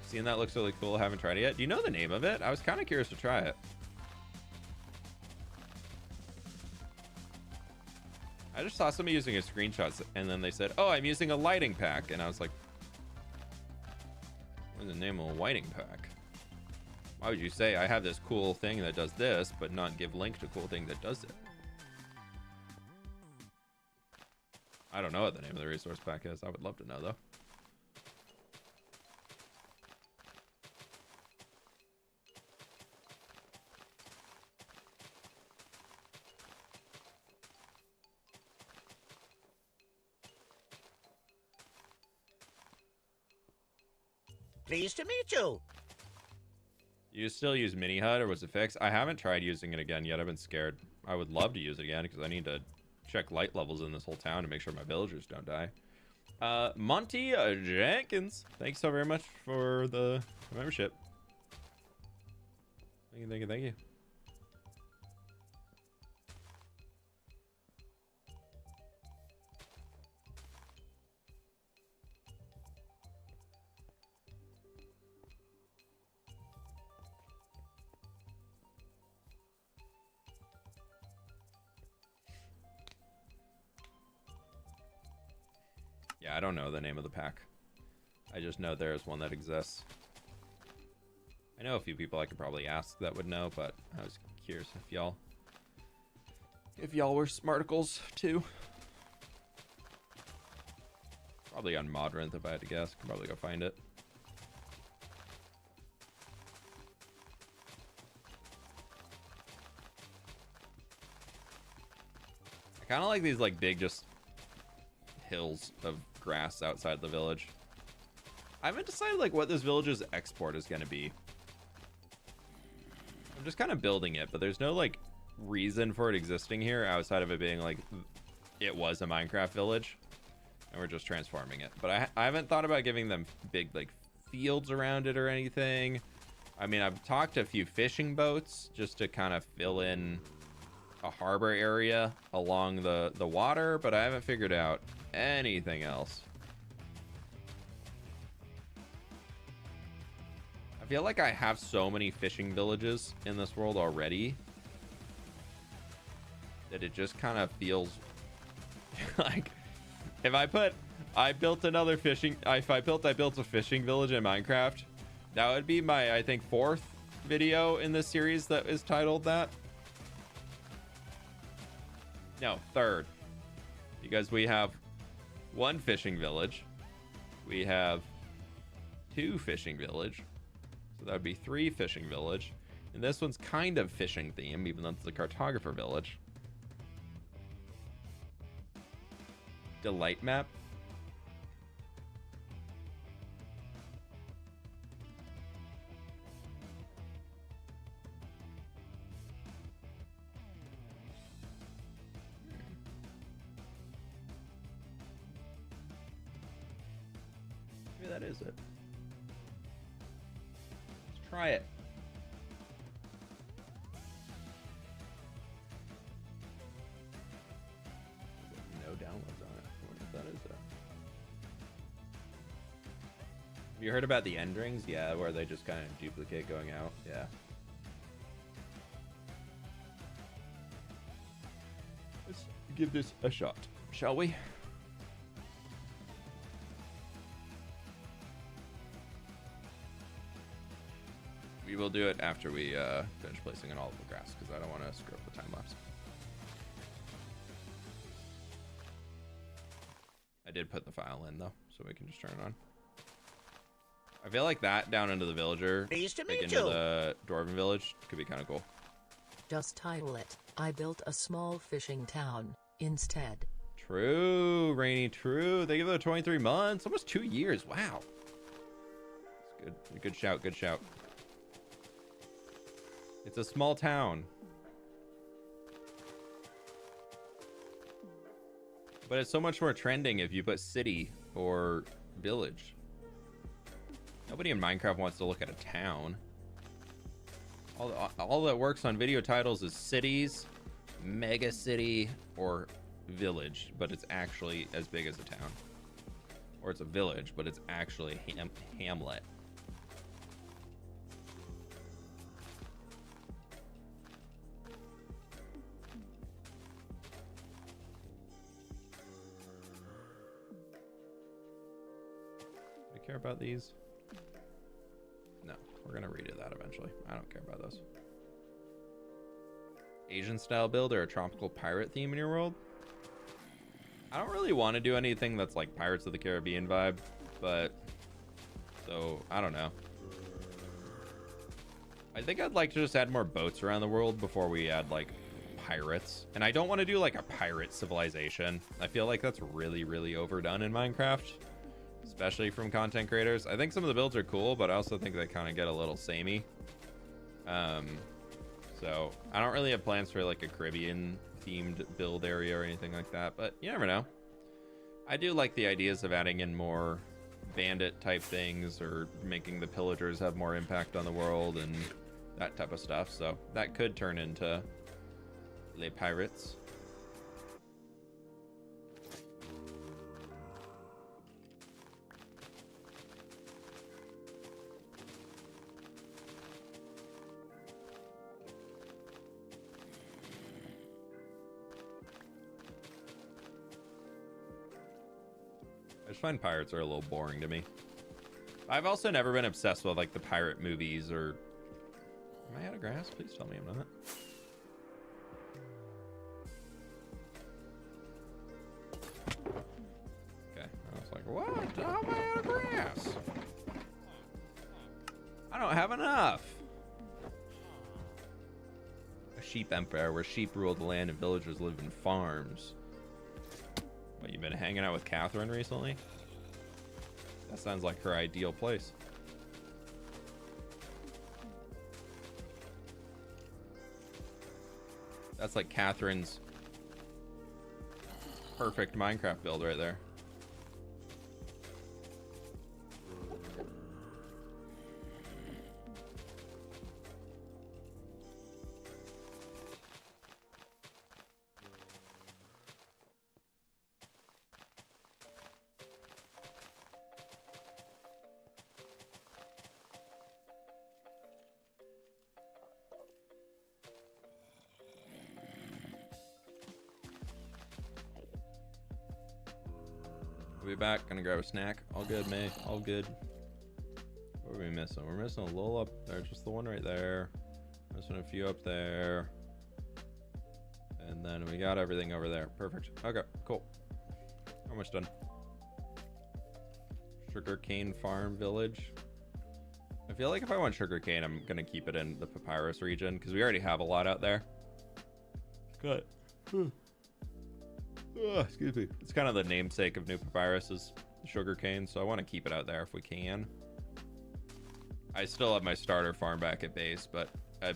seen that. Looks really cool. I haven't tried it yet. Do you know the name of it? I was kind of curious to try it. I just saw somebody using a screenshot and then they said, oh, I'm using a lighting pack, and I was like, what's the name of a lighting pack? Why would you say I have this cool thing that does this, but not give link to cool thing that does it? I don't know what the name of the resource pack is. I would love to know, though. Pleased to meet you. You still use mini HUD, or was it fixed? I haven't tried using it again yet. I've been scared. I would love to use it again because I need to check light levels in this whole town to make sure my villagers don't die. Monty Jenkins, thanks so very much for the membership. Thank you, thank you, thank you. Yeah, I don't know the name of the pack. I just know there's one that exists. I know a few people I could probably ask that would know, but I was curious if y'all were smarticles too. Probably on Modrinth if I had to guess. Could probably go find it. I kind of like these like big just hills of grass outside the village. I haven't decided like what this village's export is going to be. I'm just kind of building it, but there's no like reason for it existing here outside of it being like it was a Minecraft village and we're just transforming it. But I haven't thought about giving them big like fields around it or anything. I mean, I've talked to a few fishing boats just to kind of fill in a harbor area along the water, but I haven't figured out anything else. I feel like I have so many fishing villages in this world already that it just kind of feels like if I built a fishing village in Minecraft, that would be my, I think, 4th video in this series that is titled that. No, 3rd, because we have 1 fishing village, we have 2 fishing village, so that would be 3 fishing village, and this one's kind of fishing theme, even though it's a cartographer village. Delight map. Maybe that is it. Let's try it. No downloads on it. I wonder if that is it. Have you heard about the end rings? Yeah, where they just kind of duplicate going out. Yeah. Let's give this a shot, shall we? we'll do it after we finish placing in all of the grass, because I don't want to screw up the time lapse. I did put the file in though, so we can just turn it on. I feel like that down into the villager, Pleased to like meet into you. the dwarven village, could be kind of cool. Just title it, I built a small fishing town, instead. True, Rainy, true. They give it 23 months, almost 2 years. Wow. That's good. Good shout, good shout. It's a small town. But it's so much more trending if you put city or village. Nobody in Minecraft wants to look at a town. All that works on video titles is cities, mega city, or village, but it's actually as big as a town. Or it's a village, but it's actually hamlet. Do I care about these? No, we're gonna redo that eventually. I don't care about those. Asian style build or a tropical pirate theme in your world? I don't really want to do anything that's like Pirates of the Caribbean vibe, but so I don't know. I think I'd like to just add more boats around the world before we add like pirates. And I don't want to do like a pirate civilization. I feel like that's really, really overdone in Minecraft, especially from content creators. I think some of the builds are cool, but I also think they kind of get a little samey. So I don't really have plans for like a Caribbean themed build area or anything like that, but you never know. I do like the ideas of adding in more bandit type things or making the pillagers have more impact on the world and that type of stuff. So that could turn into Les Pirates. I just find pirates are a little boring to me. I've also never been obsessed with like the pirate movies or... Am I out of grass? Please tell me I'm not. Okay, I was like, what? How am I out of grass? I don't have enough. A sheep empire where sheep rule the land and villagers live in farms. What, you've been hanging out with Catherine recently? That sounds like her ideal place. That's like Catherine's perfect Minecraft build right there. We'll be back. Gonna grab a snack. All good, May. All good. What are we missing? We're missing a little up there. Just the one right there. Missing a few up there. And then we got everything over there. Perfect. Okay, cool. Almost done. Sugarcane farm village. I feel like if I want sugarcane, I'm gonna keep it in the papyrus region because we already have a lot out there. Good. Excuse me. It's kind of the namesake of New Papyrus is sugarcane, so I want to keep it out there if we can. I still have my starter farm back at base, but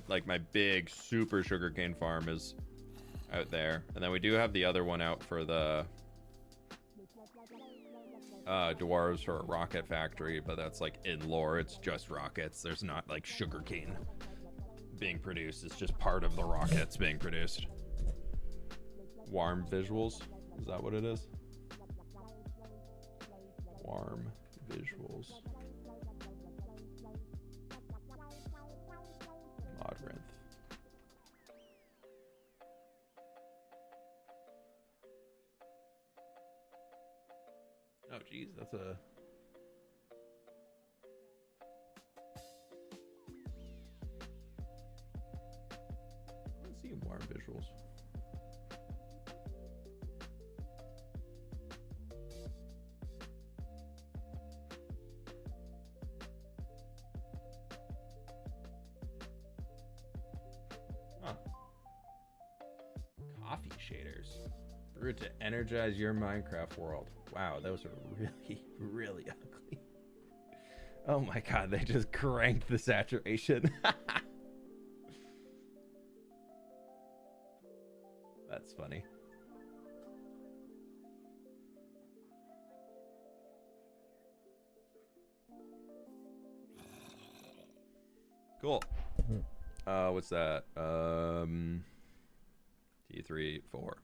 like my big super sugarcane farm is out there. And then we do have the other one out for the dwarves for a rocket factory, but that's like in lore, it's just rockets. There's not like sugarcane being produced. It's just part of the rockets being produced. Warm visuals, is that what it is? Warm visuals. Modrinth. Oh geez, that's a... visuals. Huh. Coffee shaders. Brewed to energize your Minecraft world. Wow, those are really, really ugly. Oh my god, they just cranked the saturation. That's funny. Cool. What's that? T3, 4.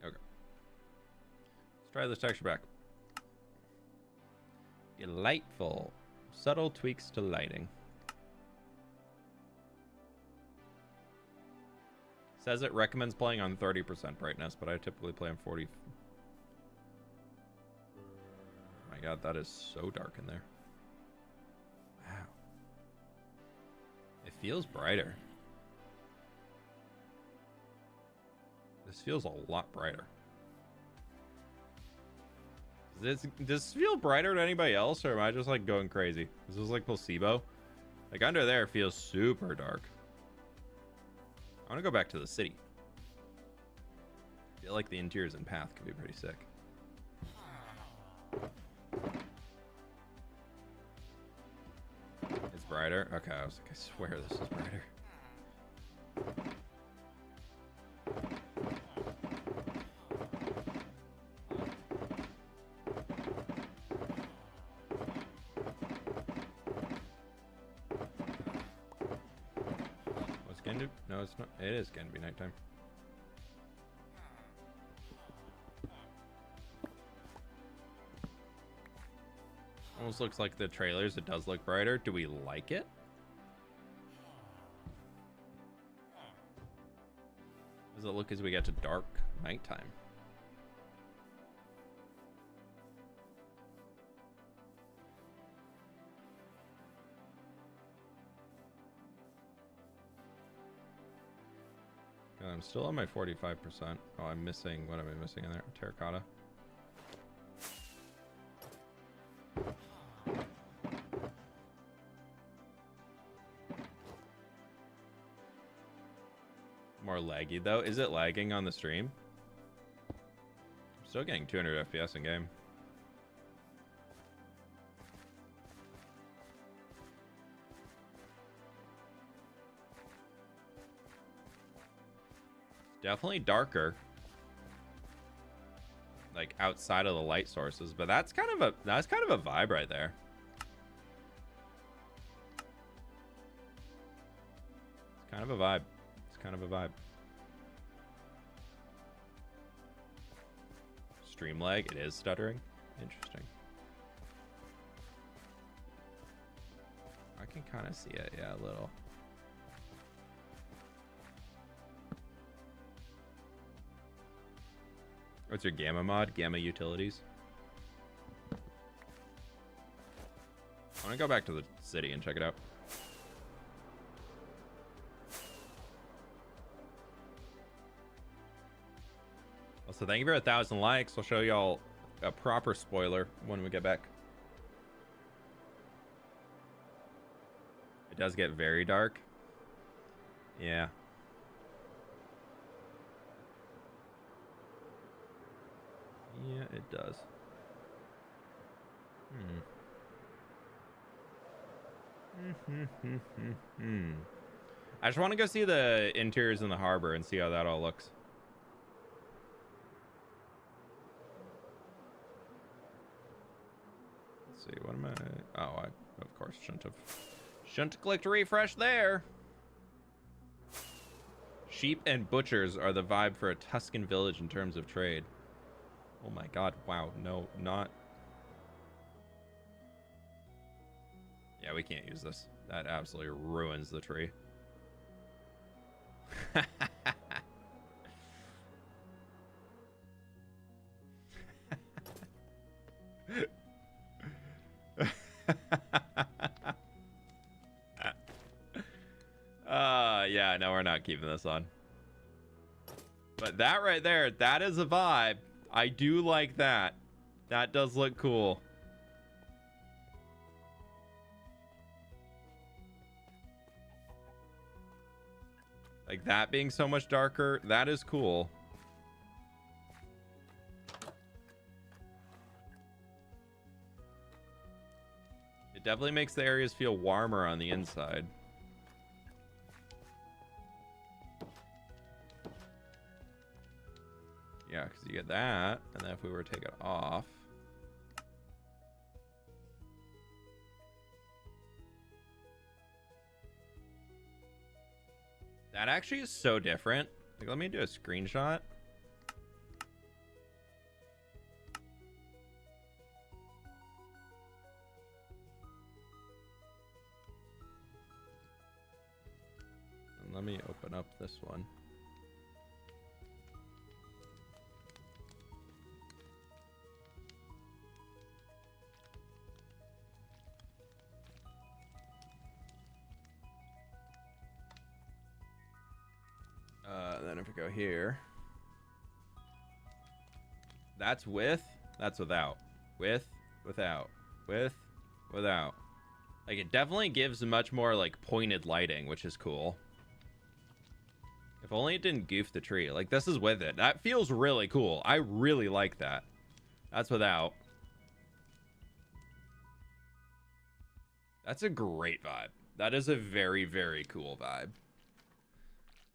Okay. Let's try this texture back. Delightful. Subtle tweaks to lighting. Says it recommends playing on 30% brightness, but I typically play on 40. Oh my god, that is so dark in there. Wow. It feels brighter. This feels a lot brighter. Does this feel brighter to anybody else, or am I just like going crazy? Is this like placebo? Like under there it feels super dark. I want to go back to the city. I feel like the interiors and path could be pretty sick. It's brighter? Okay, I was like, I swear this is brighter. No, it's not. It is gonna be nighttime. Almost looks like the trailers. It does look brighter. Do we like it? Does it look as we get to dark nighttime? I'm still on my 45%. Oh, I'm missing. What am I missing in there? Terracotta. More laggy though. Is it lagging on the stream? I'm still getting 200 FPS in game. Definitely darker, like outside of the light sources, but that's kind of a vibe right there. It's kind of a vibe. It's kind of a vibe. Stream lag. It is stuttering. Interesting. I can kind of see it. Yeah, a little. What's your gamma mod? Gamma utilities? I want to go back to the city and check it out. Also, thank you for 1,000 likes. I'll show y'all a proper spoiler when we get back. It does get very dark. Yeah. Yeah, it does. I just want to go see the interiors in the harbor and see how that all looks. Let's see, what am I? Oh, I of course shouldn't have clicked refresh there. Sheep and butchers are the vibe for a Tuscan village in terms of trade. Oh my god, wow, no, not. we can't use this. That absolutely ruins the tree. Yeah, no, we're not keeping this on. But that right there, that is a vibe. I do like that. That does look cool. Like that being so much darker, that is cool. It definitely makes the areas feel warmer on the inside. Yeah, because you get that, and then if we were to take it off, that actually is so different. Like, let me do a screenshot. And let me open up this one. Then if we go here, that's with, that's without, with, without, with, without. Like, it definitely gives much more like pointed lighting, which is cool. If only it didn't goof the tree. Like, this is with it. That feels really cool. I really like that. That's without. That's a great vibe. That is a very, very cool vibe.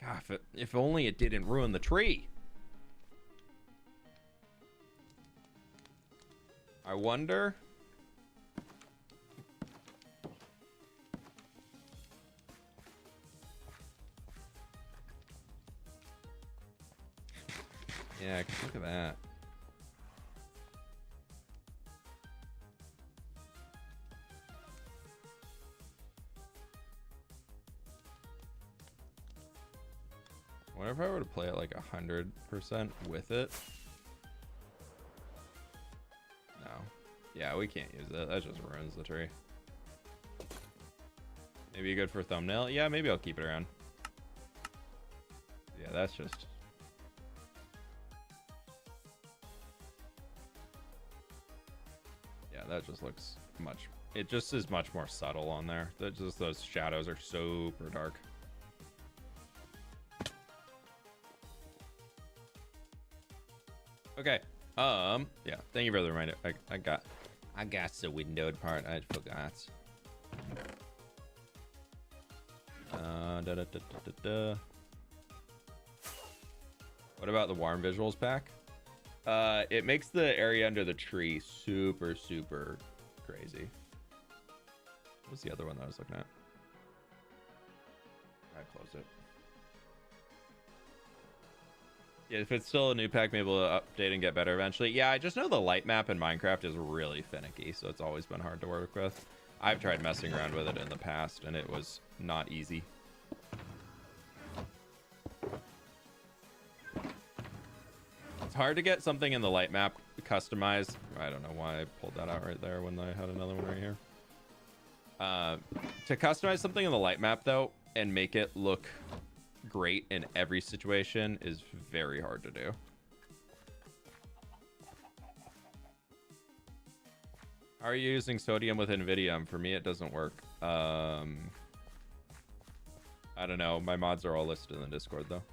God, if only it didn't ruin the tree. I wonder. Yeah, look at that. What if I were to play it like 100% with it? No. Yeah, we can't use it. That just ruins the tree. Maybe good for a thumbnail? Yeah, maybe I'll keep it around. Yeah, that's just... Yeah, that just looks much... It just is much more subtle on there. Just those shadows are super dark. Okay. Yeah. Thank you for the reminder. I got the windowed part. I forgot. What about the warm visuals pack? It makes the area under the tree super, super crazy. What's the other one that I was looking at? I closed it. Yeah, if it's still a new pack, maybe we'll update and get better eventually. Yeah, I just know the light map in Minecraft is really finicky, so it's always been hard to work with. I've tried messing around with it in the past, and it was not easy. It's hard to get something in the light map customized. I don't know why I pulled that out right there when I had another one right here. To customize something in the light map, though, and make it look great in every situation is very hard to do. How are you using sodium with NVIDIA? For me, it doesn't work. I don't know. My mods are all listed in the Discord, though.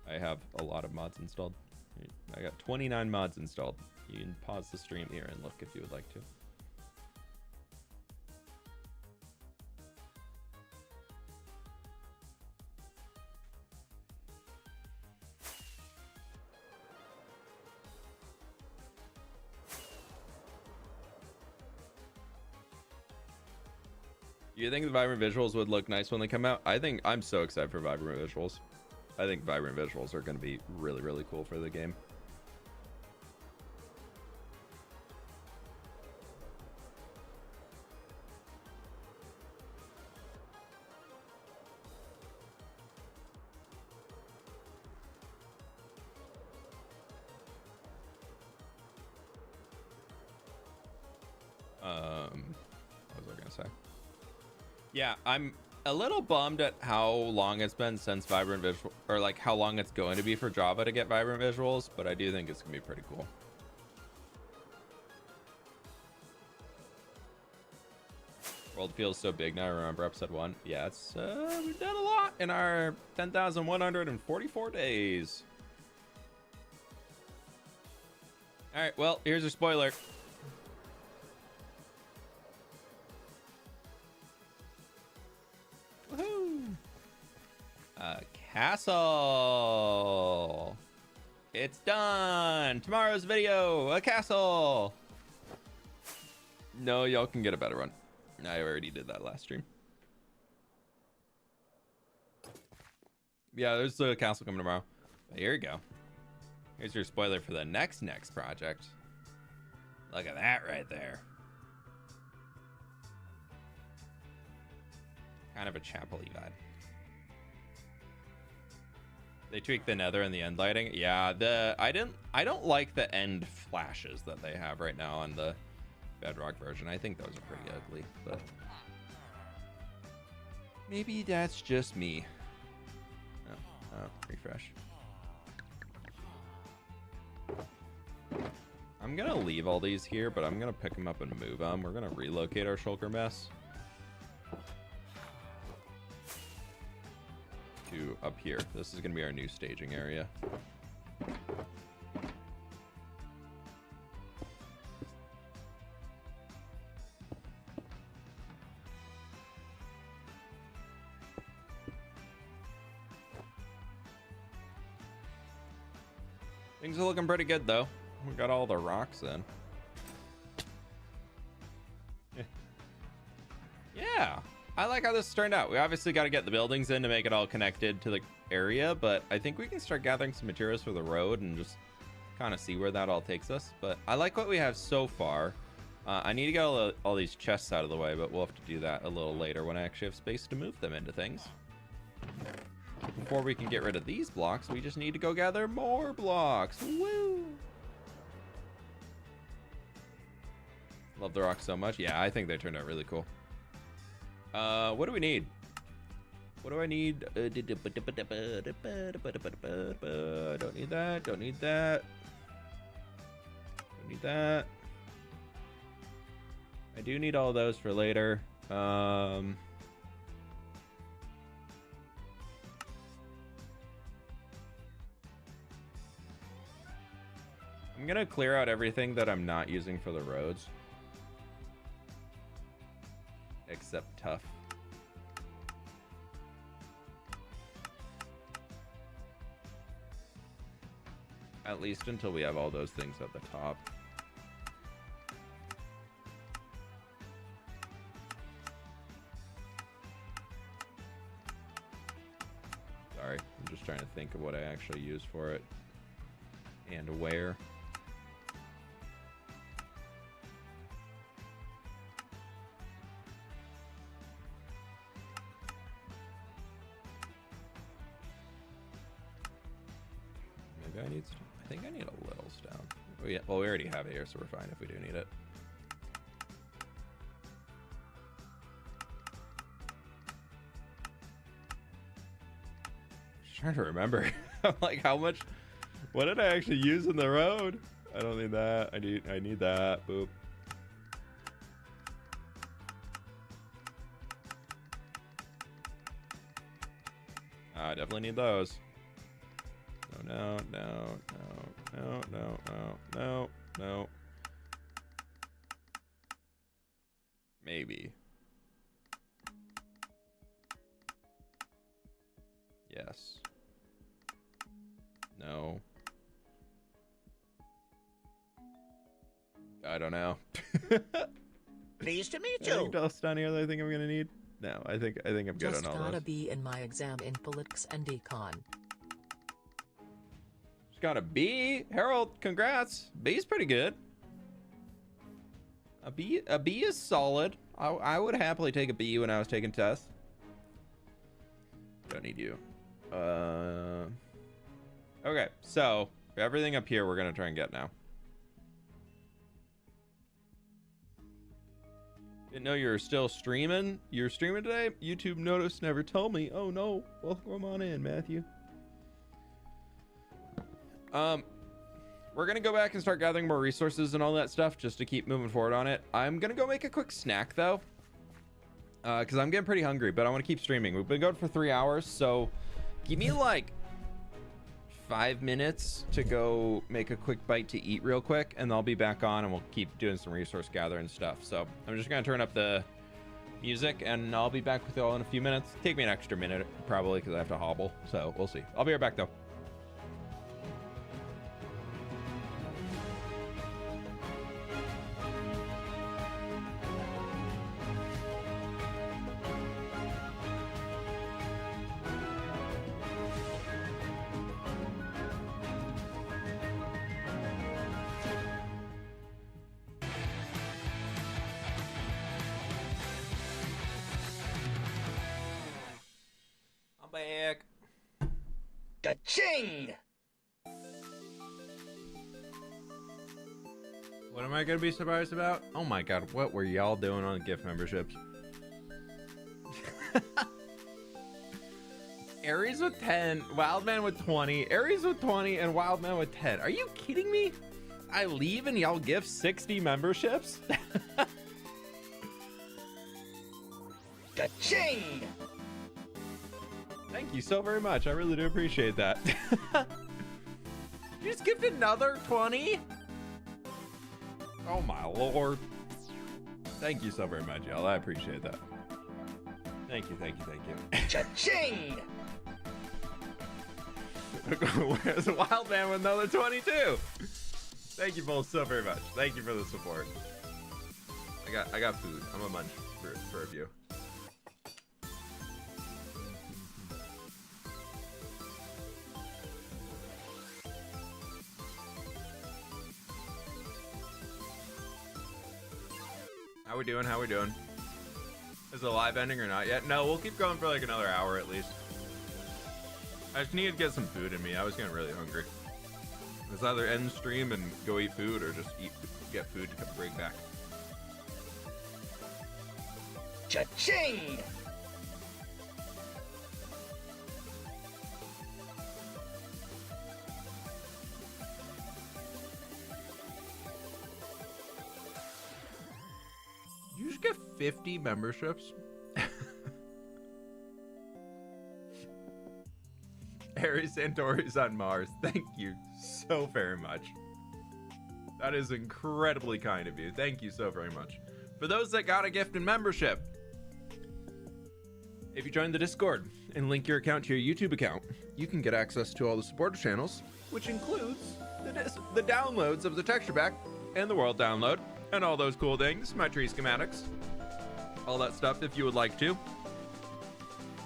I have a lot of mods installed. I got 29 mods installed. You can pause the stream here and look if you would like to. Do you think the vibrant visuals would look nice when they come out? I'm so excited for vibrant visuals. I think vibrant visuals are going to be really, really cool for the game. What was I gonna say? Yeah, I'm a little bummed at how long it's been since Vibrant Visual, or like how long it's going to be for Java to get Vibrant Visuals, but I do think it's gonna be pretty cool. World feels so big now. I remember episode 1. Yeah, it's we've done a lot in our 10,144 days. All right, well, here's your spoiler. Woohoo! Castle. It's done. Tomorrow's video, a castle. No, y'all can get a better one. I already did that last stream. Yeah, there's a castle coming tomorrow. But here you go. Here's your spoiler for the next project. Look at that right there. Kind of a chapel-y vibe. They tweaked the nether and the end lighting. Yeah, I don't like the end flashes that they have right now on the Bedrock version. I think those are pretty ugly, but maybe that's just me. Oh, refresh. I'm gonna leave all these here, but I'm gonna pick them up and move them. We're gonna relocate our shulker mess to up here. This is gonna be our new staging area. Things are looking pretty good though. We got all the rocks in. Yeah, I like how this turned out. We obviously got to get the buildings in to make it all connected to the area, but I think we can start gathering some materials for the road and just kind of see where that all takes us. But I like what we have so far. I need to get all these chests out of the way, but we'll have to do that a little later when I actually have space to move them into things. Before we can get rid of these blocks, we just need to go gather more blocks. Woo! Love the rocks so much. Yeah, I think they turned out really cool. What do we need? What do I need? Don't need that. Don't need that. Don't need that. I do need all those for later. I'm gonna clear out everything that I'm not using for the roads. Except tough. At least until we have all those things at the top. Sorry, I'm just trying to think of what I actually use for it and where. I think I need a little stone. Well, we already have it here, so we're fine if we do need it. Just trying to remember. Like, how much? What did I actually use in the road? I don't need that. I need that. Boop. I definitely need those. No. Maybe. Yes. No. I don't know. Pleased to meet Anything you. else down here that I think I'm gonna need? No, I think I'm good Just on all gotta those. be in my exam in politics and econ. Just got a B. Harold, congrats. B's pretty good. A B is solid. I would happily take a B when I was taking tests. Don't need you. Okay, so everything up here we're gonna try and get now. Didn't know you were still streaming. You're streaming today? YouTube notice never told me. Oh no. Welcome on in, Matthew. We're gonna go back and start gathering more resources and all that stuff just to keep moving forward on it. I'm gonna go make a quick snack though, because I'm getting pretty hungry, but I want to keep streaming. We've been going for 3 hours, so give me like 5 minutes to go make a quick bite to eat real quick, and I'll be back on and we'll keep doing some resource gathering stuff. So I'm just gonna turn up the music and I'll be back with you all in a few minutes. Take me an extra minute probably because I have to hobble, so we'll see. I'll be right back though. Back. Ka-ching! What am I gonna be surprised about? Oh my god, what were y'all doing on gift memberships? Aries with 10, Wildman with 20, Aries with 20, and Wildman with 10. Are you kidding me? I leave and y'all gift 60 memberships? Ka-ching! Thank you so very much. I really do appreciate that. You just gifted another 20? Oh my lord. Thank you so very much, y'all. I appreciate that. Thank you, thank you, thank you. Cha-ching! Where's the wild man with another 22? Thank you both so very much. Thank you for the support. I got food. I'm a munch for a few. How we doing? How we doing? Is it live ending or not yet? No, we'll keep going for like another hour at least. I just need to get some food in me. I was getting really hungry. It's either end stream and go eat food or just get food to bring back. Cha-ching! You just get 50 memberships? Aries Santori's on Mars. Thank you so very much. That is incredibly kind of you. Thank you so very much. For those that got a gift and membership, if you join the Discord and link your account to your YouTube account, you can get access to all the supporter channels, which includes the downloads of the texture pack and the world download and all those cool things, my tree schematics, all that stuff if you would like to.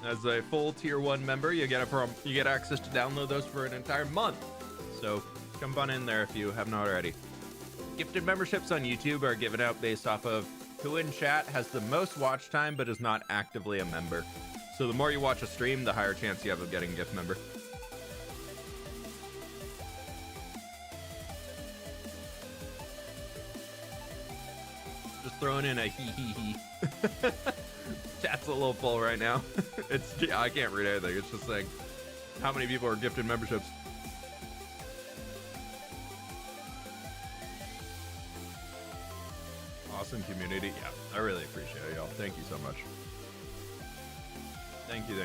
As a full tier 1 member, you get access to download those for an entire month. So jump on in there if you haven't already. Gifted memberships on YouTube are given out based off of who in chat has the most watch time but is not actively a member. So the more you watch a stream, the higher chance you have of getting a gift member. Just throwing in a hee. Chat's a little full right now. I can't read anything. It's just saying how many people are gifted memberships. Awesome community. Yeah, I really appreciate it, y'all. Thank you so much. Thank you.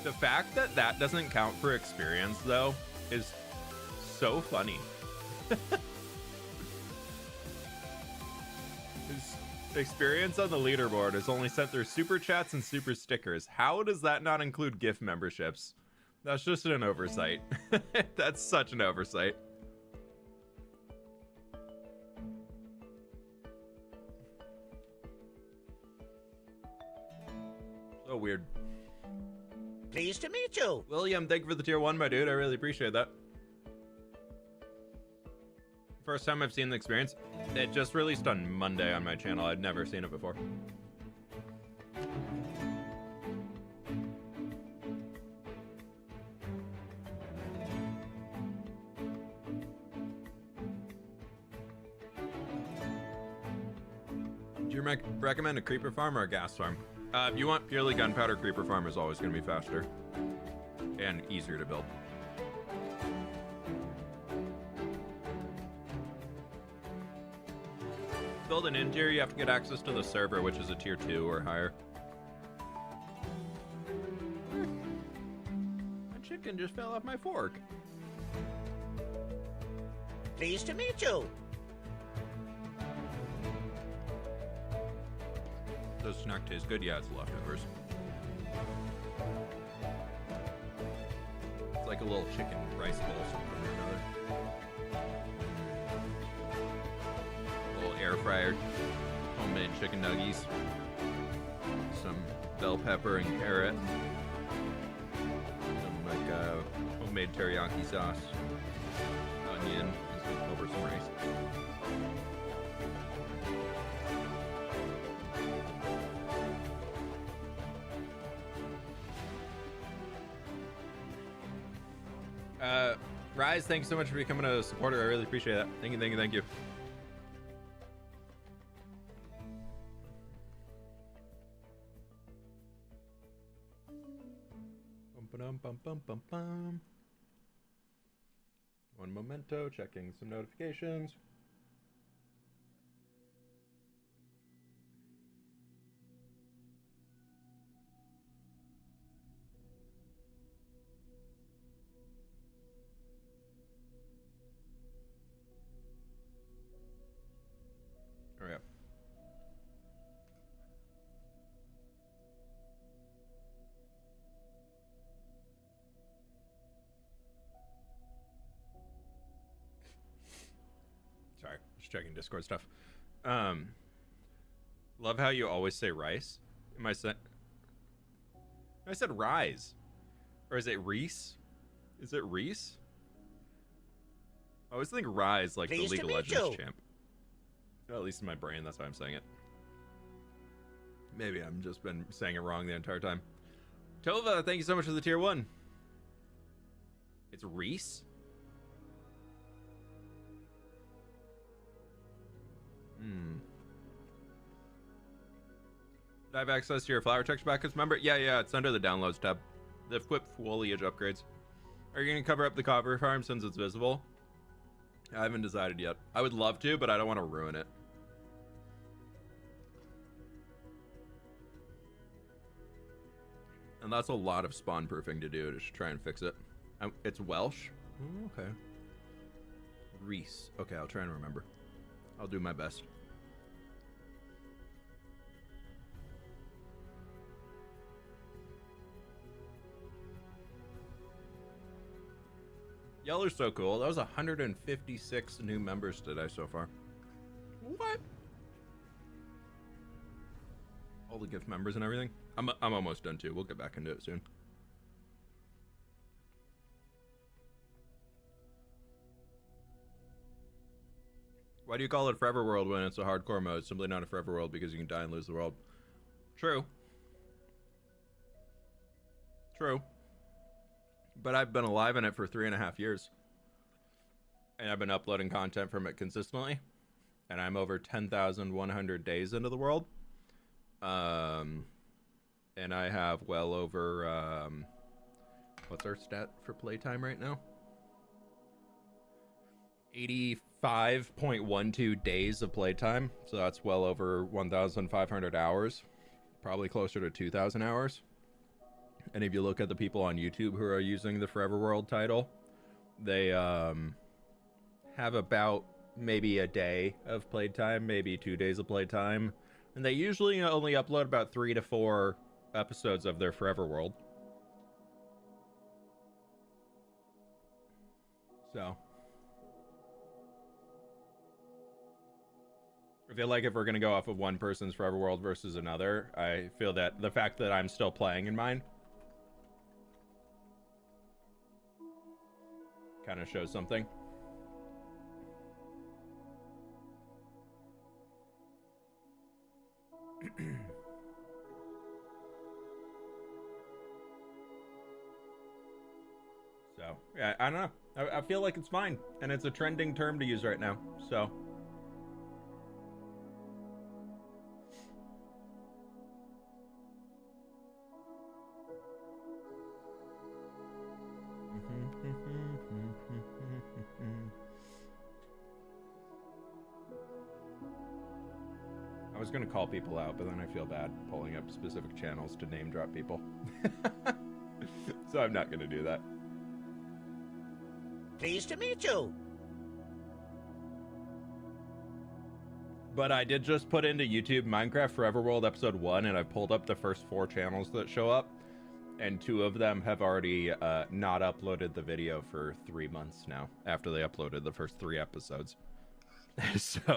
The fact that that doesn't count for experience, though, is so funny. His experience on the leaderboard is only sent through super chats and super stickers. How does that not include gift memberships? That's just an oversight. That's such an oversight. So weird. Pleased to meet you. William, thank you for the tier 1, my dude. I really appreciate that. First time I've seen the experience. It just released on Monday on my channel. I'd never seen it before. Do you recommend a creeper farm or a gas farm? If you want purely gunpowder, creeper farm is always going to be faster and easier to build. Build an interior, you have to get access to the server, which is a tier 2 or higher. My chicken just fell off my fork. Pleased to meet you. Does snack taste good? Yeah, it's leftovers. It's like a little chicken rice bowl, something or another. Little air fryer, homemade chicken nuggies, some bell pepper and carrot, some like homemade teriyaki sauce, onion, and over some rice. Rise, thanks so much for becoming a supporter. I really appreciate that. Thank you, thank you, thank you. Bum-ba-dum-bum-bum-bum-bum. One momento, checking some notifications. Oh yeah. Sorry, just checking Discord stuff. Love how you always say rice. I said rise. Or is it Reese? Is it Reese? I always think rise like the League of Legends champ. Well, at least in my brain, that's why I'm saying it. Maybe I'm just been saying it wrong the entire time. Tova, thank you so much for the tier 1. It's Reese? Do I have access to your flower texture packets? Remember? Yeah, it's under the downloads tab. The fWhip foliage upgrades. Are you going to cover up the copper farm since it's visible? I haven't decided yet. I would love to, but I don't want to ruin it. And that's a lot of spawn proofing to do to try and fix it. It's Welsh? Oh, okay. Reese. Okay, I'll try and remember. I'll do my best. Y'all are so cool. That was 156 new members today so far. What? All the gift members and everything. I'm almost done too. We'll get back into it soon. Why do you call it Forever World when it's a hardcore mode? It's simply not a Forever World because you can die and lose the world. True. True. But I've been alive in it for 3.5 years. And I've been uploading content from it consistently. And I'm over 10,100 days into the world. And I have well over, what's our stat for playtime right now? 85.12 days of playtime. So that's well over 1,500 hours. Probably closer to 2,000 hours. And if you look at the people on YouTube who are using the Forever World title, they have about maybe a day of playtime, maybe 2 days of playtime. And they usually only upload about 3 to 4 episodes of their Forever World. So I feel like if we're going to go off of one person's Forever World versus another, I feel that the fact that I'm still playing in mine kind of shows something. So, yeah, I don't know. I feel like it's fine. And it's a trending term to use right now. So. I was gonna call people out, but then I feel bad pulling up specific channels to name drop people. So I'm not gonna do that. Pleased to meet you. But I did just put into YouTube Minecraft Forever World episode 1, and I've pulled up the first 4 channels that show up, and 2 of them have already not uploaded the video for 3 months now, after they uploaded the first 3 episodes. So,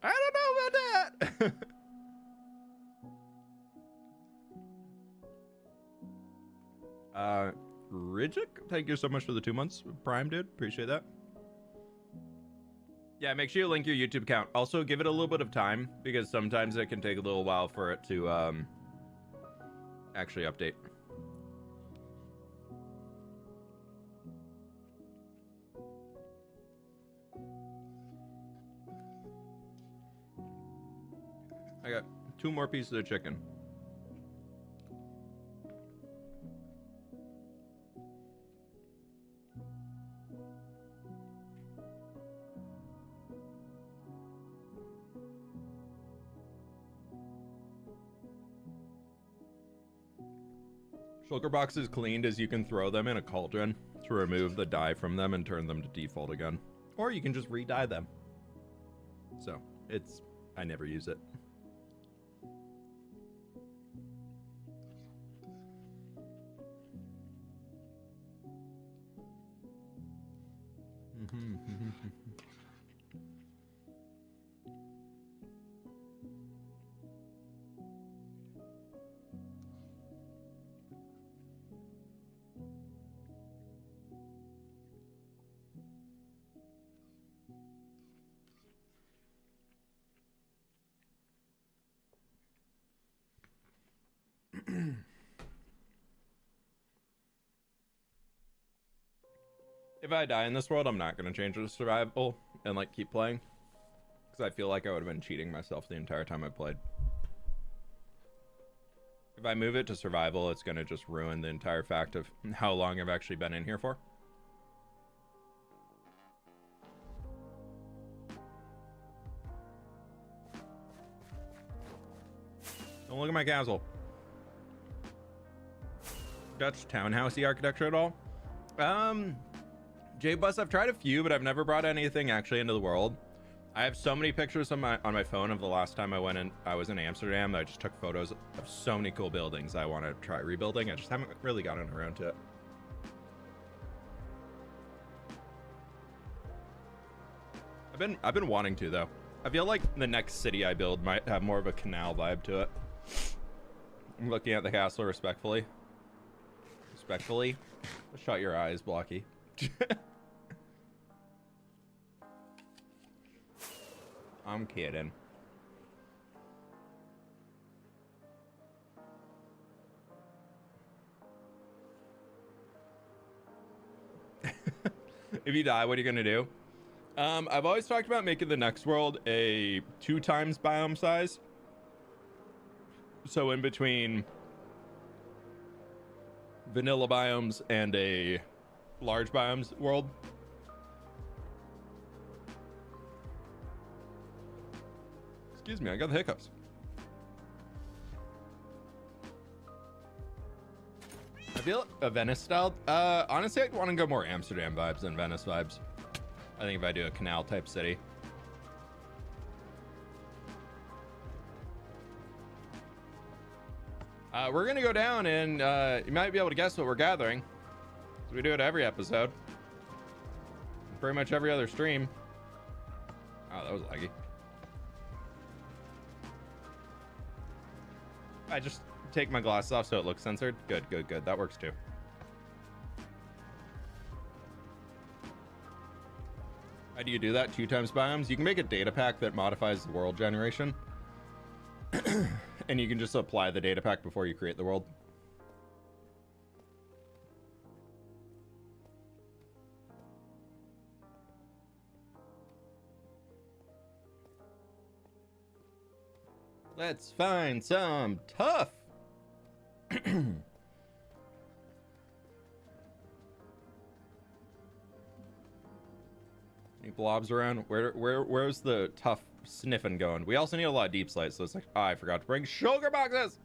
I don't know about that. Rijik, thank you so much for the 2 months. Prime, dude. Appreciate that. Yeah, make sure you link your YouTube account. Also, give it a little bit of time, because sometimes it can take a little while for it to actually update. I got 2 more pieces of chicken. Shulker boxes cleaned as you can throw them in a cauldron to remove the dye from them and turn them to default again. Or you can just re-dye them. So, I never use it. If I die in this world, I'm not going to change it to survival and like keep playing, because I feel like I would have been cheating myself the entire time I played. If I move it to survival, it's going to just ruin the entire fact of how long I've actually been in here for. Don't look at my castle. Dutch townhousey architecture at all? J-Bus, I've tried a few, but I've never brought anything actually into the world. I have so many pictures on my phone of the last time I was in Amsterdam that I just took photos of so many cool buildings I want to try rebuilding. I just haven't really gotten around to it. I've been wanting to, though. I feel like the next city I build might have more of a canal vibe to it. I'm looking at the castle respectfully. Respectfully? Shut your eyes, Blocky. I'm kidding. If you die, what are you gonna do? I've always talked about making the next world a 2 times biome size. So in between vanilla biomes and a large biomes world. Excuse me, I got the hiccups. I feel a Venice style. Honestly, I'd want to go more Amsterdam vibes than Venice vibes. I think if I do a canal type city. We're gonna go down and you might be able to guess what we're gathering. We do it every episode. Pretty much every other stream. Oh, that was laggy. I just take my glasses off so it looks censored. Good, good, good. That works too. How do you do that? 2 times biomes? You can make a data pack that modifies the world generation. And you can just apply the data pack before you create the world. Let's find some tough. Any blobs around. Where's the tough sniffing going? We also need a lot of deep slate, so it's like, oh, I forgot to bring sugar boxes.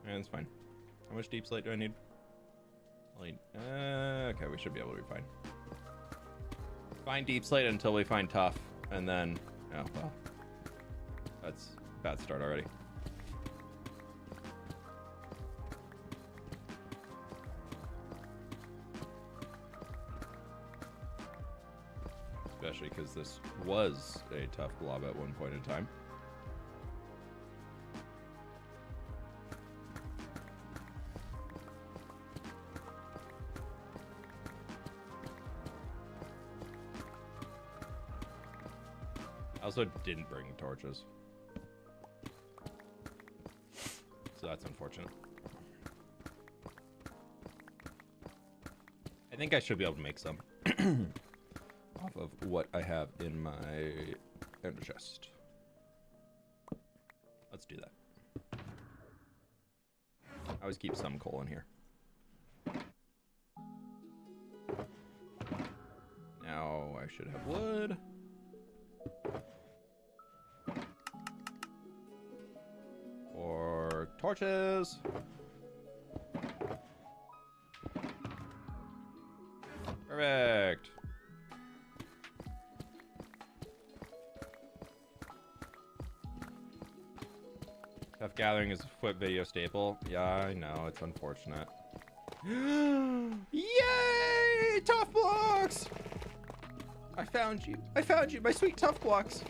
Yeah, that's fine. How much deep slate do I need? Okay, we should be able to be fine. Find deep slate until we find tough, and then, oh well, that's a bad start already. Especially because this was a tough blob at one point in time. I also didn't bring torches, so that's unfortunate. I think I should be able to make some off of what I have in my ender chest. Let's do that. I always keep some coal in here. Now I should have wood. Or torches. Perfect. Tough gathering is a fWhip video staple. Yeah, I know, it's unfortunate. Yay! Tough blocks! I found you. I found you, my sweet tough blocks.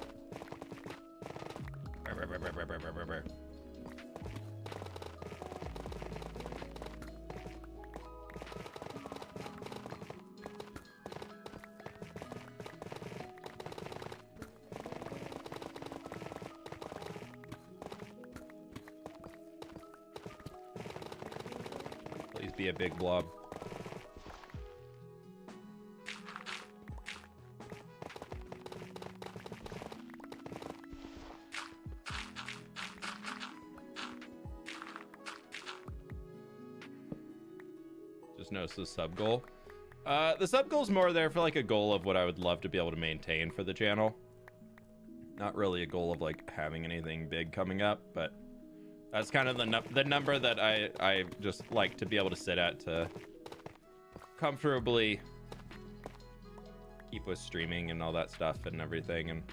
Please be a big blob. Just notice the sub goal. The sub goal's more there for like a goal of what I would love to be able to maintain for the channel. Not really a goal of like having anything big coming up, but that's kind of the number that I just like to be able to sit at to comfortably keep with streaming and all that stuff and everything. And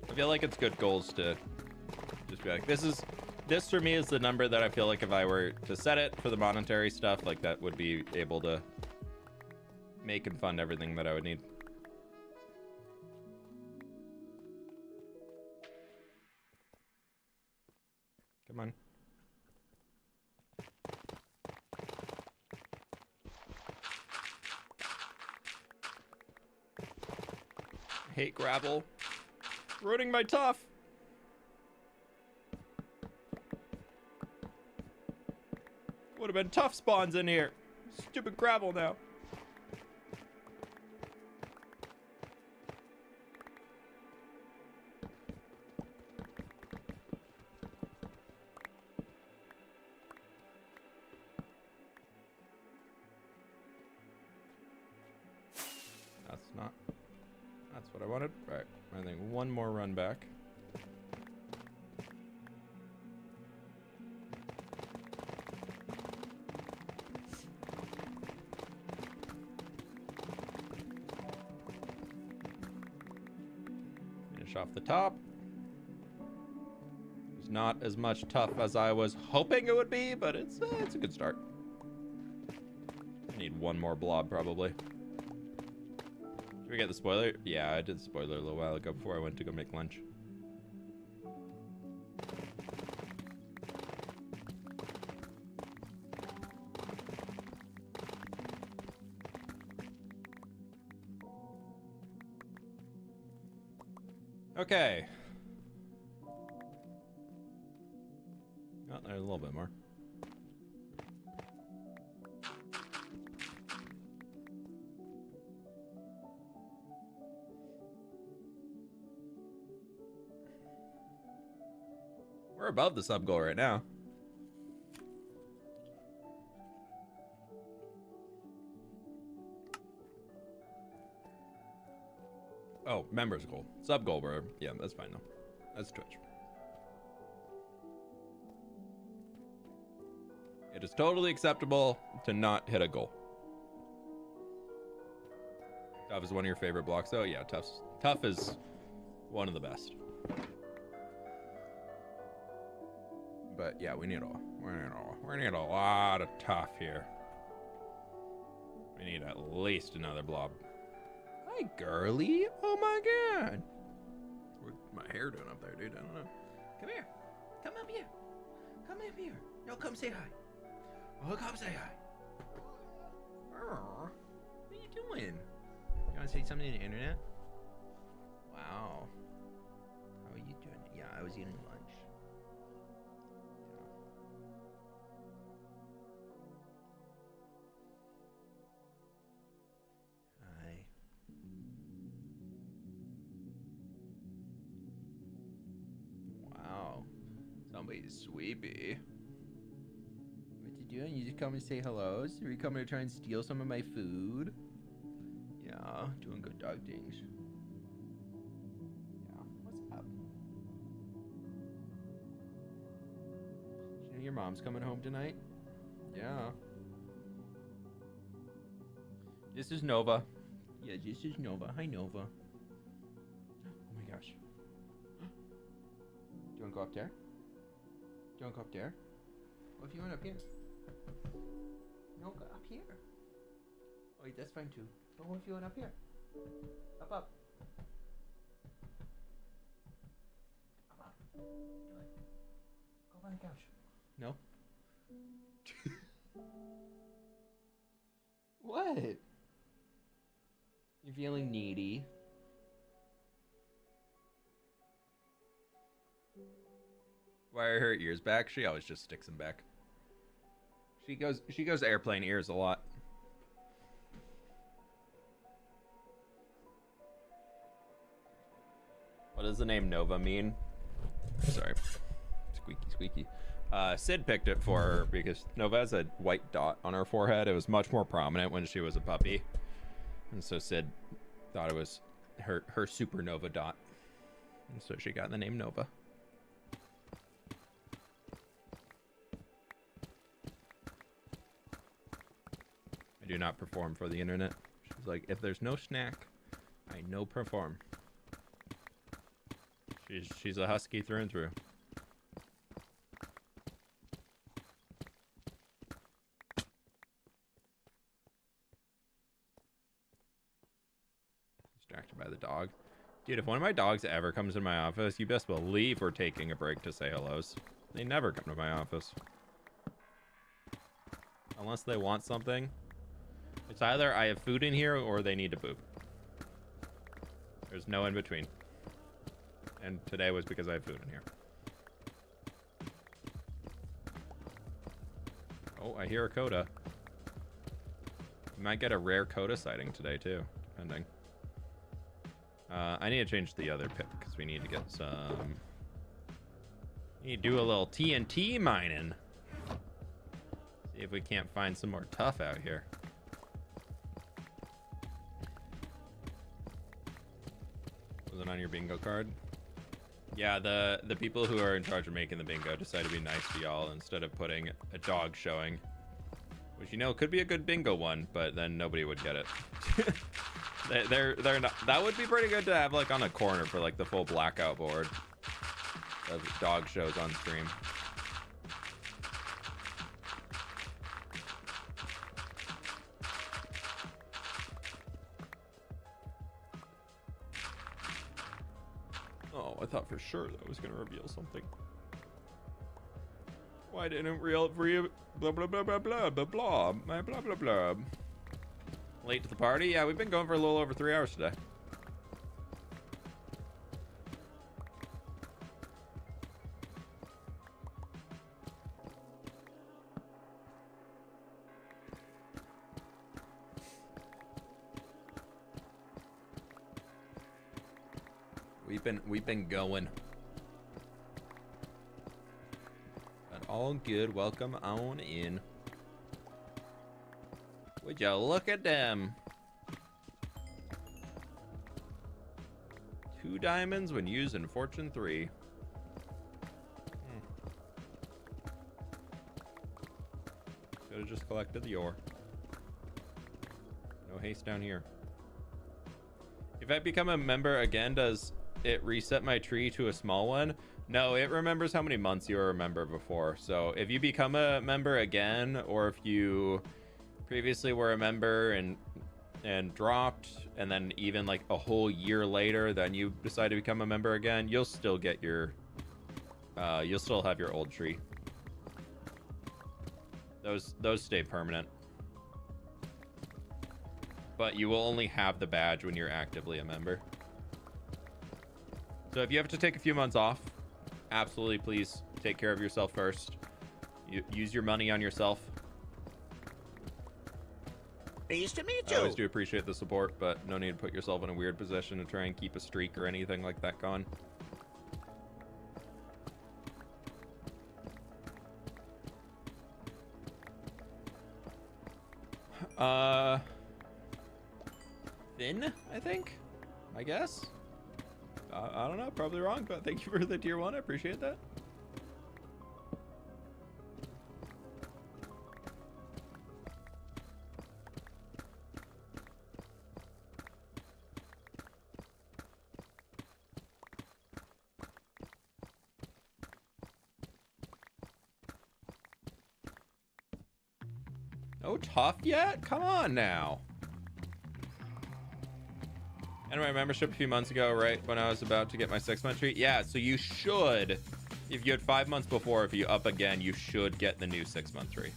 I feel like it's good goals to just be like, this for me is the number that I feel like if I were to set it for the monetary stuff, like that would be able to make and fund everything that I would need. Come on. I hate gravel. Ruining my tough. Would have been tough spawns in here. Stupid gravel now. That's what I wanted. Right. I think one more run back. Finish off the top. It's not as much tough as I was hoping it would be, but it's a good start. I need one more blob probably. Did we get the spoiler? Yeah, I did the spoiler a little while ago before I went to go make lunch. Okay. Oh, there's a little bit more. We're above the sub goal right now. Oh, members goal. Sub goal, bro. Yeah, that's fine though. That's Twitch. It is totally acceptable to not hit a goal. Tough is one of your favorite blocks. Oh yeah, tough is one of the best. But yeah, we need a lot of tough here. We need at least another blob. Hi, girly. Oh my god. What's my hair doing up there, dude? I don't know. Come here. Come up here. Come up here. No, come say hi. Oh, come say hi. What are you doing? You want to say something to the internet? Wow. How are you doing? Yeah, I was eating lunch. Hi. Wow. Somebody's sweepy. What you doing? You just come and say hellos? Are you coming to try and steal some of my food? Yeah, doing good dog things. Yeah, what's up? You know your mom's coming home tonight? Yeah. This is Nova. Yeah, this is Nova. Hi, Nova. Oh my gosh. Do you want to go up there? Do you want to go up there? What if you went up here? No, go up here. Oh, wait, that's fine too. But what if you went up here? Up, up. Up, up. Do it. Go by the couch. No? What? You're feeling needy? Why are her ears back? She always just sticks them back. She goes airplane ears a lot. What does the name Nova mean? Sorry. Squeaky, squeaky. Sid picked it for her because Nova has a white dot on her forehead. It was much more prominent when she was a puppy. And so Sid thought it was her supernova dot. And so she got the name Nova. I do not perform for the internet. She's like, if there's no snack, I no perform. She's a husky through and through. Distracted by the dog. Dude, if one of my dogs ever comes in my office, you best believe we're taking a break to say hellos. They never come to my office. Unless they want something. It's either I have food in here or they need to poop. There's no in between. And today was because I have food in here. Oh, I hear a coda. We might get a rare coda sighting today too, depending. I need to change the other pip because we need to get some. Need to do a little TNT mining. See if we can't find some more tough out here. Was it on your bingo card? Yeah, the people who are in charge of making the bingo decided to be nice to y'all instead of putting a dog showing. Which, you know, could be a good bingo one, but then nobody would get it. they're not. That would be pretty good to have like on a corner for like the full blackout board of dog shows on stream. Oh, I thought for sure that was gonna reveal something. Why didn't real blah blah blah blah blah blah blah blah blah blah blah. Late to the party? Yeah, we've been going for a little over 3 hours today. We've been going. But all good. Welcome on in. Would you look at them? 2 diamonds when used in Fortune 3. Could have just collected the ore. No haste down here. If I become a member again, does it reset my tree to a small one? No, it remembers how many months you were a member before. So if you become a member again, or if you previously were a member and dropped, and then even like a whole year later, then you decide to become a member again, you'll still get your, you'll still have your old tree. Those stay permanent. But you will only have the badge when you're actively a member. So if you have to take a few months off, absolutely please take care of yourself first. Use your money on yourself. Nice to meet I always do appreciate the support, but no need to put yourself in a weird position to try and keep a streak or anything like that going. Thin, I think? I guess? I don't know, probably wrong, but thank you for the tier 1, I appreciate that. No tough yet? Come on now. And my membership a few months ago, right when I was about to get my 6-month treat. Yeah, so you should, if you had 5 months before, if you up again, you should get the new 6-month tree.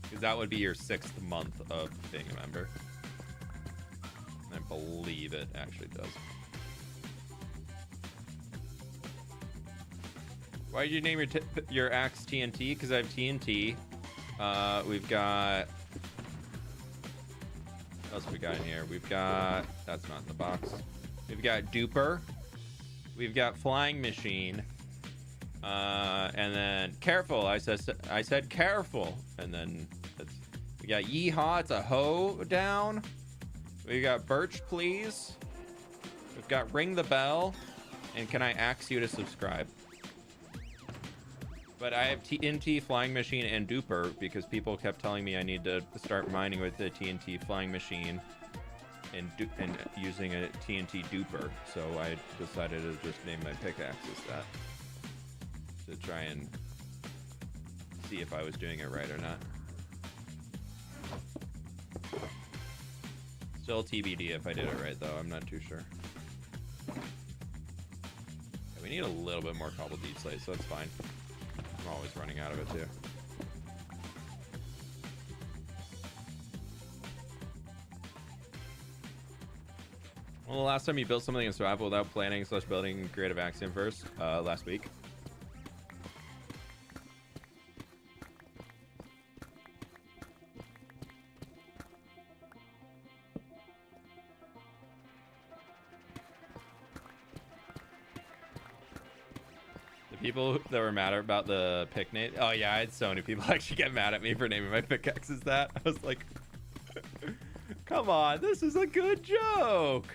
Because that would be your 6th month of being a member. I believe it actually does. Why did you name your axe TNT? Because I have TNT. We've got... What else we got in here? We've got... That's not in the box. We've got Duper. We've got Flying Machine. And then Careful. I said careful. And then we got Yeehaw. It's a hoe down. We got Birch Please. We've got Ring the Bell. And can I axe you to subscribe? But I have TNT, Flying Machine, and Duper because people kept telling me I need to start mining with the TNT Flying Machine and using a TNT Duper. So I decided to just name my pickaxes that to try and see if I was doing it right or not. Still TBD if I did it right, though. I'm not too sure. Yeah, we need a little bit more cobble deep slate, so that's fine. I'm always running out of it too. Well, the last time you built something in survival without planning / building creative axiom first, last week. People that were mad about the picnic. Oh yeah, I had so many people actually get mad at me for naming my pickaxes that. I was like, come on, this is a good joke.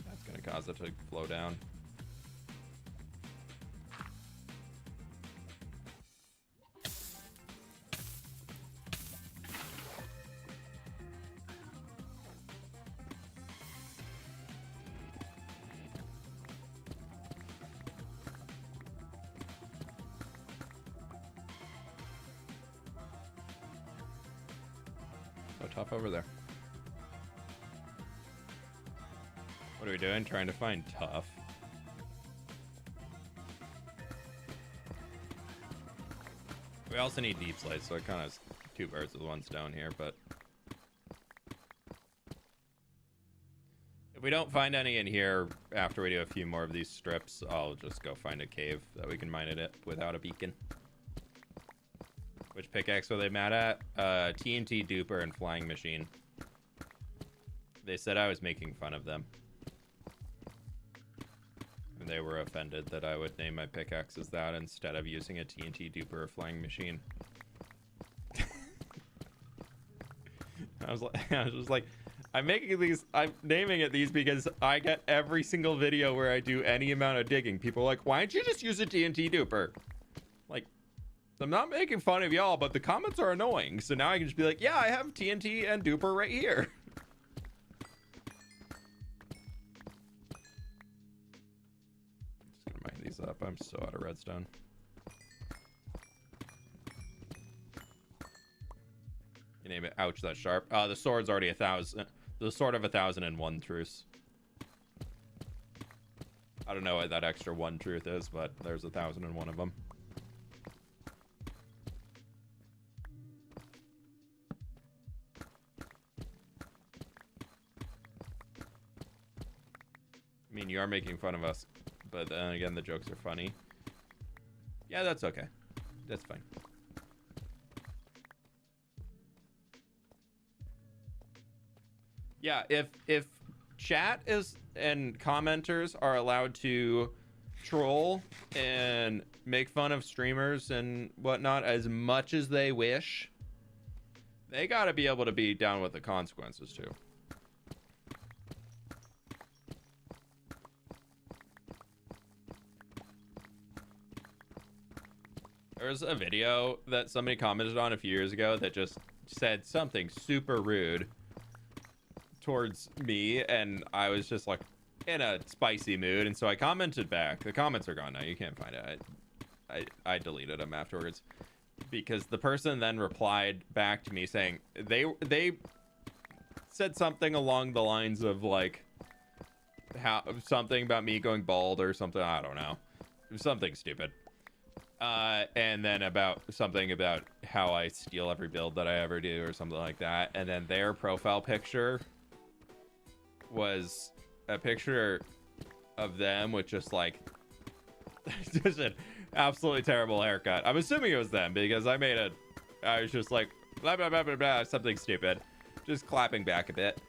That's gonna cause it to flow down. Tough over there. What are we doing? Trying to find tough. We also need deep slate, so it kind of 2 birds with 1 stone here, but if we don't find any in here after we do a few more of these strips, I'll just go find a cave that we can mine it at without a beacon. Which pickaxe were they mad at? TNT, Duper, and Flying Machine. They said I was making fun of them. they were offended that I would name my pickaxes that instead of using a TNT duper or flying machine. I was just like, I'm naming it these because I get every single video where I do any amount of digging. People are like, why don't you just use a TNT duper? Like, I'm not making fun of y'all, but the comments are annoying. So now I can just be like, yeah, I have TNT and duper right here. Just gonna mine these up. I'm so out of redstone. You name it. Ouch, that's sharp. The sword's already 1,000. The sword of 1,001 truths. I don't know what that extra one truth is, but there's 1,001 of them. I mean, you are making fun of us, but then again, the jokes are funny. Yeah, that's okay. That's fine. Yeah, if chat is and commenters are allowed to troll and make fun of streamers and whatnot as much as they wish, they gotta be able to be down with the consequences too. There was a video that somebody commented on a few years ago that just said something super rude towards me, and I was just like in a spicy mood, and so I commented back. The comments are gone now, you can't find it. I deleted them afterwards because the person then replied back to me saying they said something along the lines of like how something about me going bald or something, I don't know, something stupid, and then about something about how I steal every build that I ever do or something like that, and then their profile picture was a picture of them with just like just an absolutely terrible haircut. I'm assuming it was them because I was just like blah blah blah blah blah, something stupid, just clapping back a bit,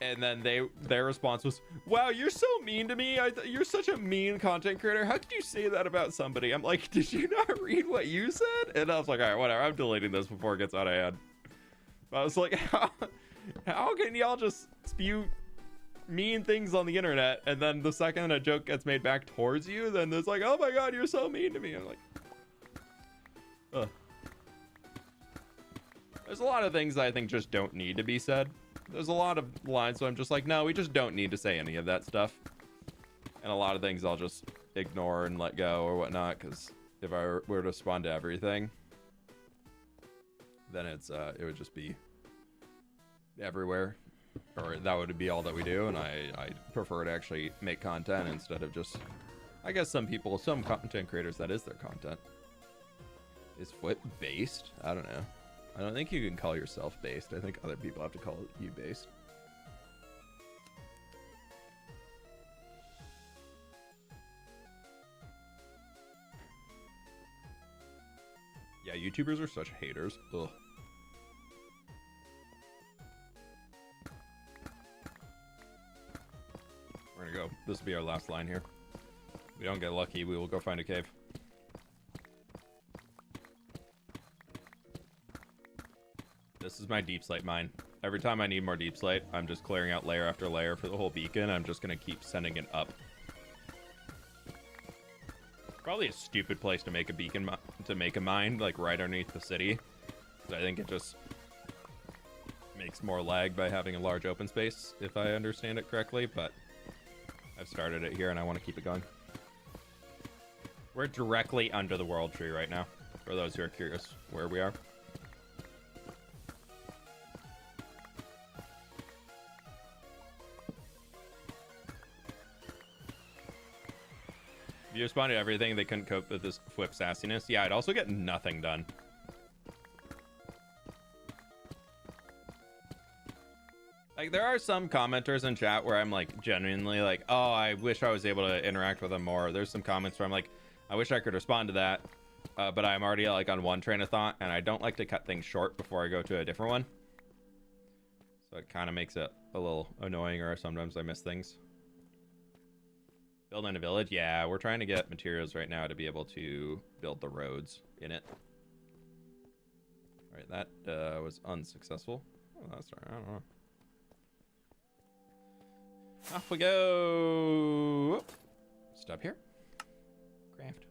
and then their response was, wow, you're so mean to me. You're such a mean content creator. How could you say that about somebody? I'm like, did you not read what you said? And I was like, all right, whatever, I'm deleting this before it gets out of hand. But I was like, how can y'all just spew mean things on the internet, and then the second a joke gets made back towards you, then it's like, oh my god, you're so mean to me. I'm like, ugh. There's a lot of things that I think just don't need to be said. There's a lot of lines so I'm just like, no, we just don't need to say any of that stuff. And a lot of things I'll just ignore and let go or whatnot, because if I were to respond to everything, then it would just be everywhere. Or that would be all that we do, and I prefer to actually make content instead of just, I guess some content creators, that is their content. Is fWhip based? I don't know. I don't think you can call yourself based. I think other people have to call you based. Yeah, YouTubers are such haters. Ugh. We're gonna go. This will be our last line here. If we don't get lucky, we will go find a cave. This is my deep slate mine. Every time I need more deep slate, I'm just clearing out layer after layer for the whole beacon. I'm just gonna keep sending it up. Probably a stupid place to make a beacon, to make a mine, like right underneath the city. I think it just makes more lag by having a large open space, if I understand it correctly, but I've started it here and I want to keep it going. We're directly under the world tree right now, for those who are curious where we are. If you responded to everything, they couldn't cope with this fWhip sassiness. Yeah, I'd also get nothing done. Like, there are some commenters in chat where I'm like genuinely like, oh, I wish I was able to interact with them more. There's some comments where I'm like, I wish I could respond to that, but I'm already like on one train of thought, and I don't like to cut things short before I go to a different one. So it kind of makes it a little annoying, or sometimes I miss things. Building a village? Yeah, we're trying to get materials right now to be able to build the roads in it. All right, that was unsuccessful. Oh, that's all right. I don't know. Off we go. Stop here. Craft.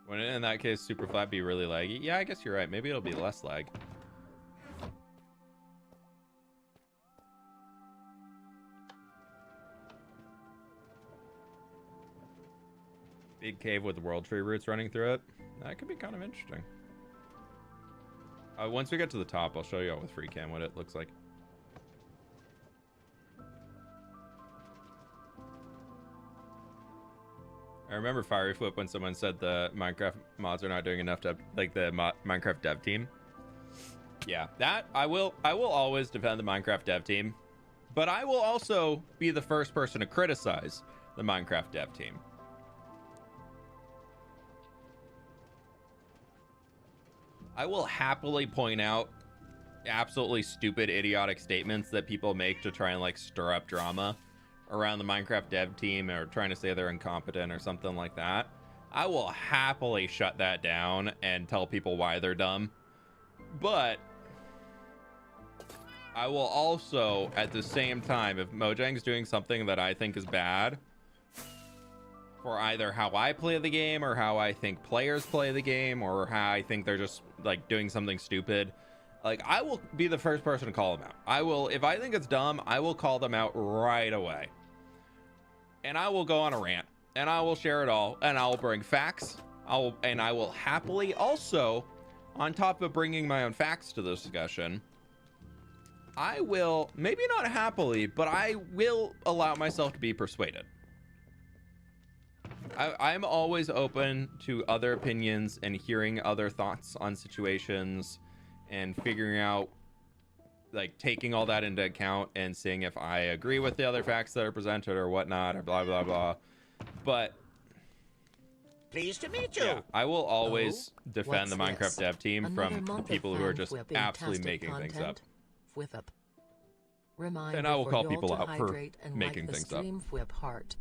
Wouldn't it in that case super flat be really laggy? Yeah, I guess you're right. Maybe it'll be less lag. Big cave with world tree roots running through it. That could be kind of interesting. Once we get to the top, I'll show you all with free cam what it looks like. I remember fWhip when someone said the Minecraft mods are not doing enough to, like, the Minecraft dev team. Yeah, that I will always defend the Minecraft dev team, but I will also be the first person to criticize the Minecraft dev team. I will happily point out absolutely stupid, idiotic statements that people make to try and, like, stir up drama around the Minecraft dev team, or trying to say they're incompetent or something like that. I will happily shut that down and tell people why they're dumb. But I will also, at the same time, if Mojang's doing something that I think is bad for either how I play the game or how I think players play the game or how I think they're just, like, doing something stupid, like, I will be the first person to call them out. I will, if I think it's dumb, I will call them out right away. And I will go on a rant, and I will share it all, and I will bring facts. I will happily also, on top of bringing my own facts to the discussion, I will, maybe not happily, but I will allow myself to be persuaded. I'm always open to other opinions and hearing other thoughts on situations and figuring out, like, taking all that into account and seeing if I agree with the other facts that are presented or whatnot, or blah, blah, blah. But Pleased to meet you. yeah, I will always defend the what's Minecraft this? dev team Another from month of people who are just fWhipping absolutely tastic making things up. content? fWhip. Reminder And I will for call y'all people to out for hydrate and making like the things up. stream fWhip heart.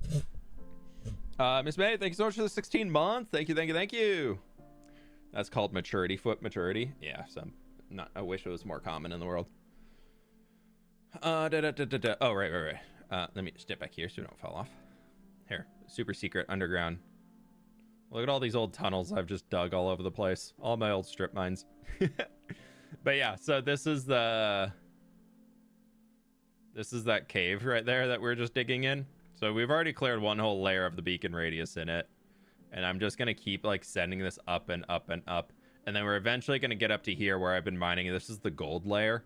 Miss May, thank you so much for the 16 months. Thank you, thank you, thank you. That's called maturity, foot maturity. Yeah, I wish it was more common in the world. Oh, right. Let me step back here so we don't fall off. Here, super secret underground. Look at all these old tunnels I've just dug all over the place. All my old strip mines. But yeah, so this is that cave right there that we're just digging in. So we've already cleared one whole layer of the beacon radius in it. And I'm just going to keep, like, sending this up and up and up. And then we're eventually going to get up to here where I've been mining. This is the gold layer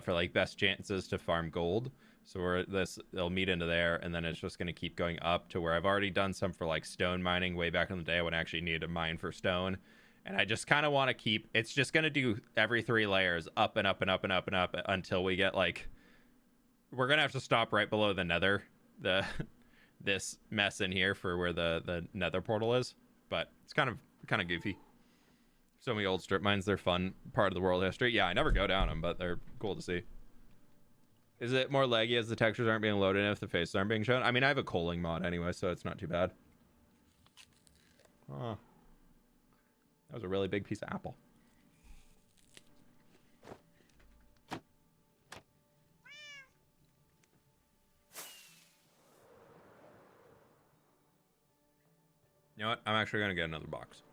for, like, best chances to farm gold. So they'll meet into there. And then it's just going to keep going up to where I've already done some for, like, stone mining way back in the day when I actually needed to mine for stone. And I just kind of want to keep, it's just going to do every 3 layers up and up and up and up and up until we get, like, we're going to have to stop right below the nether. This mess in here for where the nether portal is, but it's kind of goofy. So many old strip mines, they're fun part of the world history. Yeah, I never go down them, but they're cool to see. Is it more laggy as the textures aren't being loaded and if the faces aren't being shown? I mean, I have a culling mod anyway, so it's not too bad. Oh, that was a really big piece of apple. You know what? I'm actually going to get another box.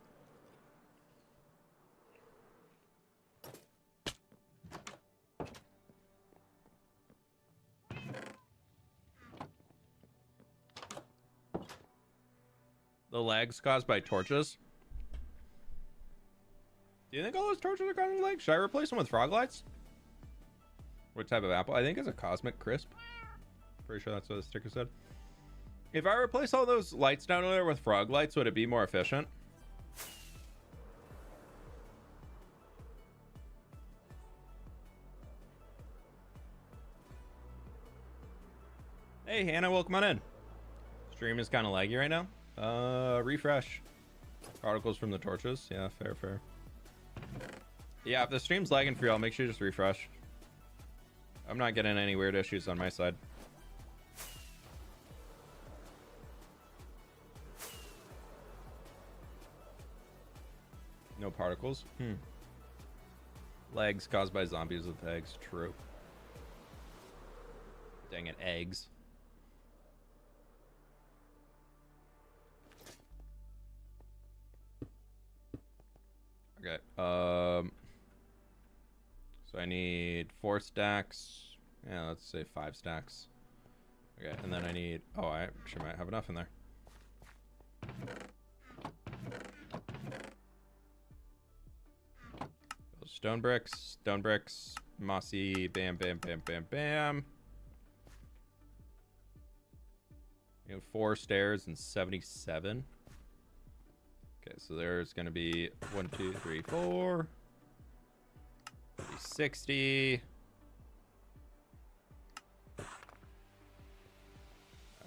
The lags caused by torches? Do you think all those torches are causing lags? Should I replace them with frog lights? What type of apple? I think it's a cosmic crisp. Pretty sure that's what the sticker said. If I replace all those lights down there with frog lights, would it be more efficient? Hey, Hannah, welcome on in. Stream is kind of laggy right now. Refresh. Particles from the torches. Yeah, fair, fair. Yeah, if the stream's lagging for y'all, make sure you just refresh. I'm not getting any weird issues on my side. No particles? Legs caused by zombies with eggs. True. Dang it, eggs. Okay. So I need 4 stacks. Yeah, let's say 5 stacks. Okay, and then I need... Oh, I actually might have enough in there. Stone bricks, mossy, bam, bam, bam, bam, bam. You have 4 stairs and 77. Okay, so there's gonna be 1, 2, 3, 4. 60.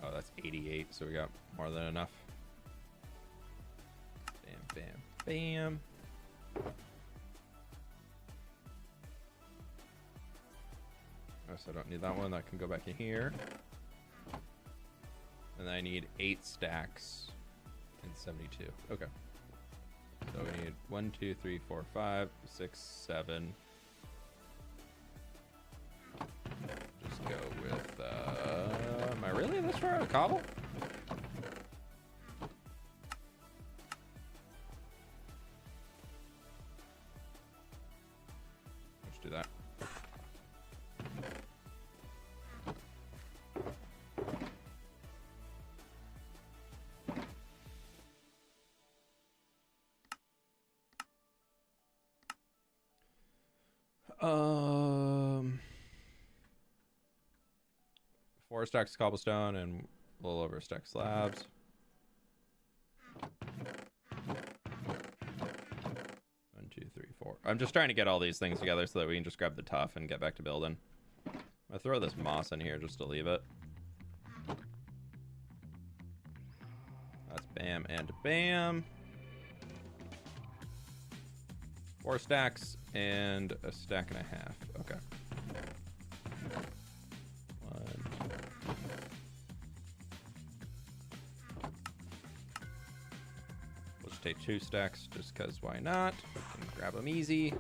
Oh, that's 88, so we got more than enough. Bam, bam, bam. Oh, so I don't need that one. That can go back in here. And then I need 8 stacks and 72. Okay. So we need 1, 2, 3, 4, 5, 6, 7. Just go with, am I really this far out of cobble? Let's do that. Um, 4 stacks cobblestone and a little over a stack slabs. 1, 2, 3, 4. I'm just trying to get all these things together so that we can just grab the tuff and get back to building. I throw this moss in here just to leave it. That's bam and bam. 4 stacks and a stack and a half. Okay. 1. We'll just take 2 stacks just because why not? Can grab them easy.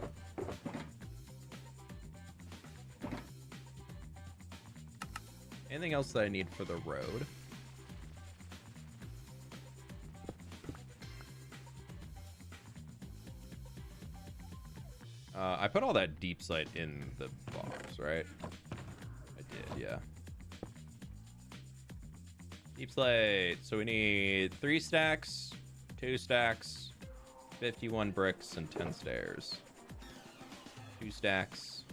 Anything else that I need for the road? I put all that deep slate in the box, right? I did, yeah. Deep slate. So we need 3 stacks, 2 stacks, 51 bricks, and 10 stairs. 2 stacks,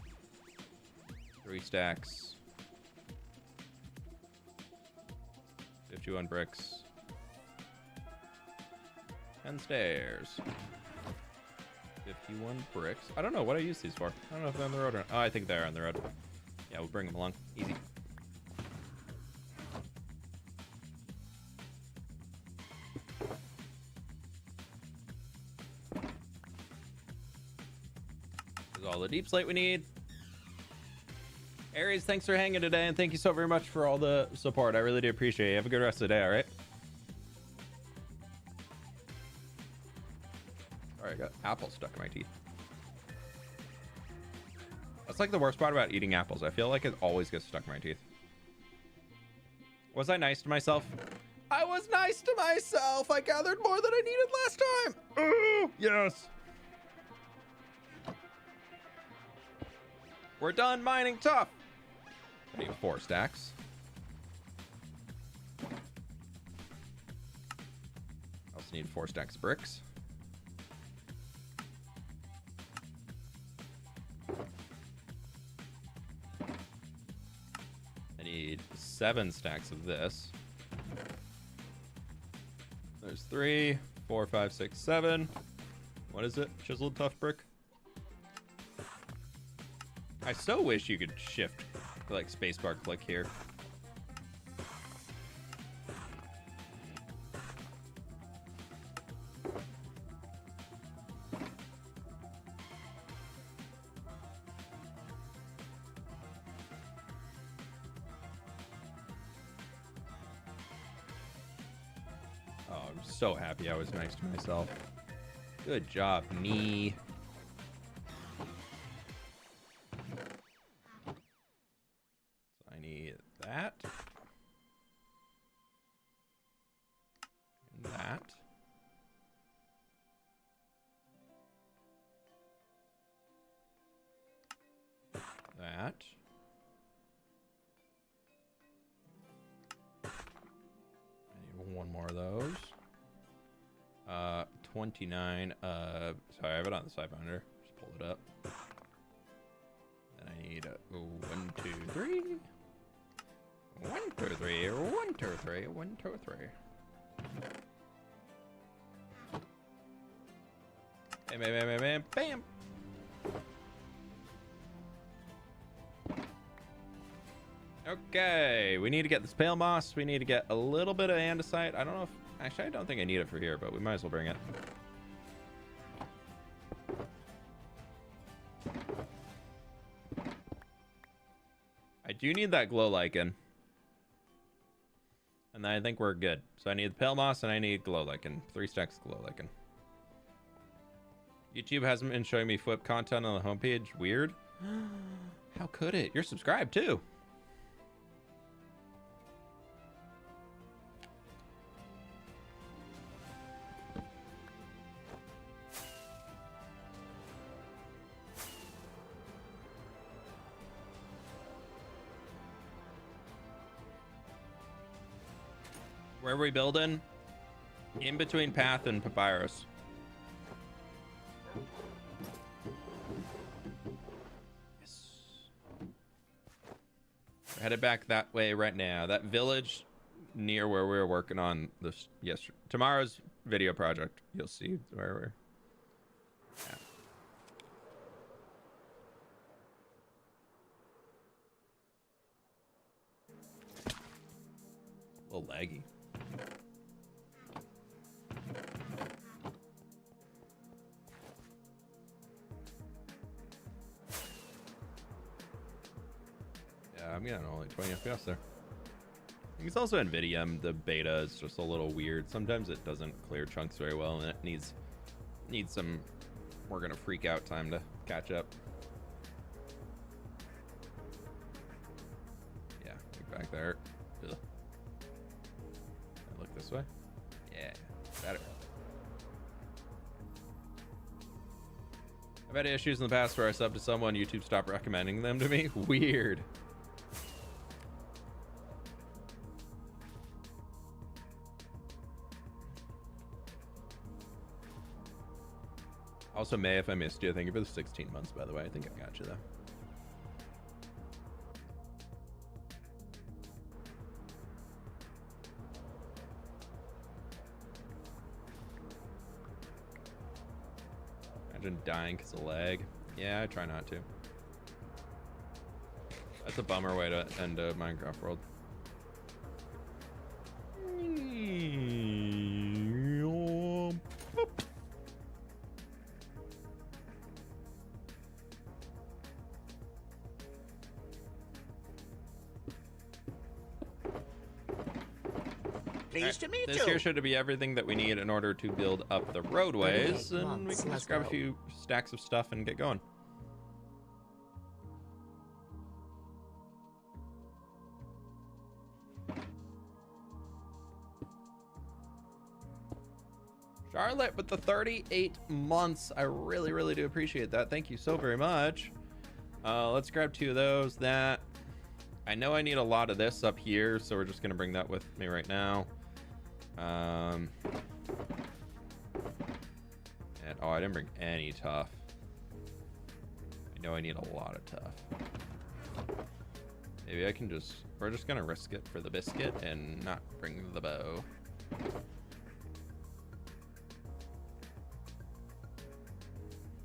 3 stacks, 51 bricks, 10 stairs. 51 bricks. I don't know what I use these for. I don't know if they're on the road or not. Oh, I think they're on the road. Yeah, we'll bring them along. Easy. This is all the deep slate we need. Aries, thanks for hanging today, and thank you so very much for all the support. I really do appreciate it. Have a good rest of the day, all right? Sorry, I got apples stuck in my teeth. That's like the worst part about eating apples. I feel like it always gets stuck in my teeth. Was I nice to myself? I was nice to myself. I gathered more than I needed last time. Oh, yes. We're done mining tough. I need 4 stacks. I also need 4 stacks of bricks. I need 7 stacks of this. There's 3, 4, 5, 6, 7. What is it? Chiseled tough brick? I so wish you could shift, like spacebar click here. I'm so happy I was nice to myself. Good job, me. So I need that. And that. That. I need one more of those. 29. Sorry, I have it on the side binder. Just pull it up. And I need 1, 2, 3. 1, 2, 3. 1, 2, 3. 1, 2, 3. Bam, bam, bam, bam, bam, bam. Okay, we need to get this pale moss. We need to get a little bit of andesite. I don't know if... Actually, I don't think I need it for here, but we might as well bring it. I do need that glow lichen. And then I think we're good. So I need pale moss and I need glow lichen. 3 stacks of glow lichen. YouTube hasn't been showing me fWhip content on the homepage. Weird. How could it? You're subscribed too. Where are we building? In between Path and Papyrus. Yes. We're headed back that way right now. That village near where we were working on this tomorrow's video project. You'll see where we're at. A little laggy. Yeah, I'm getting only 20 FPS there. It's also NVIDIA. The beta is just a little weird. Sometimes it doesn't clear chunks very well, and it needs some. We're gonna freak out time to catch up. Yeah, back there. Ugh. Look this way. Yeah, better. I've had issues in the past where I sub to someone, YouTube stopped recommending them to me. Weird. Also, May, if I missed you, thank you for the 16 months, by the way. I think I got you, though. Imagine dying because of lag. Yeah, I try not to. That's a bummer way to end a Minecraft world. Pleased to meet This you. here should be everything that we need in order to build up the roadways, and we can just grab a few stacks of stuff and get going. Charlotte with the 38 months. I really, really do appreciate that. Thank you so very much. Let's grab 2 of those. That. I know I need a lot of this up here, so we're just going to bring that with me right now. And, oh, I didn't bring any tough. I know I need a lot of tough. Maybe I can just... We're just going to risk it for the biscuit and not bring the bow.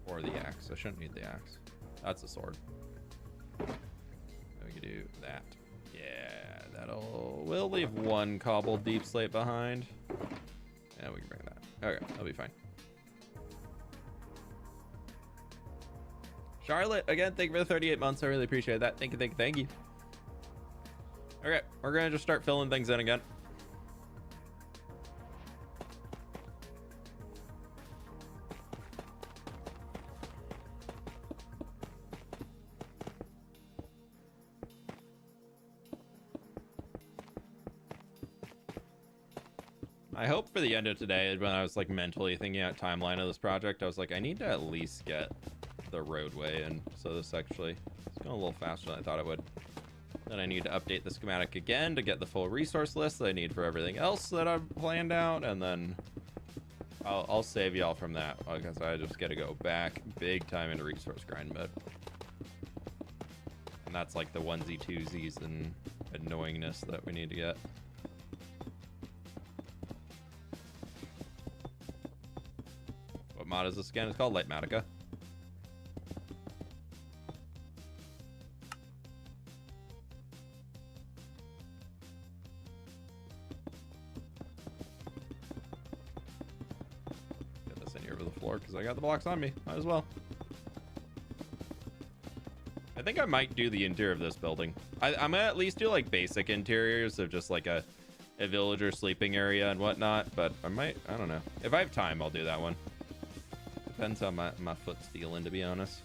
Or the axe. I shouldn't need the axe. That's a sword. We can do that. Yeah, we'll leave 1 cobbled deep slate behind. Yeah, we can bring that. Okay, that'll be fine. Charlotte, again, thank you for the 38 months. I really appreciate that. Thank you, thank you, thank you. Okay, we're gonna just start filling things in again. I hope for the end of today, when I was like mentally thinking out timeline of this project, I was like, I need to at least get the roadway in. So this actually is going a little faster than I thought it would. Then I need to update the schematic again to get the full resource list that I need for everything else that I've planned out, and then I'll save y'all from that because I just got to go back big time into resource grind mode. And that's like the onesie twosies and annoyingness that we need to get. What mod is this again? It's called Lightmatica. Because I got the blocks on me. Might as well. I think I might do the interior of this building. I'm gonna at least do like basic interiors of just like a villager sleeping area and whatnot, but I don't know. If I have time, I'll do that one. Depends how my foot's feeling, to be honest.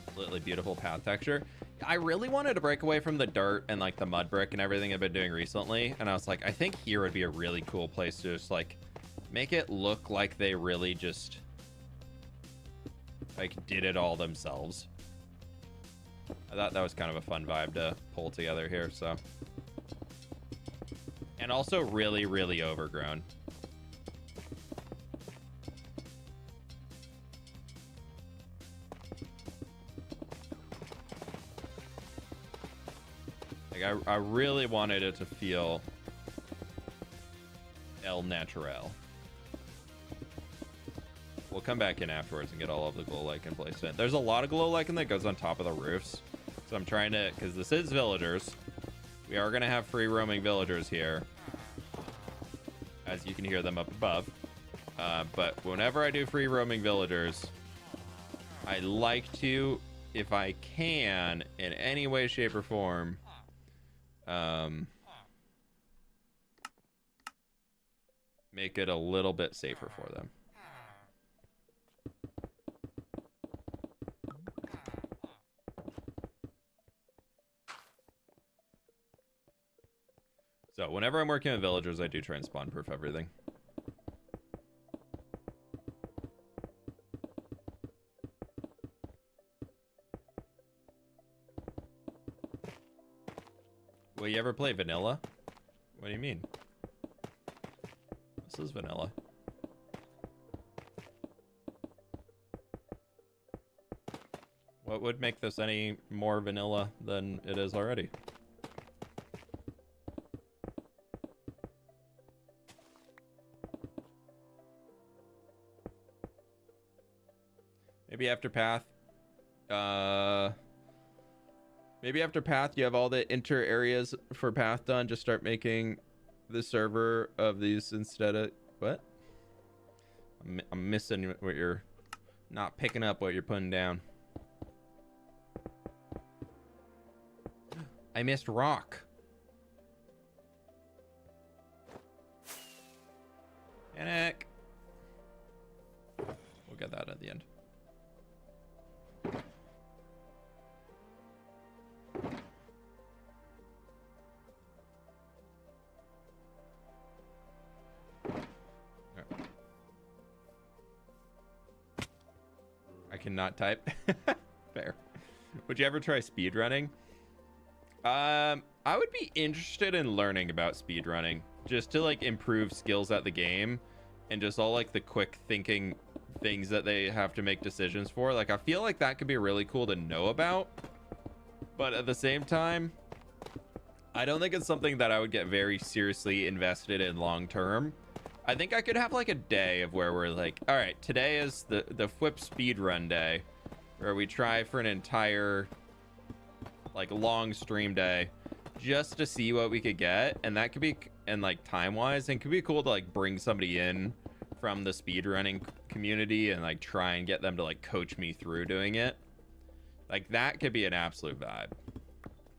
Absolutely beautiful path texture. I really wanted to break away from the dirt and like the mud brick and everything I've been doing recently, and I was like, I think here would be a really cool place to just like make it look like they really just like did it all themselves. I thought that was kind of a fun vibe to pull together here, so. And also really, really overgrown. Like I really wanted it to feel el natural. We'll come back in afterwards and get all of the glow lichen placed in. There's a lot of glow lichen that goes on top of the roofs. So I'm trying to, because this is villagers. We are going to have free roaming villagers here. As you can hear them up above. But whenever I do free roaming villagers, I like to, if I can, in any way, shape, or form, make it a little bit safer for them. So whenever I'm working with villagers, I do try and spawn proof everything. Will you ever play vanilla? What do you mean? This is vanilla. What would make this any more vanilla than it is already? Maybe after Path. Maybe after Path, you have all the inter areas for Path done. Just start making the server of these instead of what? I'm missing what you're not picking up. What you're putting down. I missed rock. Panic. We'll get that at the end. I cannot type. Fair. Would you ever try speedrunning? I would be interested in learning about speedrunning just to like improve skills at the game and just all like the quick thinking things that they have to make decisions for. Like I feel like that could be really cool to know about, but at the same time I don't think it's something that I would get very seriously invested in long term. I think I could have like a day of where we're like, all right, today is the fWhip speedrun day where we try for an entire like long stream day just to see what we could get, and that could be, and like time wise, and could be cool to like bring somebody in from the speedrunning community and like try and get them to like coach me through doing it. Like that could be an absolute vibe.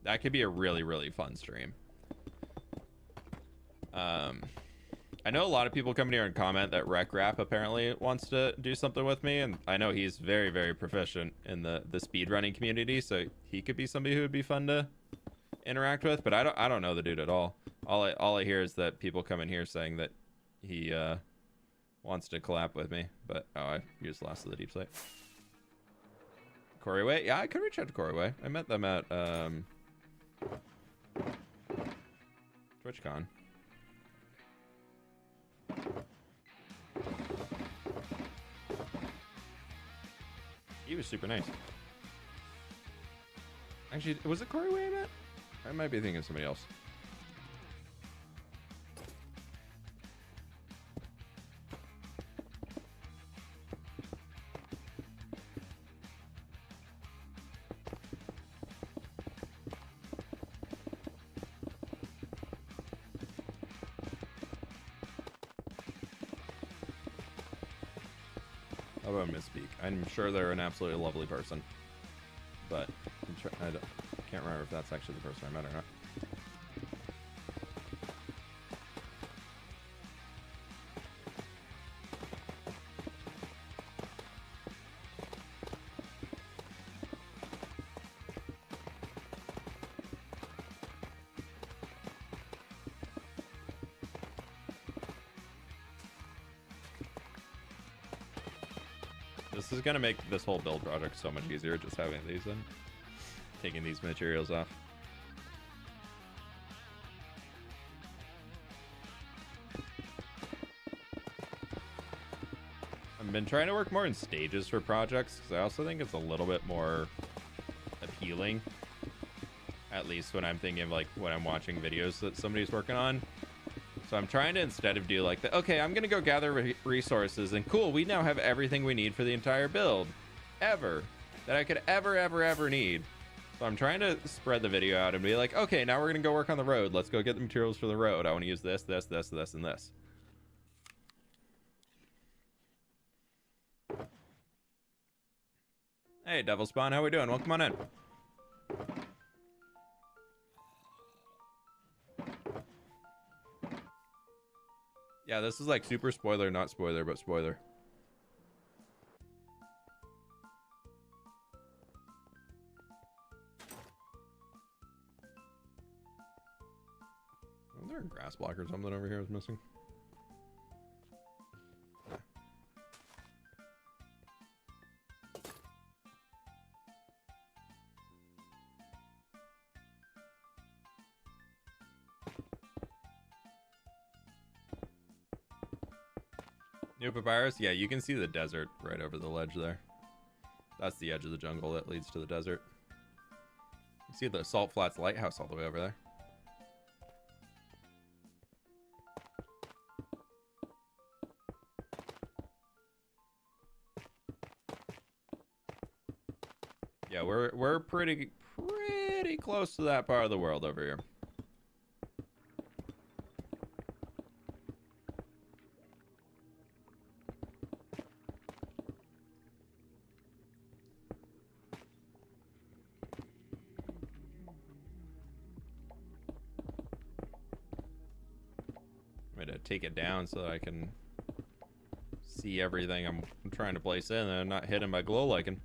That could be a really, really fun stream. I know a lot of people come in here and comment that Rec Rap apparently wants to do something with me, and I know he's very, very proficient in the speedrunning community, so he could be somebody who would be fun to interact with. But I don't know the dude at all. All I hear is that people come in here saying that he wants to collab with me. But I used the last of the deep slate. Corey Way, yeah, I could reach out to Corey Way. I met them at TwitchCon. He was super nice. Actually, was it Corey Way I met? I might be thinking of somebody else. How about misspeak? I'm sure they're an absolutely lovely person, but I can't remember if that's actually the person I met or not. This is gonna make this whole build project so much easier, just having these in, taking these materials off. I've been trying to work more in stages for projects, because I also think it's a little bit more appealing, at least when I'm thinking of like when I'm watching videos that somebody's working on. So I'm trying to, instead of do like the, okay, I'm gonna go gather resources and cool, we now have everything we need for the entire build ever that I could ever need. So I'm trying to spread the video out and be like, okay, now we're gonna go work on the road. Let's go get the materials for the road. I want to use this, and this. Hey, Devil Spawn, how we doing? Welcome on in. Yeah, this is like super spoiler, not spoiler, but spoiler. Oh, there a grass block or something over here is missing? New papyrus? Yeah, you can see the desert right over the ledge there. That's the edge of the jungle that leads to the desert. You see the Salt Flats lighthouse all the way over there. Yeah, we're pretty close to that part of the world over here. Take it down so that I can see everything I'm trying to place in and not hidden by glow lichen.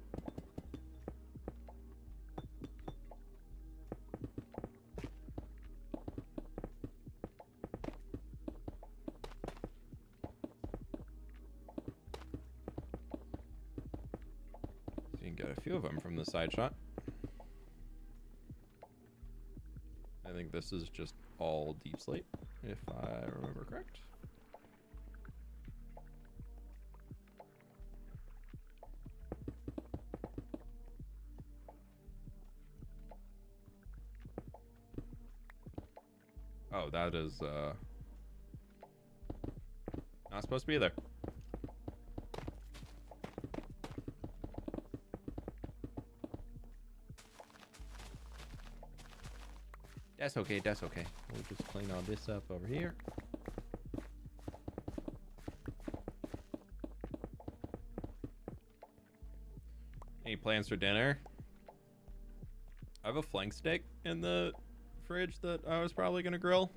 So you can get a few of them from the side shot. I think this is just all deep slate, if I remember correct. Oh, that is not supposed to be there. That's okay, that's okay. We'll just clean all this up over here. Any plans for dinner? I have a flank steak in the fridge that I was probably gonna grill.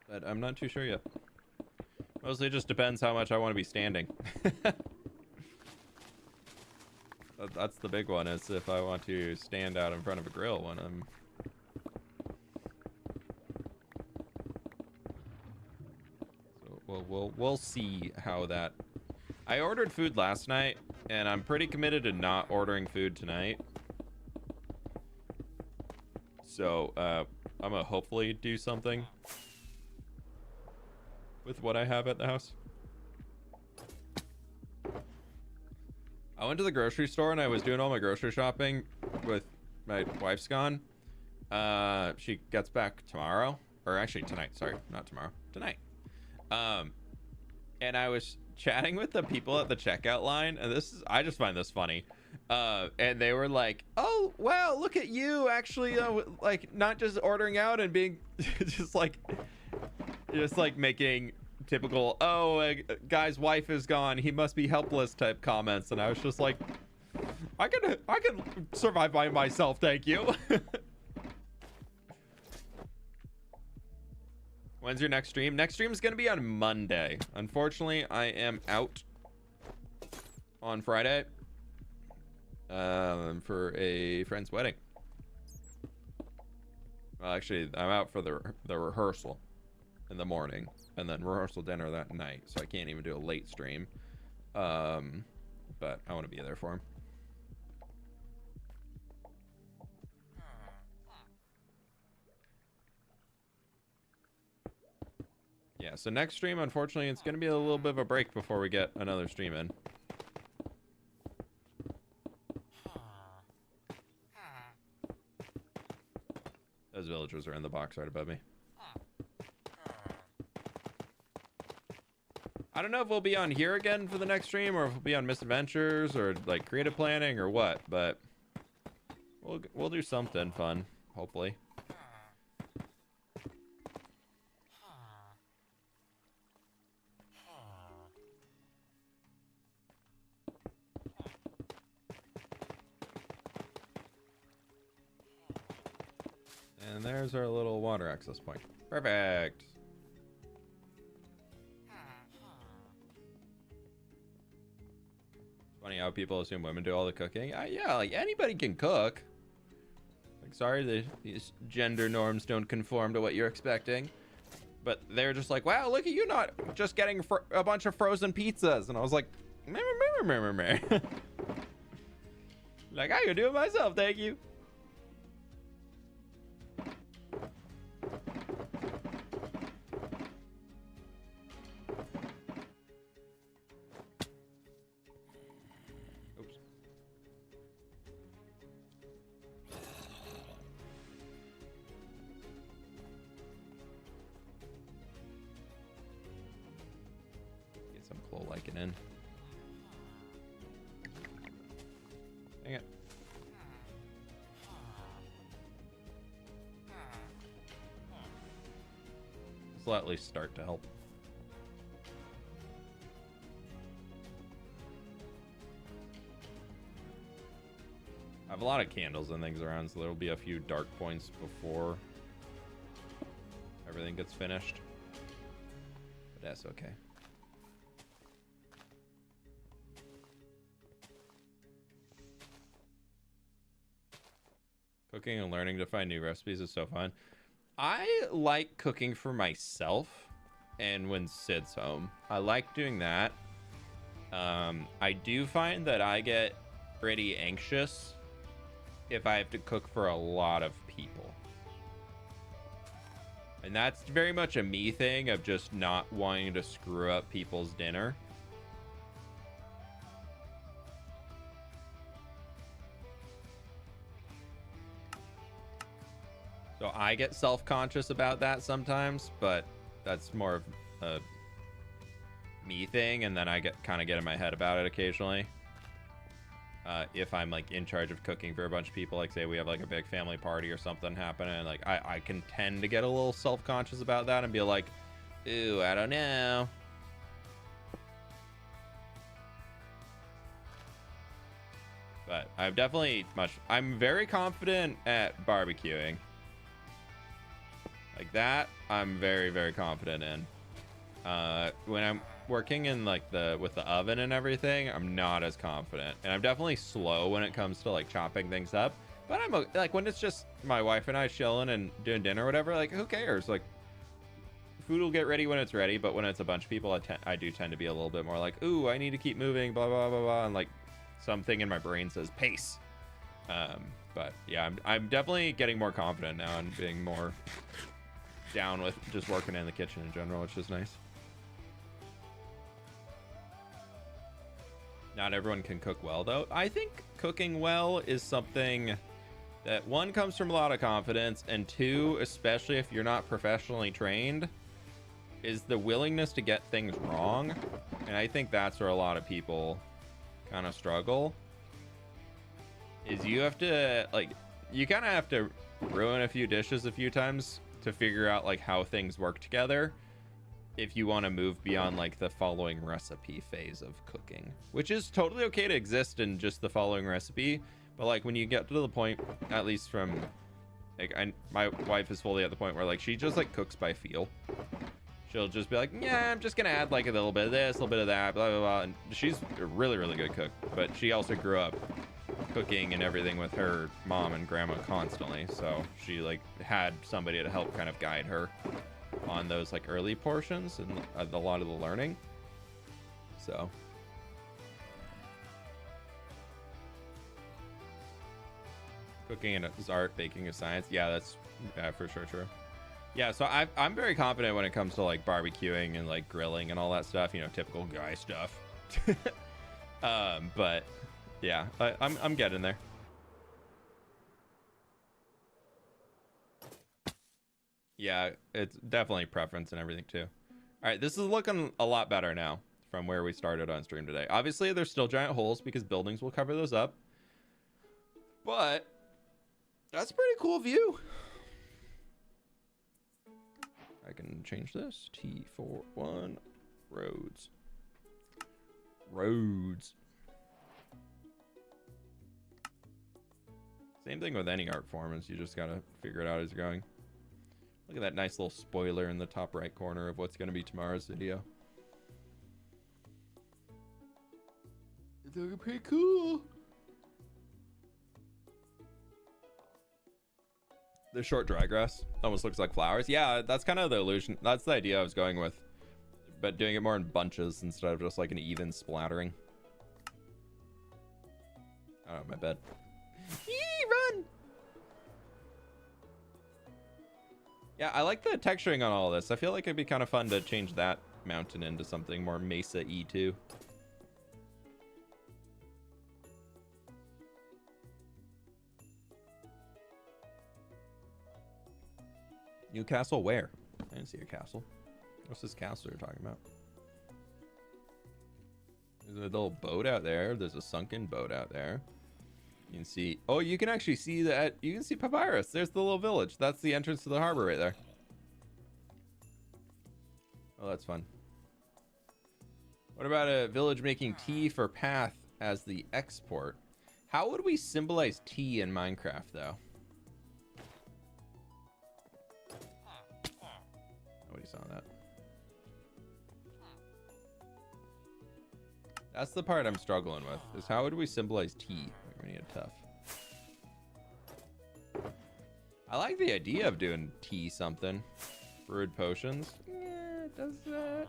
but I'm not too sure yet. Mostly just depends how much I want to be standing. That's the big one, is if I want to stand out in front of a grill when I'm... So we'll see how that... I ordered food last night, and I'm pretty committed to not ordering food tonight. So, I'm gonna hopefully do something with what I have at the house. I went to the grocery store and I was doing all my grocery shopping with my wife's gone. She gets back tomorrow, or actually tonight. Sorry, not tomorrow, tonight. And I was chatting with the people at the checkout line, and I just find this funny. And they were like, "Oh, wow, look at you actually, like not just ordering out and being just like making typical, oh, a guy's wife is gone, he must be helpless type comments." And I was just like, I can survive by myself, thank you. When's your next stream? Next stream is gonna be on Monday. Unfortunately, I am out on Friday for a friend's wedding. Well, actually, I'm out for the rehearsal in the morning, and then rehearsal dinner that night, so I can't even do a late stream. But I want to be there for him. Yeah, so next stream, unfortunately, it's going to be a little bit of a break before we get another stream in. Those villagers are in the box right above me. I don't know if we'll be on here again for the next stream, or if we'll be on Misadventures, or like creative planning, or what, but we'll do something fun, hopefully. And there's our little water access point. Perfect. Funny how people assume women do all the cooking. Yeah, like anybody can cook. Like, sorry, these gender norms don't conform to what you're expecting. But they're just like, wow, look at you not just getting a bunch of frozen pizzas. And I was like, meh. Like, I can do it myself, thank you. In. Dang it. This will at least start to help. I have a lot of candles and things around, so there'll be a few dark points before everything gets finished. But that's okay. Cooking and learning to find new recipes is so fun. I like cooking for myself and when Sid's home. I like doing that. I do find that I get pretty anxious if I have to cook for a lot of people. And that's very much a me thing of just not wanting to screw up people's dinner. So I get self-conscious about that sometimes, but that's more of a me thing, and then I kind of get in my head about it occasionally. If I'm like in charge of cooking for a bunch of people, like say we have like a big family party or something happening, like I can tend to get a little self-conscious about that and be like, ooh, I don't know. But I'm very confident at barbecuing. Like that, I'm very, very confident in. When I'm working in like with the oven and everything, I'm not as confident, and I'm definitely slow when it comes to like chopping things up. But I'm like, when it's just my wife and I chilling and doing dinner or whatever, like who cares? Like food will get ready when it's ready. But when it's a bunch of people, I do tend to be a little bit more like, ooh, I need to keep moving, blah blah blah blah, and like something in my brain says pace. But yeah, I'm definitely getting more confident now and being more down with just working in the kitchen in general, which is nice. Not everyone can cook well, though. I think cooking well is something that, one, comes from a lot of confidence, and two, especially if you're not professionally trained, is the willingness to get things wrong. And I think that's where a lot of people kind of struggle. Is you have to, like, you kind of have to ruin a few dishes a few times to figure out, like, how things work together if you want to move beyond, like, the following recipe phase of cooking, which is totally okay to exist in just the following recipe. But, like, when you get to the point, at least from, like, my wife is fully at the point where, like, she just, like, cooks by feel. She'll just be like, yeah, I'm just gonna add, like, a little bit of this, a little bit of that, blah, blah, blah. And she's a really, really good cook, but she also grew up cooking and everything with her mom and grandma constantly, so she like had somebody to help kind of guide her on those like early portions and a lot of the learning. So cooking is art, baking is science. Yeah, that's for sure true. Yeah, so I'm very confident when it comes to like barbecuing and like grilling and all that stuff, you know, typical guy stuff. But yeah, I'm getting there. Yeah, it's definitely preference and everything too. All right, this is looking a lot better now from where we started on stream today. Obviously, there's still giant holes because buildings will cover those up. But that's a pretty cool view. I can change this. T41 roads. Roads. Same thing with any art form, is you just gotta figure it out as you're going. Look at that nice little spoiler in the top right corner of what's gonna be tomorrow's video. It's looking pretty cool. The short dry grass almost looks like flowers. Yeah, that's kind of the illusion. That's the idea I was going with, but doing it more in bunches instead of just like an even splattering. Oh, my bad. Run! Yeah, I like the texturing on all of this. I feel like it'd be kind of fun to change that mountain into something more mesa-y too. New castle where? I didn't see a castle. What's this castle you're talking about? There's a little boat out there. There's a sunken boat out there. You can see, oh, you can actually see that. You can see Papyrus. There's the little village. That's the entrance to the harbor right there. Oh, that's fun. What about a village making tea for Path as the export? How would we symbolize tea in Minecraft, though? Nobody saw that. That's the part I'm struggling with, is how would we symbolize tea? We need a tough. I like the idea of doing tea something. Brewed potions. Yeah, it does that.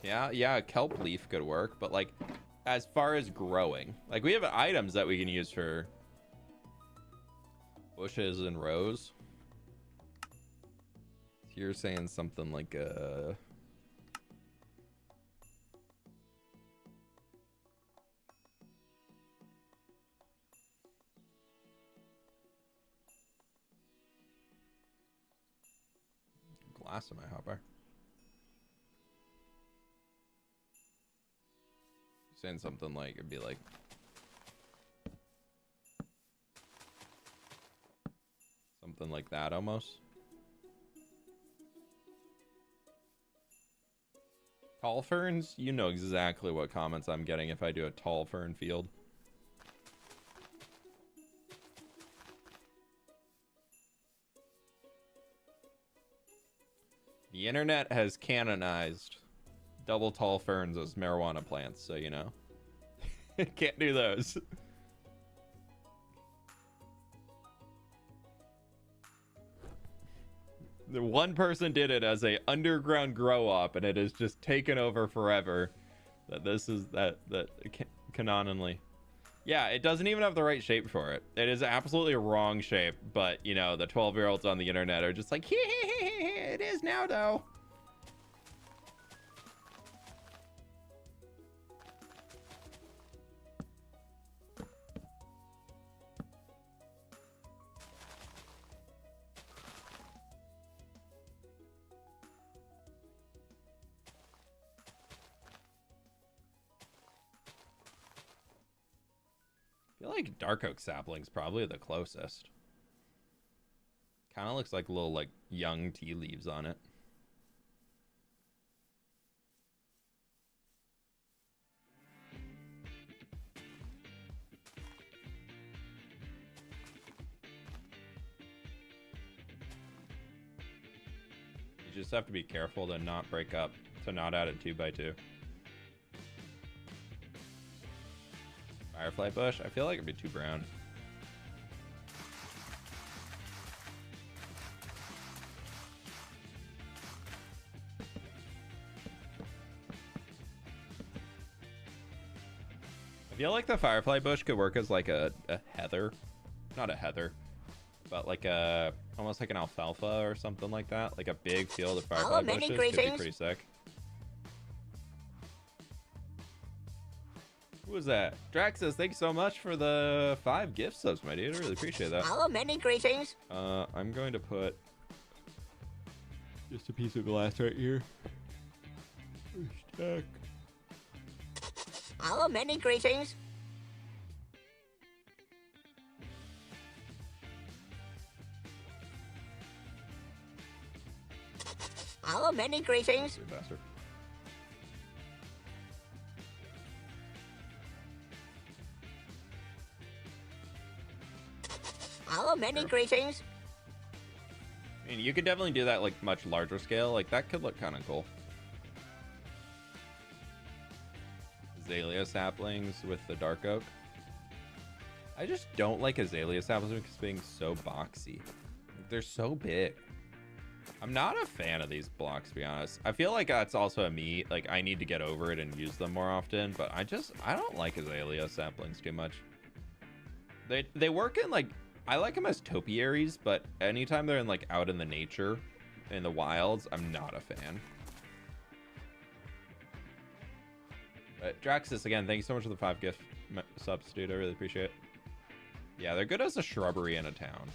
Yeah, a kelp leaf could work, but like as far as growing, like we have items that we can use for bushes and rows. You're saying something like a glass in my hopper. Saying something like, it'd be like something like that almost. Tall ferns? You know exactly what comments I'm getting if I do a tall fern field. The internet has canonized double tall ferns as marijuana plants, so you know. Can't do those. The one person did it as a underground grow up, and it has just taken over forever. That this is that canonically. Yeah, it doesn't even have the right shape for it. It is absolutely a wrong shape, but you know, the 12-year-olds on the internet are just like, it is now though. I feel like dark oak sapling's probably the closest. Kind of looks like little like young tea leaves on it. You just have to be careful to not break up, to not add it 2x2. Firefly bush? I feel like it'd be too brown. I feel like the firefly bush could work as like a heather. Not a heather, but like a almost like an alfalfa or something like that. Like a big field of firefly bushes could be pretty sick. Who was that? Draxus, thanks so much for the 5 gift subs, my dude. I really appreciate that. Hello, many greetings. I'm going to put just a piece of glass right here. Stack. Hello, many greetings. Hello, many greetings. Bastard. Hello, many greetings. I mean, you could definitely do that like much larger scale. Like that could look kind of cool. Azalea saplings with the dark oak. I just don't like azalea saplings because being so boxy. Like, they're so big. I'm not a fan of these blocks, to be honest. I feel like that's also a me. Like I need to get over it and use them more often. But I don't like azalea saplings too much. They work in like. I like them as topiaries, but anytime they're in like out in the nature, in the wilds, I'm not a fan. But Draxus, again, thank you so much for the 5 gift subs, dude. I really appreciate it. Yeah, they're good as a shrubbery in a town.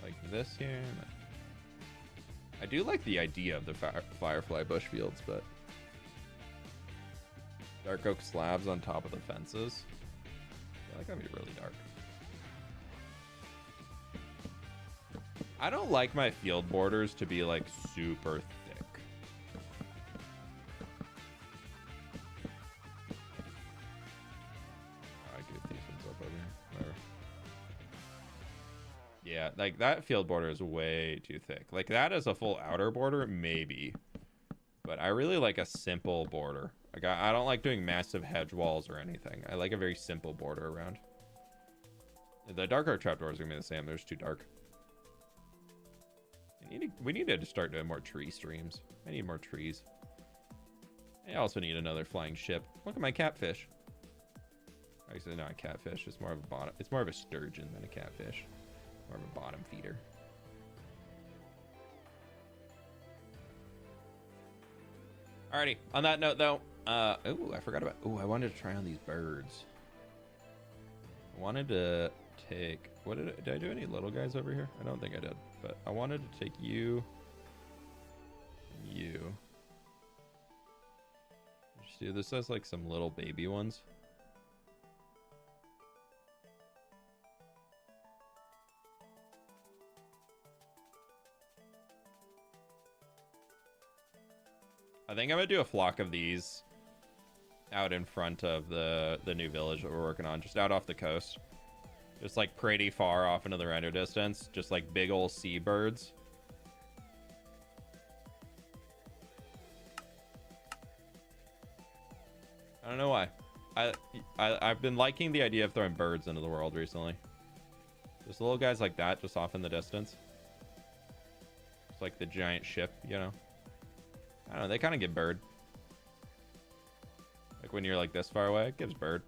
Like this here. I do like the idea of the firefly bush fields, but dark oak slabs on top of the fences. I feel like that'd be really dark. I don't like my field borders to be like super thick. I could these ones up over here. Whatever. Yeah, like that field border is way too thick. Like that is a full outer border, maybe. But I really like a simple border. Like I don't like doing massive hedge walls or anything. I like a very simple border around. The dark oak trapdoor is gonna be the same. There's too dark. We need to start doing more tree streams. I need more trees. I also need another flying ship. Look at my catfish. Actually, not a catfish. It's more of a bottom. It's more of a sturgeon than a catfish. More of a bottom feeder. Alrighty. On that note, though, oh, I forgot about. Oh, I wanted to try on these birds. I wanted to take. Did I do any little guys over here? I don't think I did, but I wanted to take you. You. See, this has like some little baby ones. I think I'm gonna do a flock of these out in front of the new village that we're working on, just out off the coast, just like pretty far off into the render distance, just like big old seabirds. I don't know why. I've been liking the idea of throwing birds into the world recently. Just little guys like that, just off in the distance. It's like the giant ship, you know. I don't know. They kind of give bird. Like when you're like this far away, it gives bird.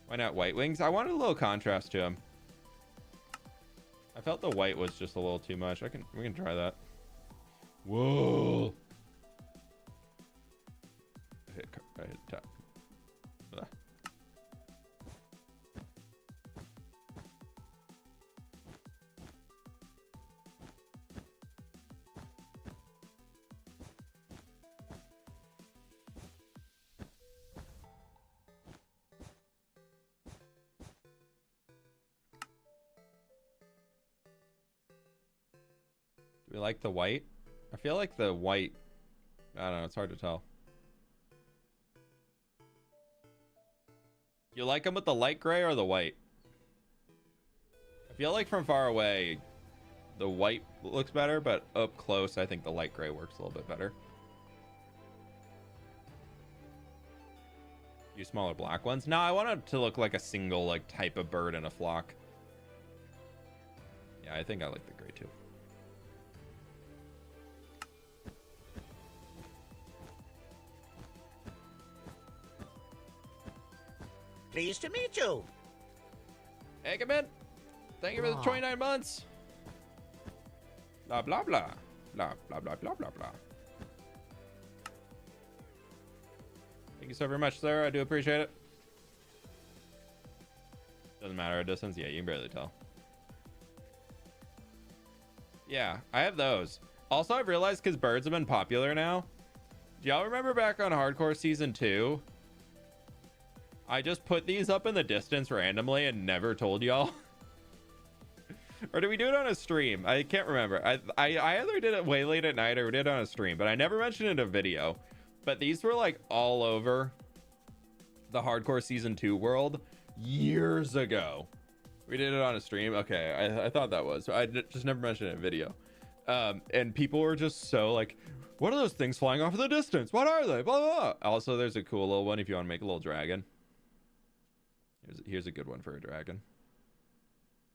Why not white wings? I wanted a little contrast to them. I felt the white was just a little too much. We can try that. Whoa. I hit top. Ugh. Do we like the white? I feel like the white, I don't know, it's hard to tell. You like them with the light gray or the white? I feel like from far away, the white looks better, but up close, I think the light gray works a little bit better. You smaller black ones? No, I want it to look like a single like type of bird in a flock. Yeah, I think I like the gray too. Pleased to meet you. Hey, come in. Thank you for the 29 months. Blah, blah, blah. Blah, blah, blah, blah, blah, blah. Thank you so very much, sir. I do appreciate it. Doesn't matter our distance. Yeah, you can barely tell. Yeah, I have those. Also, I've realized because birds have been popular now. Do y'all remember back on Hardcore Season 2? I just put these up in the distance randomly and never told y'all. Or did we do it on a stream? I can't remember. I either did it way late at night or did it on a stream, but I never mentioned it in a video. But these were like all over the Hardcore Season 2 world years ago. We did it on a stream. Okay, I thought that was. I just never mentioned it in a video. And people were just so like, what are those things flying off in the distance? What are they? Blah, blah, blah. Also, there's a cool little one if you want to make a little dragon. Here's a good one for a dragon.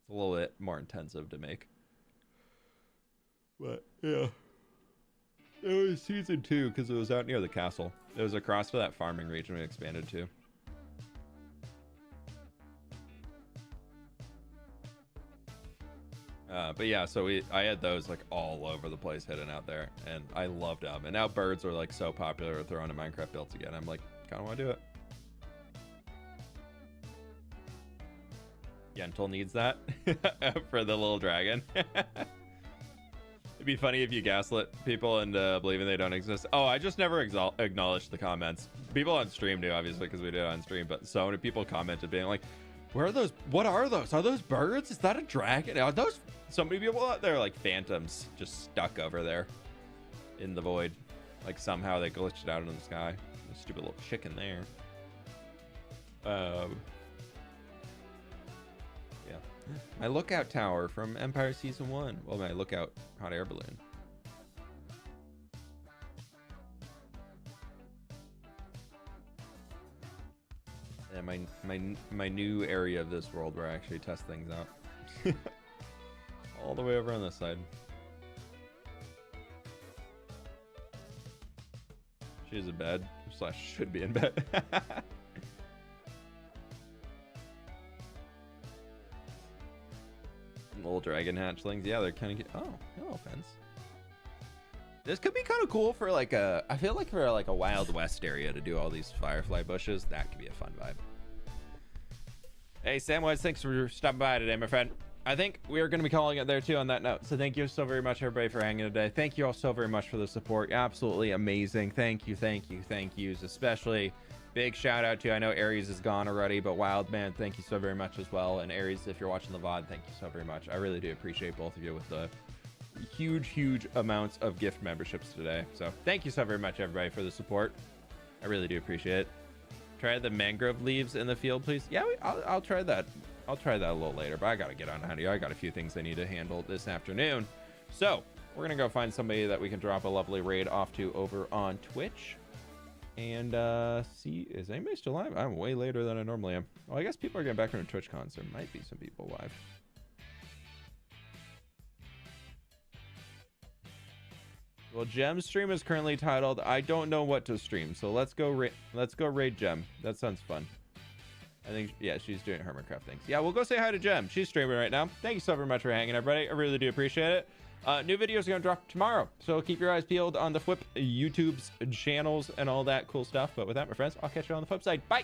It's a little bit more intensive to make. But, yeah. It was Season 2 because it was out near the castle. It was across to that farming region we expanded to. But yeah, so I had those like all over the place hidden out there, and I loved them. And now birds are like so popular with throwing a Minecraft builds again. I'm like, kind of want to do it. Yentl needs that for the little dragon. It'd be funny if you gaslit people and believing they don't exist. Oh, I just never acknowledged the comments. People on stream do, obviously, because we did it on stream, but so many people commented being like, where are those? What are those? Are those birds? Is that a dragon? Are those? So many people out there like phantoms just stuck over there in the void. Like somehow they glitched it out in the sky. A stupid little chicken there. Yeah. My lookout tower from Empire Season 1. Well, my lookout hot air balloon. Yeah, my new area of this world where I actually test things out. All the way over on this side. She's in bed. / should be in bed. Little dragon hatchlings. Yeah, they're kind of cute. Oh, no offense. This could be kind of cool for like a, I feel like for like a Wild West area to do all these firefly bushes. That could be a fun vibe. Hey, Samwise, thanks for stopping by today, my friend. I think we are going to be calling it there too on that note. So thank you so very much, everybody, for hanging today. Thank you all so very much for the support. Absolutely amazing. Thank you, thank you, thank yous. Especially big shout out to, I know Aries is gone already, but Wild Man, thank you so very much as well. And Aries, if you're watching the VOD, thank you so very much. I really do appreciate both of you with the huge amounts of gift memberships today. So thank you so very much, everybody, for the support. I really do appreciate it. Try the mangrove leaves in the field, please. Yeah, I'll try that. I'll try that a little later, but I gotta get on honey. I got a few things I need to handle this afternoon. So we're gonna go find somebody that we can drop a lovely raid off to over on Twitch. And see, is anybody still live? I'm way later than I normally am. Well, I guess people are getting back from TwitchCon, so there might be some people live. Well, Gem's stream is currently titled "I don't know what to stream," so let's go raid Gem. That sounds fun. I think, yeah, she's doing Hermitcraft things. Yeah, we'll go say hi to Gem. She's streaming right now. Thank you so very much for hanging, everybody. I really do appreciate it. New videos are going to drop tomorrow, so keep your eyes peeled on the fWhip YouTube's channels and all that cool stuff. But with that, my friends, I'll catch you on the flip side. Bye!